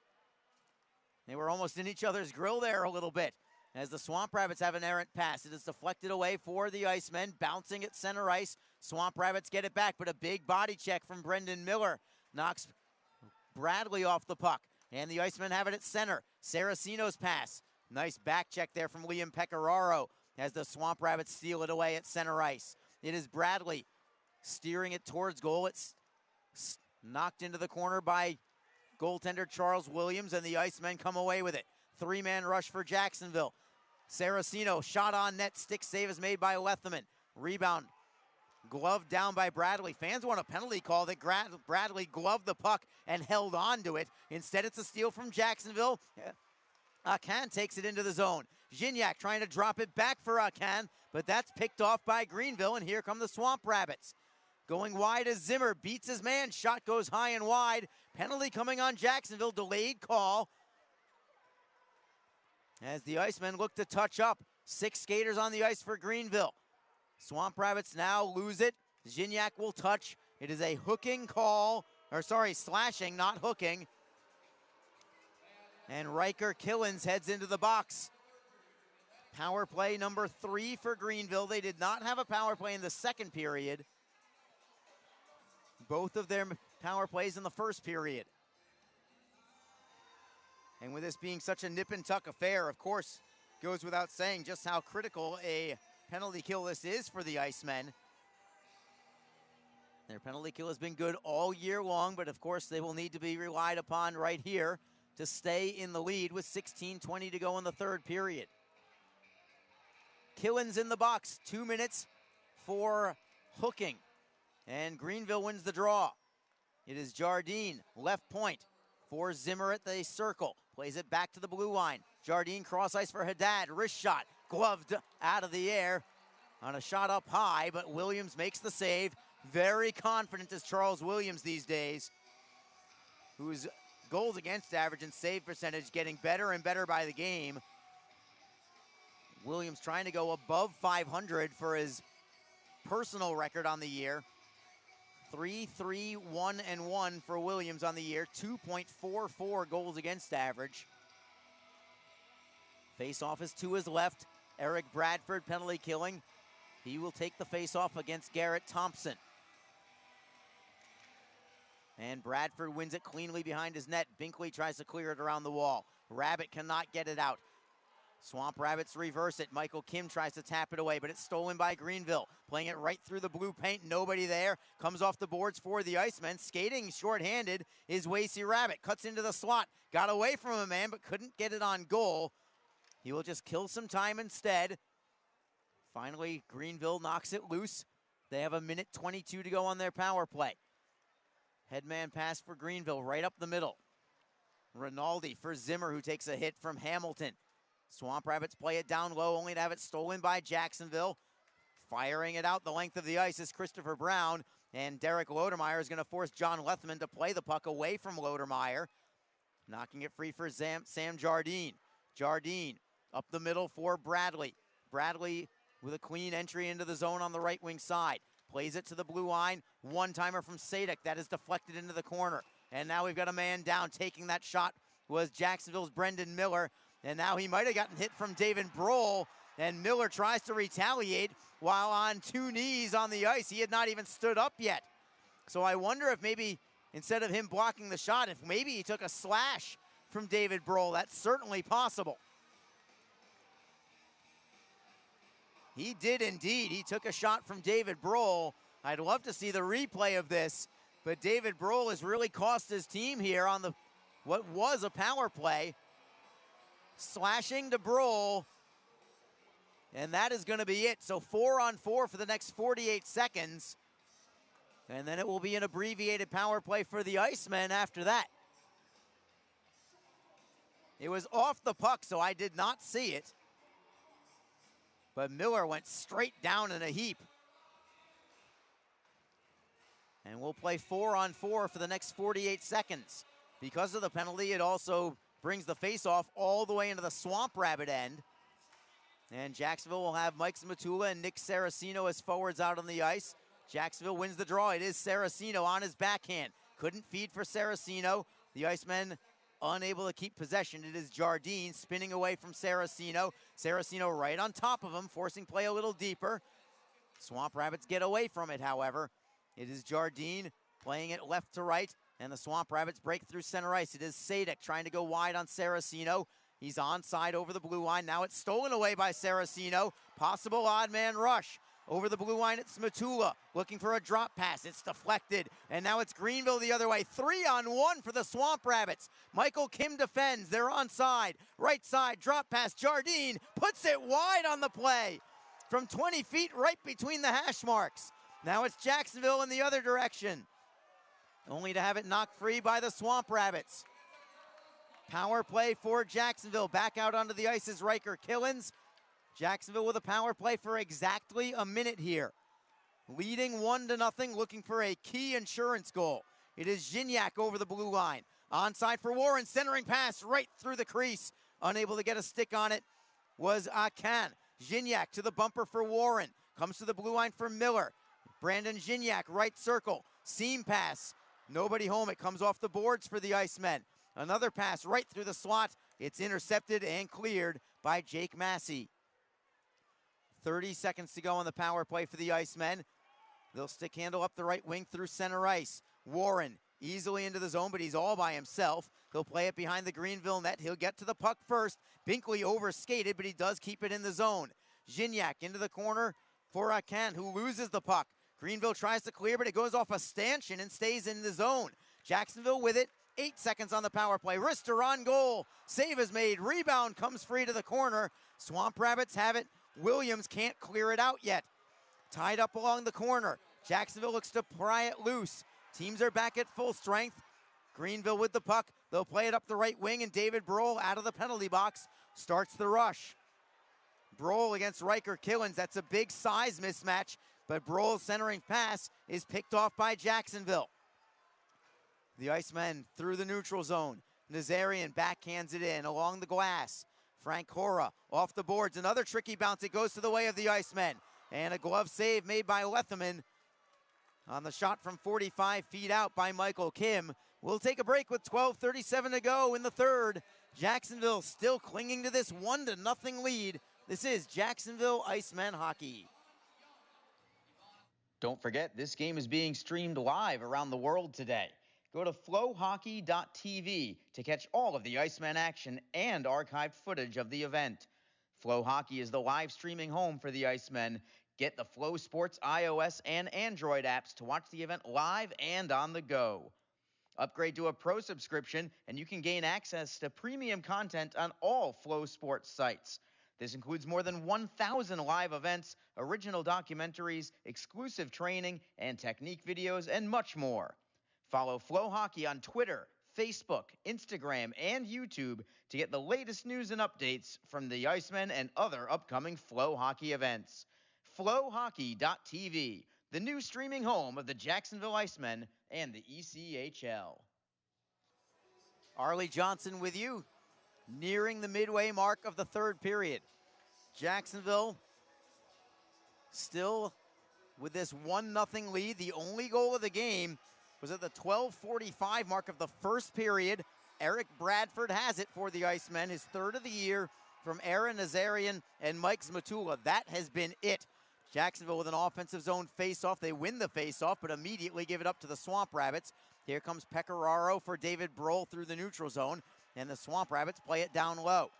They were almost in each other's grill there a little bit as the Swamp Rabbits have an errant pass. It is deflected away for the Icemen, bouncing at center ice. Swamp Rabbits get it back, but a big body check from Brendan Miller knocks Bradley off the puck. And the Icemen have it at center. Saraceno's pass. Nice back check there from Liam Pecoraro as the Swamp Rabbits steal it away at center ice. It is Bradley steering it towards goal. It's knocked into the corner by goaltender Charles Williams, and the Icemen come away with it. Three-man rush for Jacksonville. Saraceno shot on net. Stick save is made by Lethleman. Rebound gloved down by Bradley. Fans want a penalty call that Bradley gloved the puck and held on to it. Instead, it's a steal from Jacksonville. Akan takes it into the zone. Gignac trying to drop it back for Akan, but that's picked off by Greenville, and here come the Swamp Rabbits. Going wide as Zimmer beats his man. Shot goes high and wide. Penalty coming on Jacksonville. Delayed call. As the Icemen look to touch up. 6 skaters on the ice for Greenville. Swamp Rabbits now lose it. Gignac will touch. It is a hooking call. Or sorry, slashing, not hooking. And Riker Killens heads into the box. Power play number 3 for Greenville. They did not have a power play in the second period. Both of their power plays in the first period. And with this being such a nip and tuck affair, of course, goes without saying just how critical a penalty kill this is for the Icemen. Their penalty kill has been good all year long, but of course they will need to be relied upon right here to stay in the lead with 16:20 to go in the third period. Killens in the box, 2 minutes for hooking. And Greenville wins the draw. It is Jardine, left point for Zimmer at the circle. Plays it back to the blue line. Jardine cross ice for Haddad. Wrist shot, gloved out of the air on a shot up high, but Williams makes the save. Very confident is Charles Williams these days, whose goals against average and save percentage getting better and better by the game. Williams trying to go above 500 for his personal record on the year. 3-3-1-1 for Williams on the year. 2.44 goals against average. Face-off is to his left. Eric Bradford penalty killing. He will take the face-off against Garrett Thompson. And Bradford wins it cleanly behind his net. Binkley tries to clear it around the wall. Rabbit cannot get it out. Swamp Rabbits reverse it. Michael Kim tries to tap it away, but it's stolen by Greenville. Playing it right through the blue paint. Nobody there. Comes off the boards for the Icemen. Skating shorthanded is Wasey Rabbit. Cuts into the slot. Got away from a man, but couldn't get it on goal. He will just kill some time instead. Finally, Greenville knocks it loose. They have 1:22 to go on their power play. Headman pass for Greenville right up the middle. Rinaldi for Zimmer, who takes a hit from Hamilton. Swamp Rabbits play it down low, only to have it stolen by Jacksonville. Firing it out the length of the ice is Christopher Brown, and Derek Lodermeyer is going to force John Lethman to play the puck away from Lodermeyer. Knocking it free for Sam Jardine. Jardine up the middle for Bradley. Bradley with a clean entry into the zone on the right wing side. Plays it to the blue line. One-timer from Sadek. That is deflected into the corner. And now we've got a man down. Taking that shot was Jacksonville's Brendan Miller. And now he might have gotten hit from David Brohl. And Miller tries to retaliate while on 2 knees on the ice. He had not even stood up yet. So I wonder if maybe instead of him blocking the shot, if maybe he took a slash from David Brohl. That's certainly possible. He did indeed. He took a shot from David Brohl. I'd love to see the replay of this, but David Brohl has really cost his team here on the what was a power play. Slashing to Brohl, and that is going to be it. So 4-on-4 for the next 48 seconds, and then it will be an abbreviated power play for the Icemen after that. It was off the puck, so I did not see it. But Miller went straight down in a heap. And we'll play 4-on-4 for the next 48 seconds. Because of the penalty, it also brings the face-off all the way into the Swamp Rabbit end. And Jacksonville will have Mike Smatula and Nick Saraceno as forwards out on the ice. Jacksonville wins the draw. It is Saraceno on his backhand. Couldn't feed for Saraceno. The Icemen unable to keep possession. It is Jardine spinning away from Saraceno. Saraceno right on top of him, forcing play a little deeper. Swamp Rabbits get away from it, however. It is Jardine playing it left to right, And the Swamp Rabbits break through center ice. It is Sadek trying to go wide on Saraceno. He's onside over the blue line. Now it's stolen away by Saraceno. Possible odd man rush. Over the blue line, it's Matula looking for a drop pass. It's deflected, and now it's Greenville the other way. 3-on-1 for the Swamp Rabbits. Michael Kim defends. They're onside. Right side, drop pass. Jardine puts it wide on the play from 20 feet right between the hash marks. Now it's Jacksonville in the other direction, only to have it knocked free by the Swamp Rabbits. Power play for Jacksonville. Back out onto the ice is Riker Killens. Jacksonville with a power play for exactly a minute here. Leading 1-0, looking for a key insurance goal. It is Gignac over the blue line. Onside for Warren, centering pass right through the crease. Unable to get a stick on it was Akan. Gignac to the bumper for Warren. Comes to the blue line for Miller. Brandon Gignac, right circle. Seam pass. Nobody home. It comes off the boards for the Icemen. Another pass right through the slot. It's intercepted and cleared by Jake Massey. 30 seconds to go on the power play for the Icemen. They'll stick handle up the right wing through center ice. Warren easily into the zone, but he's all by himself. He'll play it behind the Greenville net. He'll get to the puck first. Binkley overskated, but he does keep it in the zone. Gignac into the corner for Akan, who loses the puck. Greenville tries to clear, but it goes off a stanchion and stays in the zone. Jacksonville with it. 8 seconds on the power play. Rister on goal. Save is made. Rebound comes free to the corner. Swamp Rabbits have it. Williams can't clear it out yet. Tied up along the corner. Jacksonville looks to pry it loose. Teams are back at full strength. Greenville with the puck. They'll play it up the right wing, and David Brohl out of the penalty box starts the rush. Brohl against Riker Killens. That's a big size mismatch, but Brohl's centering pass is picked off by Jacksonville. The Icemen through the neutral zone. Nazarian backhands it in along the glass. Frank Hora off the boards. Another tricky bounce. It goes to the way of the Icemen. And a glove save made by Letherman on the shot from 45 feet out by Michael Kim. We'll take a break with 12:37 to go in the third. Jacksonville still clinging to this 1-0 lead. This is Jacksonville Icemen hockey. Don't forget, this game is being streamed live around the world today. Go to flowhockey.tv to catch all of the Iceman action and archived footage of the event. Flow Hockey is the live streaming home for the Icemen. Get the Flow Sports iOS and Android apps to watch the event live and on the go. Upgrade to a pro subscription and you can gain access to premium content on all Flow Sports sites. This includes more than 1,000 live events, original documentaries, exclusive training and technique videos, and much more. Follow Flow Hockey on Twitter, Facebook, Instagram, and YouTube to get the latest news and updates from the Icemen and other upcoming Flow Hockey events. Flowhockey.tv, the new streaming home of the Jacksonville Icemen and the ECHL. Arlie Johnson with you, nearing the midway mark of the third period. Jacksonville still with this 1-0 lead. The only goal of the game was at the 12:45 mark of the first period. Eric Bradford has it for the Icemen, his third of the year from Aaron Nazarian and Mike Zmatula. That has been it. Jacksonville with an offensive zone face-off. They win the face-off, but immediately give it up to the Swamp Rabbits. Here comes Pecoraro for David Brohl through the neutral zone, and the Swamp Rabbits play it down low.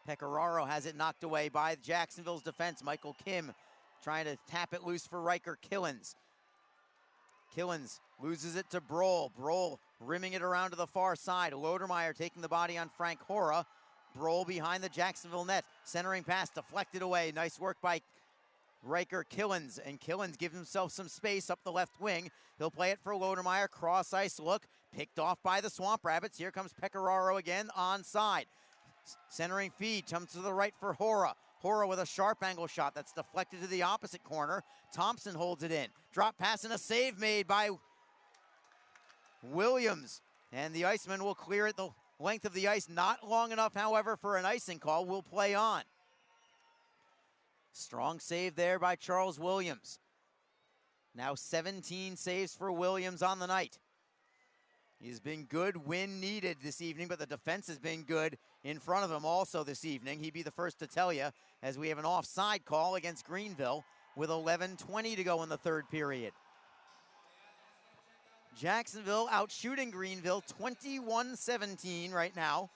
Pecoraro has it knocked away by Jacksonville's defense. Michael Kim trying to tap it loose for Riker Killens. Killens loses it to Brohl. Brohl rimming it around to the far side. Lodermeyer taking the body on Frank Hora. Brohl behind the Jacksonville net. Centering pass deflected away. Nice work by Riker Killens. And Killens gives himself some space up the left wing. He'll play it for Lodermeyer. Cross ice look. Picked off by the Swamp Rabbits. Here comes Pecoraro again onside. Centering feed comes to the right for Hora. Hora with a sharp angle shot that's deflected to the opposite corner. Thompson holds it in. Drop pass and a save made by Williams. And the Icemen will clear it the length of the ice. Not long enough, however, for an icing call. Will play on. Strong save there by Charles Williams. Now 17 saves for Williams on the night. He's been good when needed this evening, but the defense has been good in front of him also this evening. He'd be the first to tell you, as we have an offside call against Greenville with 11:20 to go in the third period. Jacksonville out shooting Greenville 21-17 right now.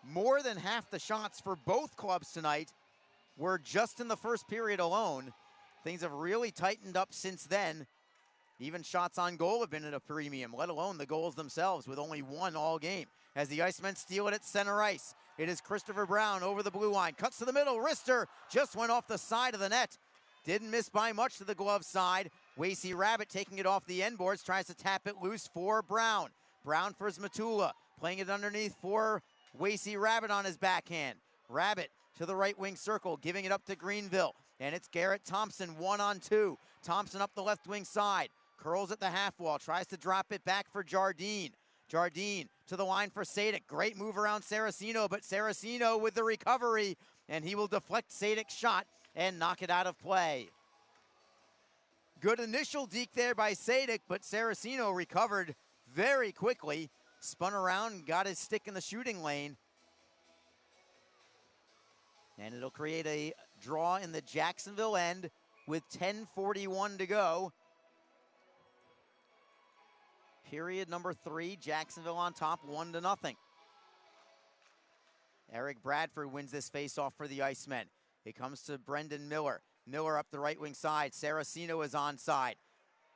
More than half the shots for both clubs tonight were just in the first period alone. Things have really tightened up since then. Even shots on goal have been at a premium, let alone the goals themselves, with only one all game. As the Icemen steal it at center ice, it is Christopher Brown over the blue line. Cuts to the middle, wrister just went off the side of the net. Didn't miss by much to the glove side. Wasey Rabbit taking it off the end boards, tries to tap it loose for Brown. Brown for Zmatula, playing it underneath for Wasey Rabbit on his backhand. Rabbit to the right wing circle, giving it up to Greenville. And it's Garrett Thompson, 1-on-2. Thompson up the left wing side. Curls at the half wall, tries to drop it back for Jardine. Jardine to the line for Sadik. Great move around Saraceno, but Saraceno with the recovery, and he will deflect Sadik's shot and knock it out of play. Good initial deke there by Sadik, but Saraceno recovered very quickly. Spun around, got his stick in the shooting lane. And it'll create a draw in the Jacksonville end with 10:41 to go. Period number 3, Jacksonville on top, 1-0. Eric Bradford wins this faceoff for the Icemen. It comes to Brendan Miller. Miller up the right wing side. Saraceno is onside.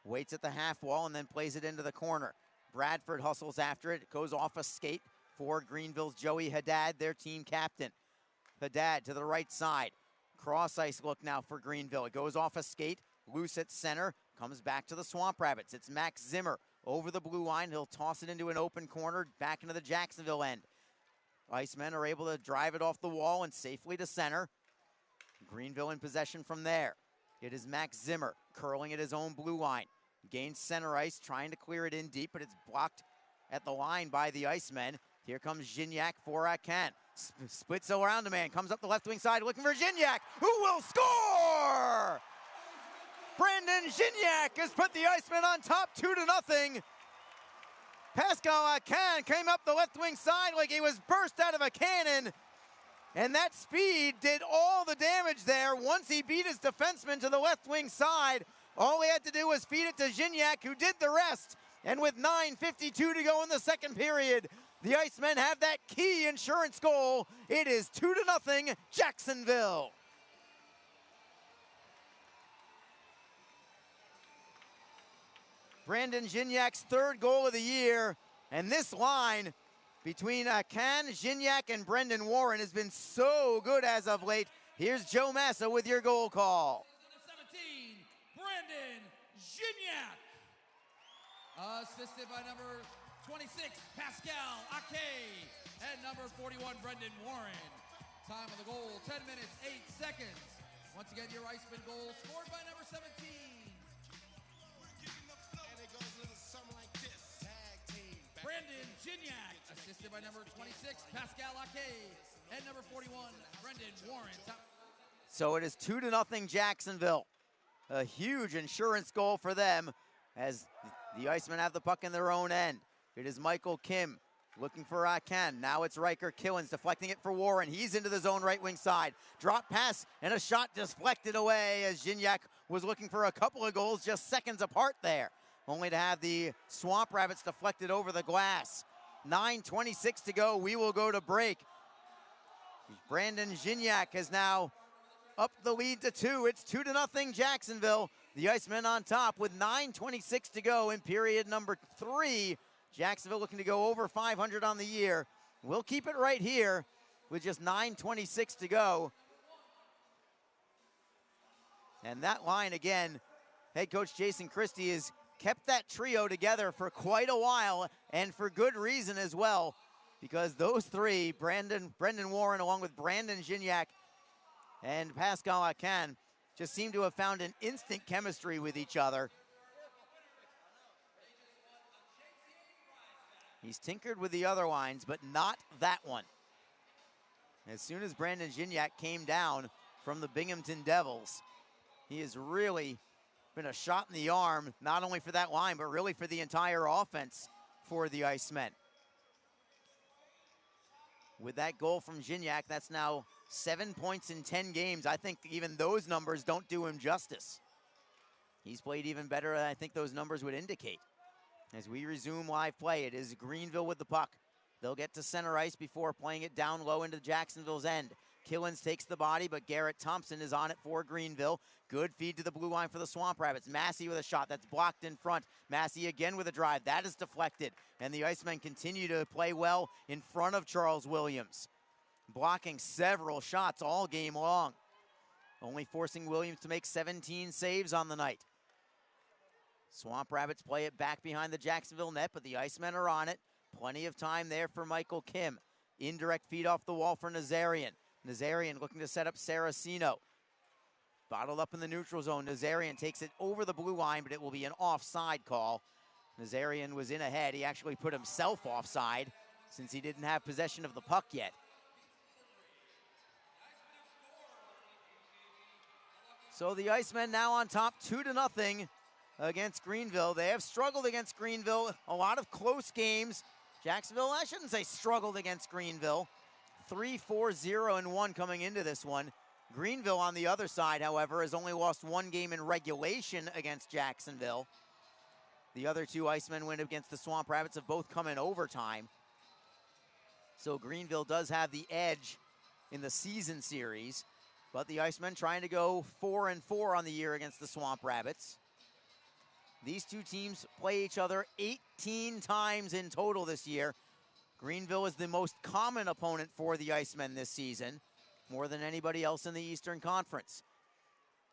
Waits at the half wall and then plays it into the corner. Bradford hustles after it. It goes off a skate for Greenville's Joey Haddad, their team captain. Haddad to the right side. Cross ice look now for Greenville. It goes off a skate, loose at center, comes back to the Swamp Rabbits. It's Max Zimmer over the blue line. He'll toss it into an open corner, back into the Jacksonville end. Icemen are able to drive it off the wall and safely to center. Greenville in possession from there. It is Max Zimmer curling at his own blue line. Gains center ice, trying to clear it in deep, but it's blocked at the line by the Icemen. Here comes Gignac for Akan. Splits around a man, comes up the left wing side looking for Gignac, who will score! Brandon Gignac has put the Icemen on top 2-0. Pascal Akan came up the left wing side like he was burst out of a cannon. And that speed did all the damage there. Once he beat his defenseman to the left wing side, all he had to do was feed it to Gignac, who did the rest. And with 9:52 to go in the second period, the Icemen have that key insurance goal. It is 2-0 Jacksonville. Brandon Gignac's third goal of the year. And this line between Akan, Gignac, and Brendan Warren has been so good as of late. Here's Joe Massa with your goal call. 17, Brandon Gignac. Assisted by number 26, Pascal Ake. And number 41, Brendan Warren. Time of the goal, 10 minutes, 8 seconds. Once again, your Iceman goal scored by number 17. And it goes a little something like this. Tag team. Brandon Gignac, assisted by number 26, Pascal Ake. And number 41, Brendan Warren. So it is 2-0 Jacksonville. A huge insurance goal for them as the Icemen have the puck in their own end. It is Michael Kim looking for Akan. Now it's Riker Killens deflecting it for Warren. He's into the zone right wing side. Drop pass and a shot deflected away as Gignac was looking for a couple of goals just seconds apart there. Only to have the Swamp Rabbits deflected over the glass. 9:26 to go. We will go to break. Brandon Gignac has now up the lead to 2. It's 2-0 Jacksonville. The Icemen on top with 9:26 to go in period number 3. Jacksonville looking to go over 500 on the year. We'll keep it right here with just 9:26 to go. And that line again, head coach Jason Christie has kept that trio together for quite a while, and for good reason as well, because those three, Brendan Warren along with Brandon Gignac and Pascal Akan, just seem to have found an instant chemistry with each other. He's tinkered with the other lines, but not that one. As soon as Brandon Gignac came down from the Binghamton Devils, he has really been a shot in the arm, not only for that line, but really for the entire offense for the Icemen. With that goal from Gignac, that's now 7 points in 10 games. I think even those numbers don't do him justice. He's played even better than I think those numbers would indicate. As we resume live play, it is Greenville with the puck. They'll get to center ice before playing it down low into Jacksonville's end. Killens takes the body, but Garrett Thompson is on it for Greenville. Good feed to the blue line for the Swamp Rabbits. Massey with a shot that's blocked in front. Massey again with a drive. That is deflected. And the Icemen continue to play well in front of Charles Williams, blocking several shots all game long, only forcing Williams to make 17 saves on the night. Swamp Rabbits play it back behind the Jacksonville net, but the Icemen are on it. Plenty of time there for Michael Kim. Indirect feed off the wall for Nazarian. Nazarian looking to set up Saraceno. Bottled up in the neutral zone. Nazarian takes it over the blue line, but it will be an offside call. Nazarian was in ahead. He actually put himself offside since he didn't have possession of the puck yet. So the Icemen now on top 2-0 against Greenville. They have struggled against Greenville. A lot of close games. Jacksonville, I shouldn't say struggled against Greenville. 3-4-0-1 coming into this one. Greenville on the other side, however, has only lost one game in regulation against Jacksonville. The other two Icemen win against the Swamp Rabbits have both come in overtime. So Greenville does have the edge in the season series, but the Icemen trying to go 4-4 on the year against the Swamp Rabbits. These two teams play each other 18 times in total this year. Greenville is the most common opponent for the Icemen this season, more than anybody else in the Eastern Conference.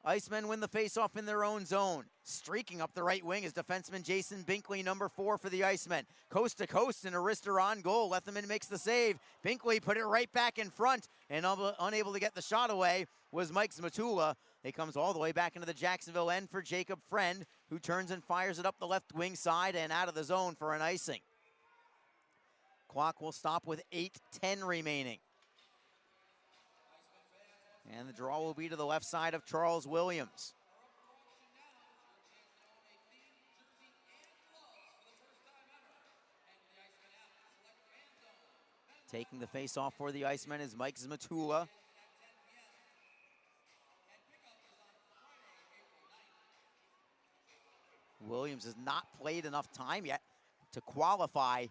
Icemen win the faceoff in their own zone. Streaking up the right wing is defenseman Jason Binkley, number 4 for the Icemen. Coast to coast and a wrister on goal. Leatherman makes the save. Binkley put it right back in front, and unable to get the shot away was Mike Zmatula. It comes all the way back into the Jacksonville end for Jacob Friend, who turns and fires it up the left wing side and out of the zone for an icing. Clock will stop with 8:10 remaining. And the draw will be to the left side of Charles Williams. Taking the face-off for the Icemen is Mike Zmatula. Williams has not played enough time yet to qualify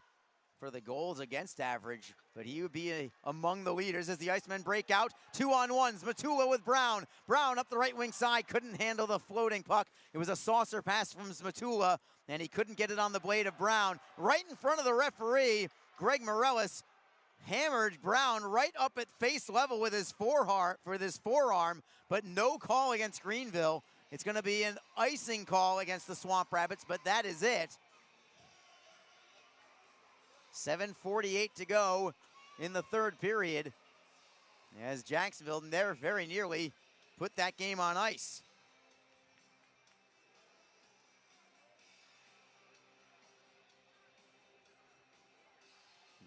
for the goals against average, but he would be among the leaders as the Icemen break out. 2-on-1s, Zmatula with Brown. Brown up the right wing side, couldn't handle the floating puck. It was a saucer pass from Zmatula, and he couldn't get it on the blade of Brown. Right in front of the referee, Greg Morellis hammered Brown right up at face level with his forearm, but no call against Greenville. It's going to be an icing call against the Swamp Rabbits, but that is it. 7:48 to go in the third period, as Jacksonville very nearly put that game on ice.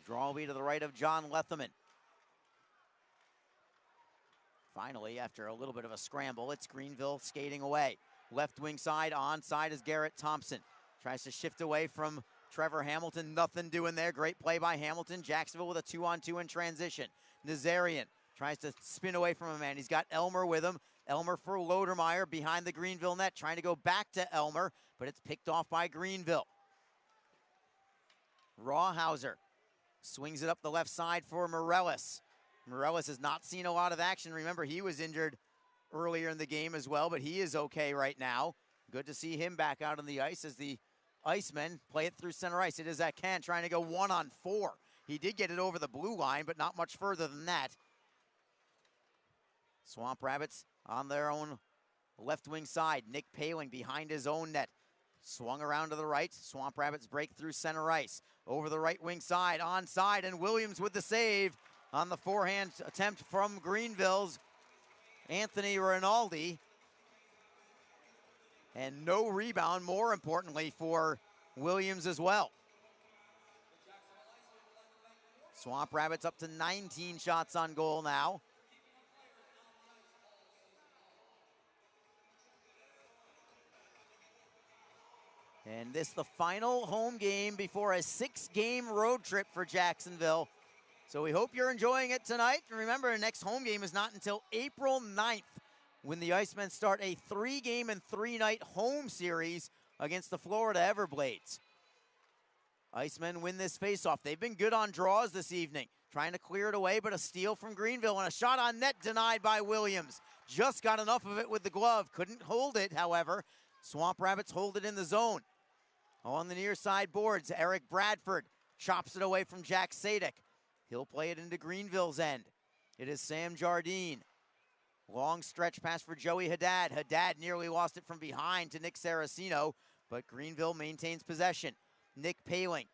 Draw will be to the right of John Leatherman. Finally, after a little bit of a scramble, it's Greenville skating away. Left wing side, onside is Garrett Thompson. Tries to shift away from Trevor Hamilton, nothing doing there. Great play by Hamilton. Jacksonville with a 2-on-2 in transition. Nazarian tries to spin away from a man. He's got Elmer with him. Elmer for Lodermeyer behind the Greenville net, trying to go back to Elmer, but it's picked off by Greenville. Rawhauser swings it up the left side for Morellis. Morellis has not seen a lot of action. Remember, he was injured earlier in the game as well, but he is okay right now. Good to see him back out on the ice as the Icemen play it through center ice. It is Akan trying to go 1-on-4. He did get it over the blue line, but not much further than that. Swamp Rabbits on their own left wing side. Nick Paling behind his own net. Swung around to the right. Swamp Rabbits break through center ice. Over the right wing side, onside, and Williams with the save on the forehand attempt from Greenville's Anthony Rinaldi. And no rebound, more importantly, for Williams as well. Swamp Rabbits up to 19 shots on goal now. And this the final home game before a 6-game road trip for Jacksonville. So we hope you're enjoying it tonight. And remember, the next home game is not until April 9th, when the Icemen start a 3-game and 3-night home series against the Florida Everblades. Icemen win this faceoff. They've been good on draws this evening, trying to clear it away, but a steal from Greenville and a shot on net denied by Williams. Just got enough of it with the glove. Couldn't hold it, however. Swamp Rabbits hold it in the zone. On the near side boards, Eric Bradford chops it away from Jack Sadek. He'll play it into Greenville's end. It is Sam Jardine. Long stretch pass for Joey Haddad. Haddad nearly lost it from behind to Nick Saraceno, but Greenville maintains possession. Nick Paling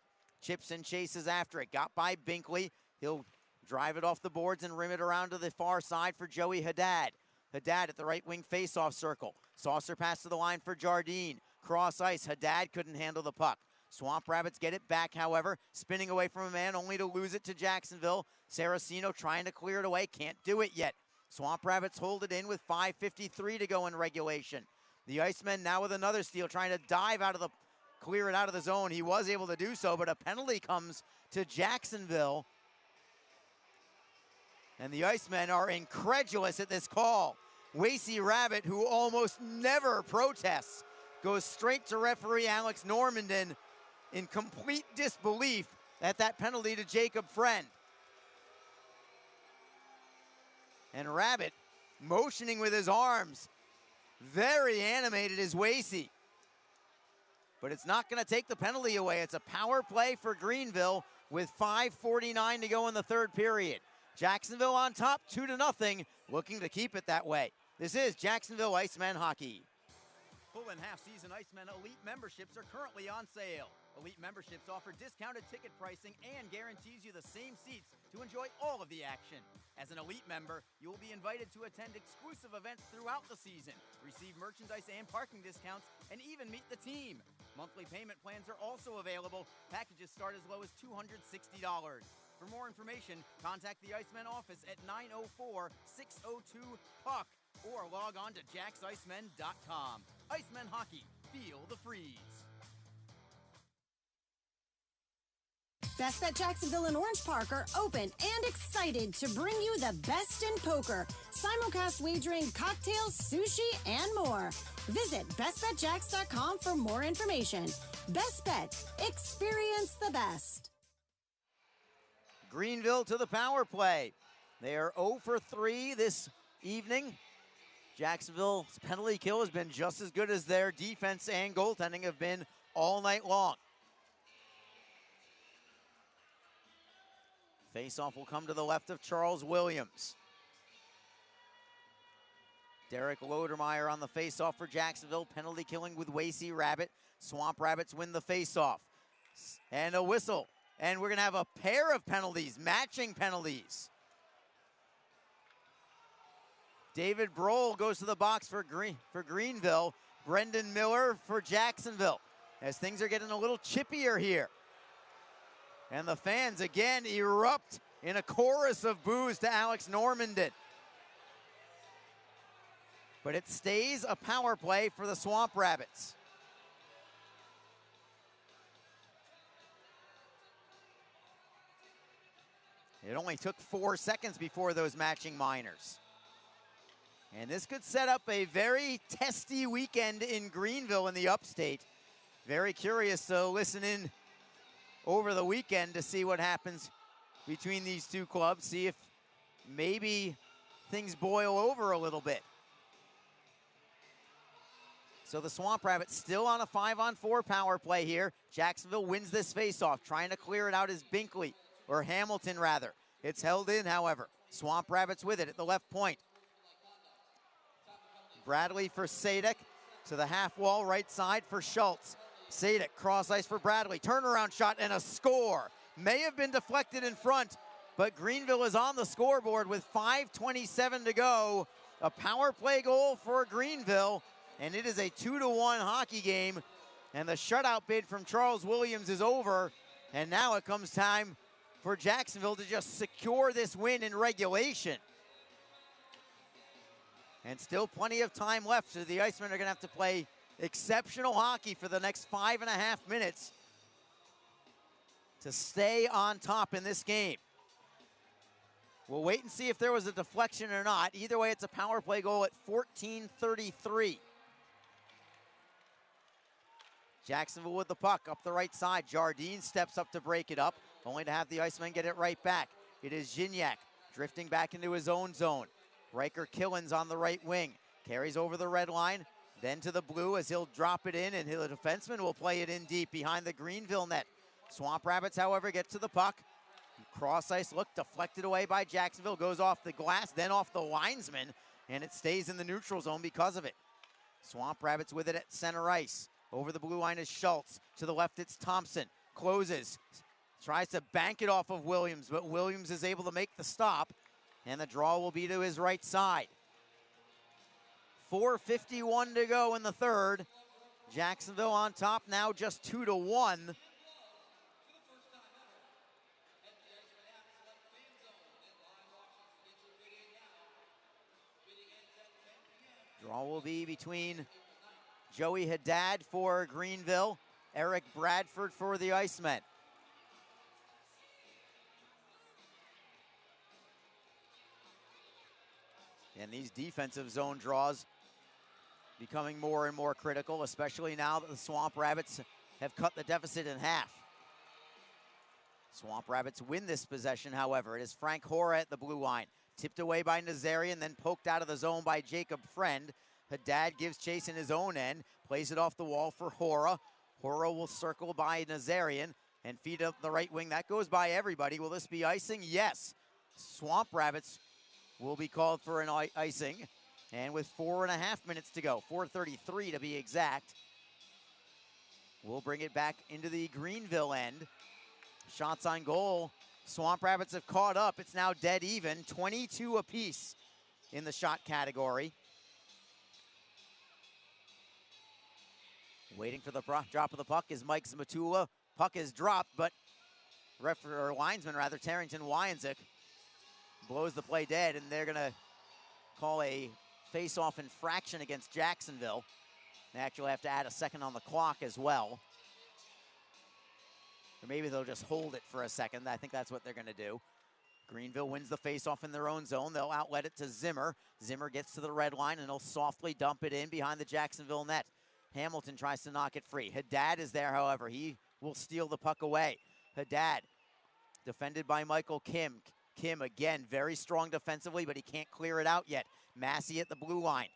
chips and chases after it. Got by Binkley. He'll drive it off the boards and rim it around to the far side for Joey Haddad. Haddad at the right wing faceoff circle. Saucer pass to the line for Jardine. Cross ice. Haddad couldn't handle the puck. Swamp Rabbits get it back, however, spinning away from a man only to lose it to Jacksonville. Saraceno trying to clear it away. Can't do it yet. Swamp Rabbits hold it in with 5:53 to go in regulation. The Icemen now with another steal, trying to clear it out of the zone. He was able to do so, but a penalty comes to Jacksonville. And the Icemen are incredulous at this call. Wasey Rabbit, who almost never protests, goes straight to referee Alex Normandin in complete disbelief at that penalty to Jacob Friend. And Rabbit motioning with his arms. Very animated is Wasey. But it's not going to take the penalty away. It's a power play for Greenville with 5:49 to go in the third period. Jacksonville on top, 2-0, looking to keep it that way. This is Jacksonville Icemen hockey. Full and half-season Icemen Elite memberships are currently on sale. Elite memberships offer discounted ticket pricing and guarantees you the same seats to enjoy all of the action. As an Elite member, you will be invited to attend exclusive events throughout the season, receive merchandise and parking discounts, and even meet the team. Monthly payment plans are also available. Packages start as low as $260. For more information, contact the Icemen office at 904-602-PUCK or log on to JacksIcemen.com. Icemen Hockey, feel the freeze. Best Bet Jacksonville and Orange Park are open and excited to bring you the best in poker, simulcast wagering, cocktails, sushi, and more. Visit bestbetjacks.com for more information. Best Bet, experience the best. Greenville to the power play. They are 0 for 3 this evening. Jacksonville's penalty kill has been just as good as their defense and goaltending have been all night long. Faceoff will come to the left of Charles Williams. Derek Lodermeyer on the faceoff for Jacksonville. Penalty killing with Wasey Rabbit. Swamp Rabbits win the faceoff. And a whistle. And we're going to have a pair of penalties, matching penalties. David Brohl goes to the box for Greenville. Brendan Miller for Jacksonville. As things are getting a little chippier here. And the fans again erupt in a chorus of boos to Alex Normandin. But it stays a power play for the Swamp Rabbits. It only took 4 seconds before those matching minors. And this could set up a very testy weekend in Greenville in the upstate. Very curious to listen in over the weekend to see what happens between these two clubs, see if maybe things boil over a little bit. So the Swamp Rabbits still on a 5-on-4 power play here. Jacksonville wins this faceoff. Trying to clear it out is Binkley, or Hamilton rather. It's held in, however. Swamp Rabbits with it at the left point. Bradley for Sadek to the half wall right side for Schultz. Sadek cross ice for Bradley. Turnaround shot and a score. May have been deflected in front, but Greenville is on the scoreboard with 5:27 to go. A power play goal for Greenville, and it is a 2-1 hockey game. And the shutout bid from Charles Williams is over, and now it comes time for Jacksonville to just secure this win in regulation. And still plenty of time left, so the Icemen are going to have to play exceptional hockey for the next 5.5 minutes to stay on top in this game. We'll wait and see if there was a deflection or not. Either way, it's a power play goal at 14:33. Jacksonville with the puck up the right side. Jardine steps up to break it up, only to have the Icemen get it right back. It is Gignac drifting back into his own zone. Riker Killens on the right wing. Carries over the red line, then to the blue as he'll drop it in, and the defenseman will play it in deep behind the Greenville net. Swamp Rabbits, however, get to the puck. Cross ice look deflected away by Jacksonville, goes off the glass, then off the linesman, and it stays in the neutral zone because of it. Swamp Rabbits with it at center ice. Over the blue line is Schultz. To the left, it's Thompson. Closes. Tries to bank it off of Williams, but Williams is able to make the stop, and the draw will be to his right side. 4:51 to go in the third. Jacksonville on top now, just 2-1. Draw will be between Joey Haddad for Greenville, Eric Bradford for the Icemen. And these defensive zone draws becoming more and more critical, especially now that the Swamp Rabbits have cut the deficit in half. Swamp Rabbits win this possession, however. It is Frank Hora at the blue line. Tipped away by Nazarian, then poked out of the zone by Jacob Friend. Haddad gives chase in his own end, plays it off the wall for Hora. Hora will circle by Nazarian and feed up the right wing. That goes by everybody. Will this be icing? Yes. Swamp Rabbits will be called for an icing. And with 4.5 minutes to go, 4:33 to be exact, we'll bring it back into the Greenville end. Shots on goal. Swamp Rabbits have caught up. It's now dead even, 22 apiece in the shot category. Waiting for the drop of the puck is Mike Zmatula. Puck is dropped, but linesman Tarrington Wyanzik blows the play dead, and they're gonna call a face-off infraction against Jacksonville. They actually have to add a second on the clock as well. Or maybe they'll just hold it for a second. I think that's what they're gonna do. Greenville wins the face-off in their own zone. They'll outlet it to Zimmer. Zimmer gets to the red line, and he'll softly dump it in behind the Jacksonville net. Hamilton tries to knock it free. Haddad is there, however. He will steal the puck away. Haddad, defended by Michael Kim. Kim, again, very strong defensively, but he can't clear it out yet. Massey at the blue line.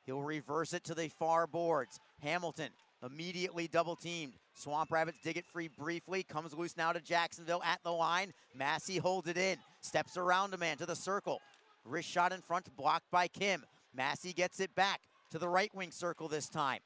He'll reverse it to the far boards. Hamilton immediately double-teamed. Swamp Rabbits dig it free briefly. Comes loose now to Jacksonville at the line. Massey holds it in. Steps around a man to the circle. Wrist shot in front, blocked by Kim. Massey gets it back to the right wing circle this time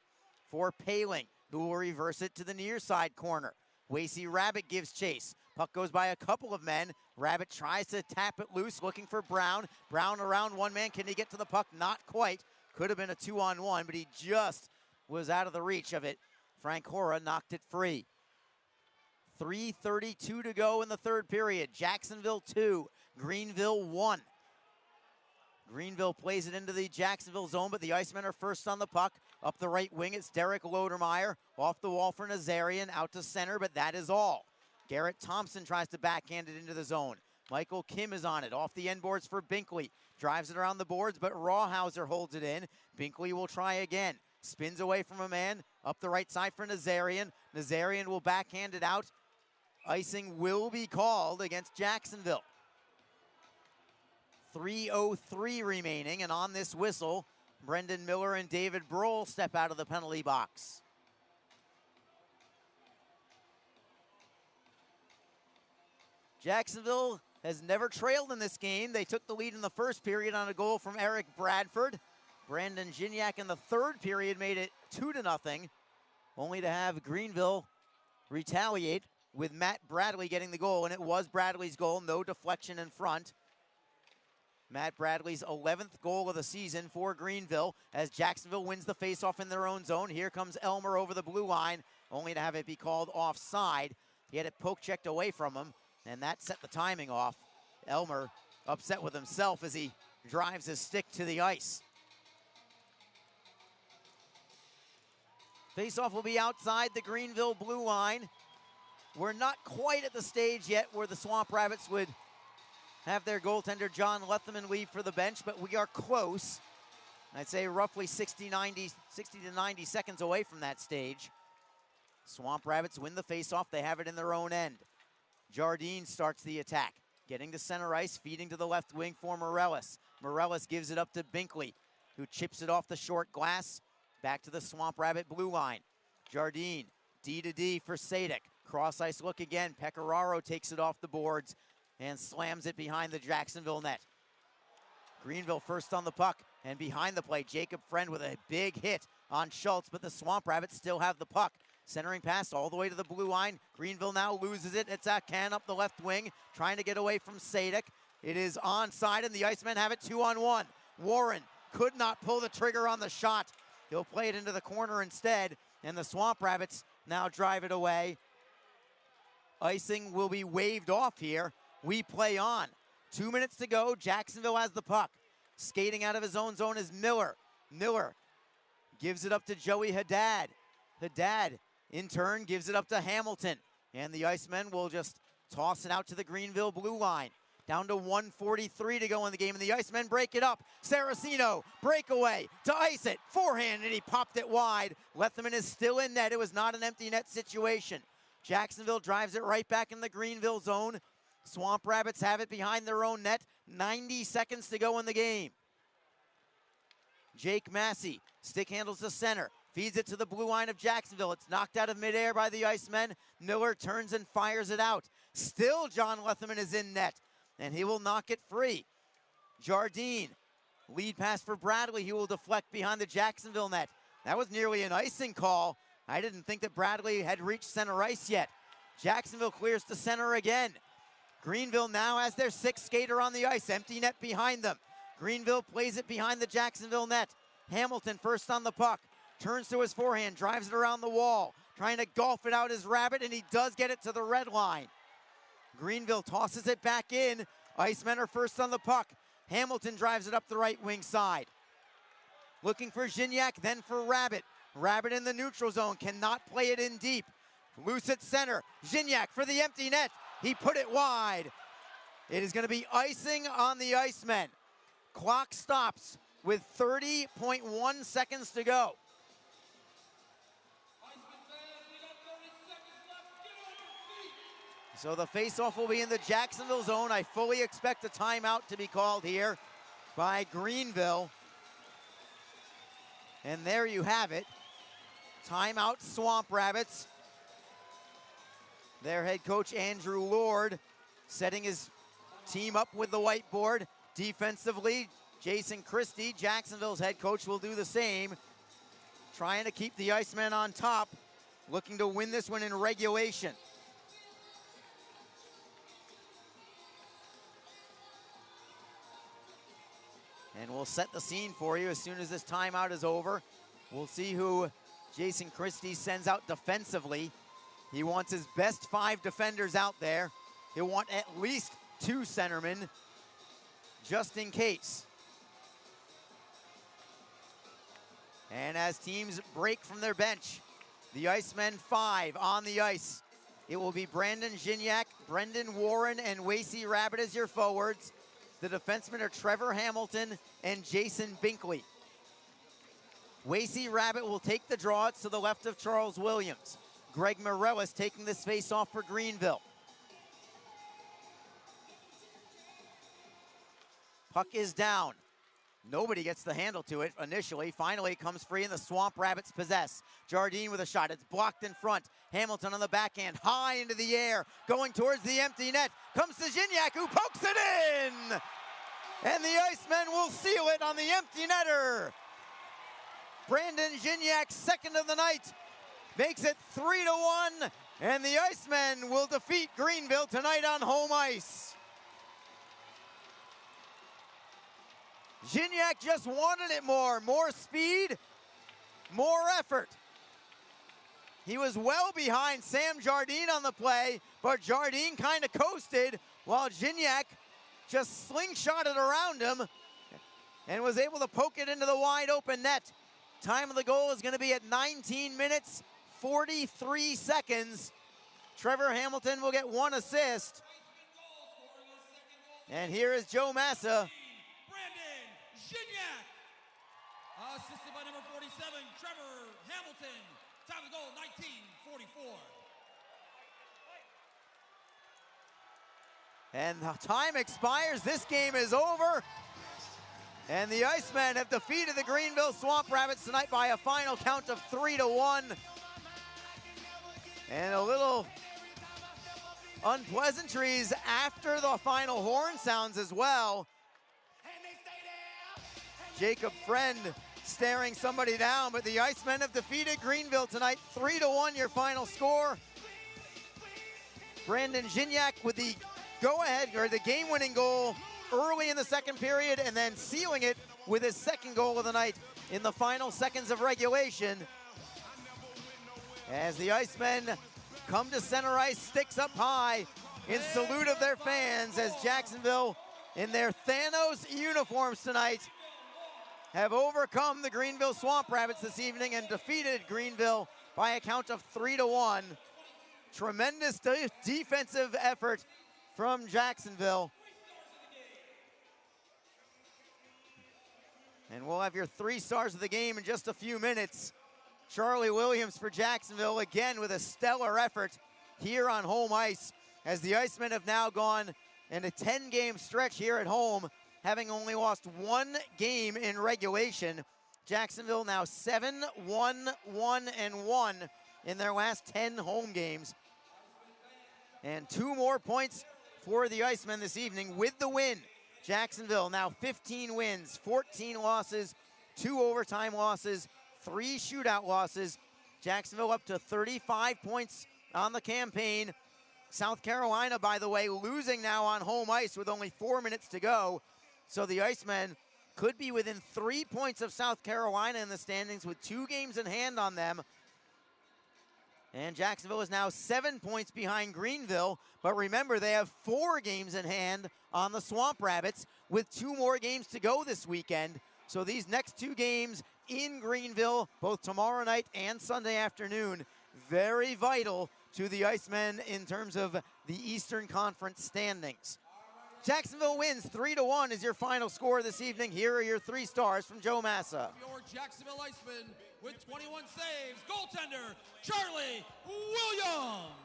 for Paling, who will reverse it to the near side corner. Wasey Rabbit gives chase. Puck goes by a couple of men. Rabbit tries to tap it loose, looking for Brown. Brown around one man. Can he get to the puck? Not quite. Could have been a 2-on-1, but he just was out of the reach of it. Frank Hora knocked it free. 3:32 to go in the third period. Jacksonville 2, Greenville 1. Greenville plays it into the Jacksonville zone, but the Icemen are first on the puck. Up the right wing, it's Derek Lodermeyer. Off the wall for Nazarian, out to center, but that is all. Garrett Thompson tries to backhand it into the zone. Michael Kim is on it. Off the end boards for Binkley. Drives it around the boards, but Rawhauser holds it in. Binkley will try again. Spins away from a man. Up the right side for Nazarian. Nazarian will backhand it out. Icing will be called against Jacksonville. 3:03 remaining, and on this whistle, Brendan Miller and David Brohl step out of the penalty box. Jacksonville has never trailed in this game. They took the lead in the first period on a goal from Eric Bradford. Brandon Gignac in the third period made it 2-0, only to have Greenville retaliate with Matt Bradley getting the goal, and it was Bradley's goal, no deflection in front. Matt Bradley's 11th goal of the season for Greenville as Jacksonville wins the faceoff in their own zone. Here comes Elmer over the blue line, only to have it be called offside. He had it poke checked away from him, and that set the timing off. Elmer upset with himself as he drives his stick to the ice. Faceoff will be outside the Greenville blue line. We're not quite at the stage yet where the Swamp Rabbits would have their goaltender John Leatherman leave for the bench, but we are close. I'd say roughly 60 to 90 seconds away from that stage. Swamp Rabbits win the faceoff. They have it in their own end. Jardine starts the attack, getting to center ice, feeding to the left wing for Morellis. Morellis gives it up to Binkley, who chips it off the short glass. Back to the Swamp Rabbit blue line. Jardine, D to D for Sadek. Cross ice look again. Pecoraro takes it off the boards and slams it behind the Jacksonville net. Greenville first on the puck, and behind the play, Jacob Friend with a big hit on Schultz, but the Swamp Rabbits still have the puck. Centering pass all the way to the blue line. Greenville now loses it. It's Akan up the left wing, trying to get away from Sadek. It is onside, and the Icemen have it 2-on-1. Warren could not pull the trigger on the shot. He'll play it into the corner instead, and the Swamp Rabbits now drive it away. Icing will be waved off here. We play on. 2 minutes to go. Jacksonville has the puck. Skating out of his own zone is Miller. Miller gives it up to Joey Haddad. Haddad, in turn, gives it up to Hamilton. And the Icemen will just toss it out to the Greenville blue line. Down to 1:43 to go in the game, and the Icemen break it up. Saraceno, breakaway to ice it. Forehand, and he popped it wide. Leatherman is still in net. It was not an empty net situation. Jacksonville drives it right back in the Greenville zone. Swamp Rabbits have it behind their own net. 90 seconds to go in the game. Jake Massey, stick handles the center. Feeds it to the blue line of Jacksonville. It's knocked out of midair by the Icemen. Miller turns and fires it out. Still John Leatherman is in net, and he will knock it free. Jardine, lead pass for Bradley. He will deflect behind the Jacksonville net. That was nearly an icing call. I didn't think that Bradley had reached center ice yet. Jacksonville clears to center again. Greenville now has their sixth skater on the ice. Empty net behind them. Greenville plays it behind the Jacksonville net. Hamilton first on the puck. Turns to his forehand, drives it around the wall. Trying to golf it out as Rabbit, and he does get it to the red line. Greenville tosses it back in. Icemen are first on the puck. Hamilton drives it up the right wing side. Looking for Gignac, then for Rabbit. Rabbit in the neutral zone, cannot play it in deep. Loose at center. Gignac for the empty net. He put it wide. It is going to be icing on the Icemen. Clock stops with 30.1 seconds to go. So the faceoff will be in the Jacksonville zone. I fully expect a timeout to be called here by Greenville. And there you have it. Timeout, Swamp Rabbits. Their head coach, Andrew Lord, setting his team up with the whiteboard. Defensively, Jason Christie, Jacksonville's head coach, will do the same. Trying to keep the Icemen on top, looking to win this one in regulation. And we'll set the scene for you as soon as this timeout is over. We'll see who Jason Christie sends out defensively. He wants his best 5 defenders out there. He'll want at least 2 centermen, just in case. And as teams break from their bench, the Icemen 5 on the ice. It will be Brandon Gignac, Brendan Warren, and Wasey Rabbit as your forwards. The defensemen are Trevor Hamilton and Jason Binkley. Wasey Rabbit will take the draw. It's to the left of Charles Williams. Greg Morellis taking this face-off for Greenville. Puck is down. Nobody gets the handle to it initially. Finally, it comes free, and the Swamp Rabbits possess. Jardine with a shot. It's blocked in front. Hamilton on the backhand, high into the air, going towards the empty net. Comes to Gignac, who pokes it in! And the Icemen will seal it on the empty netter. Brandon Gignac, second of the night, makes it 3-1, and the Icemen will defeat Greenville tonight on home ice. Gignac just wanted it more speed, more effort. He was well behind Sam Jardine on the play, but Jardine kind of coasted while Gignac just slingshotted around him and was able to poke it into the wide open net. Time of the goal is going to be at 19 minutes, 43 seconds. Trevor Hamilton will get 1 assist. And here is Joe Massa. Brandon Gignac. Assisted by number 47, Trevor Hamilton. Time of goal, 19:44. And the time expires. This game is over. And the Icemen have defeated the Greenville Swamp Rabbits tonight by a final count of 3-1. And a little unpleasantries after the final horn sounds as well. Jacob Friend staring somebody down, but the Icemen have defeated Greenville tonight. 3-1 your final score. Brandon Gignac with the go-ahead, or the game-winning goal early in the second period, and then sealing it with his second goal of the night in the final seconds of regulation. As the Icemen come to center ice, sticks up high in salute of their fans, as Jacksonville in their Thanos uniforms tonight have overcome the Greenville Swamp Rabbits this evening and defeated Greenville by a count of 3-1. Tremendous defensive effort from Jacksonville. And we'll have your 3 stars of the game in just a few minutes. Charlie Williams for Jacksonville, again with a stellar effort here on home ice, as the Icemen have now gone in a 10-game stretch here at home, having only lost 1 game in regulation. Jacksonville now 7-1-1-1 in their last 10 home games. And 2 more points for the Icemen this evening with the win. Jacksonville now 15 wins, 14 losses, 2 overtime losses, 3 shootout losses. Jacksonville up to 35 points on the campaign. South Carolina, by the way, losing now on home ice with only 4 minutes to go. So the Icemen could be within 3 points of South Carolina in the standings with 2 games in hand on them. And Jacksonville is now 7 points behind Greenville. But remember, they have 4 games in hand on the Swamp Rabbits with 2 more games to go this weekend. So these next 2 games in Greenville, both tomorrow night and Sunday afternoon, very vital to the Icemen in terms of the Eastern Conference standings. Jacksonville wins 3-1 is your final score this evening. Here are your 3 stars from Joe Massa. Your Jacksonville Icemen with 21 saves, goaltender Charlie Williams.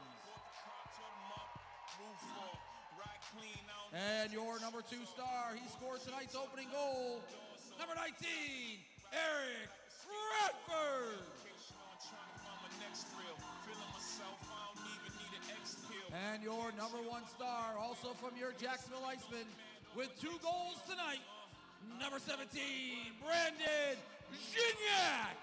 And your number 2 star, he scored tonight's opening goal, number 19, Eric Bradford. And your number 1 star, also from your Jacksonville Icemen, with 2 goals tonight, number 17, Brandon Gignac.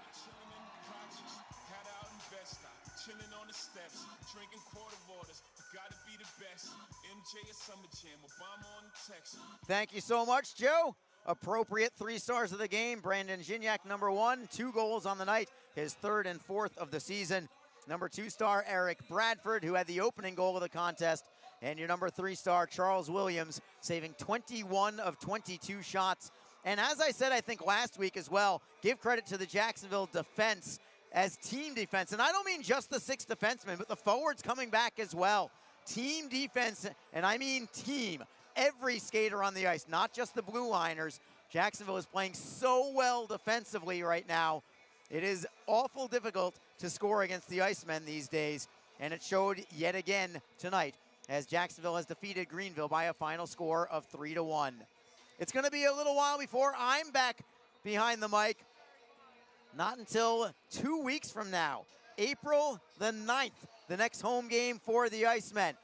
Chilling on the steps, drinking quarter waters. Gotta be the best. MJ at Summer Jam, Obama on the text. Thank you so much, Joe. Appropriate 3 stars of the game. Brandon Gignac, number 1, 2 goals on the night, his 3rd and 4th of the season. Number 2 star, Eric Bradford, who had the opening goal of the contest. And your number 3 star, Charles Williams, saving 21 of 22 shots. And as I said, I think last week as well, give credit to the Jacksonville defense as team defense. And I don't mean just the 6 defensemen, but the forwards coming back as well. Team defense, and I mean team. Every skater on the ice, not just the blue liners. Jacksonville is playing so well defensively right now. It is awful difficult to score against the Icemen these days, and it showed yet again tonight as Jacksonville has defeated Greenville by a final score of 3-1. It's going to be a little while before I'm back behind the mic. Not until 2 weeks from now, April the 9th, the next home game for the Icemen.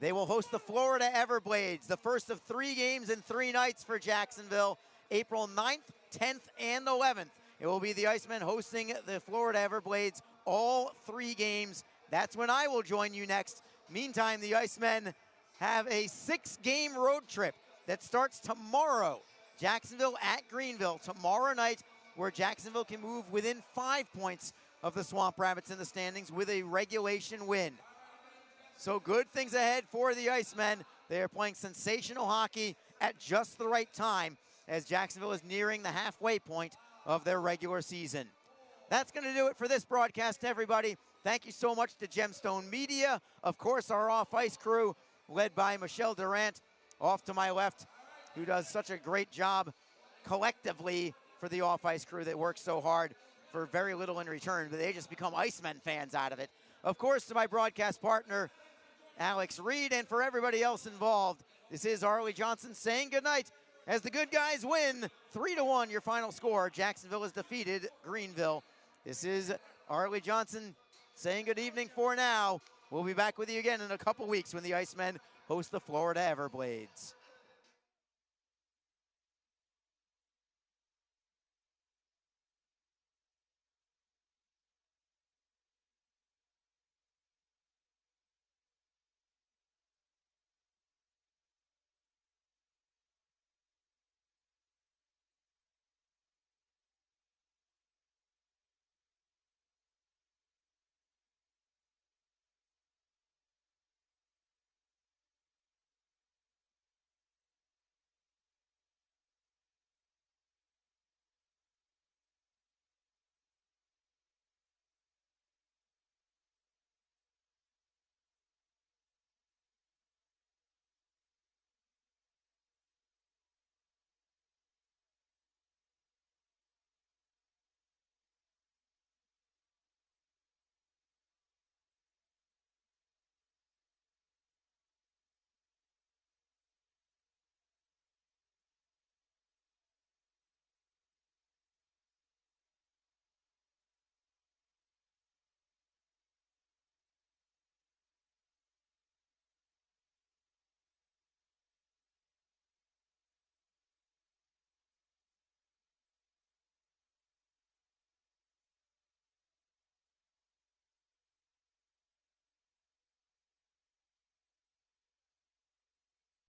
They will host the Florida Everblades, the first of 3 games in 3 nights for Jacksonville, April 9th, 10th, and 11th. It will be the Icemen hosting the Florida Everblades, all 3 games. That's when I will join you next. Meantime, the Icemen have a 6-game road trip that starts tomorrow. Jacksonville at Greenville tomorrow night, where Jacksonville can move within 5 points of the Swamp Rabbits in the standings with a regulation win. So good things ahead for the Icemen. They are playing sensational hockey at just the right time as Jacksonville is nearing the halfway point of their regular season. That's going to do it for this broadcast, everybody. Thank you so much to Gemstone Media. Of course, our off-ice crew, led by Michelle Durant off to my left, who does such a great job collectively for the off-ice crew that works so hard for very little in return, but they just become Icemen fans out of it. Of course, to my broadcast partner, Alex Reed, and for everybody else involved, this is Arlie Johnson saying goodnight as the good guys win 3-1 your final score. Jacksonville has defeated Greenville. This is Arlie Johnson saying good evening for now. We'll be back with you again in a couple weeks when the Icemen host the Florida Everblades.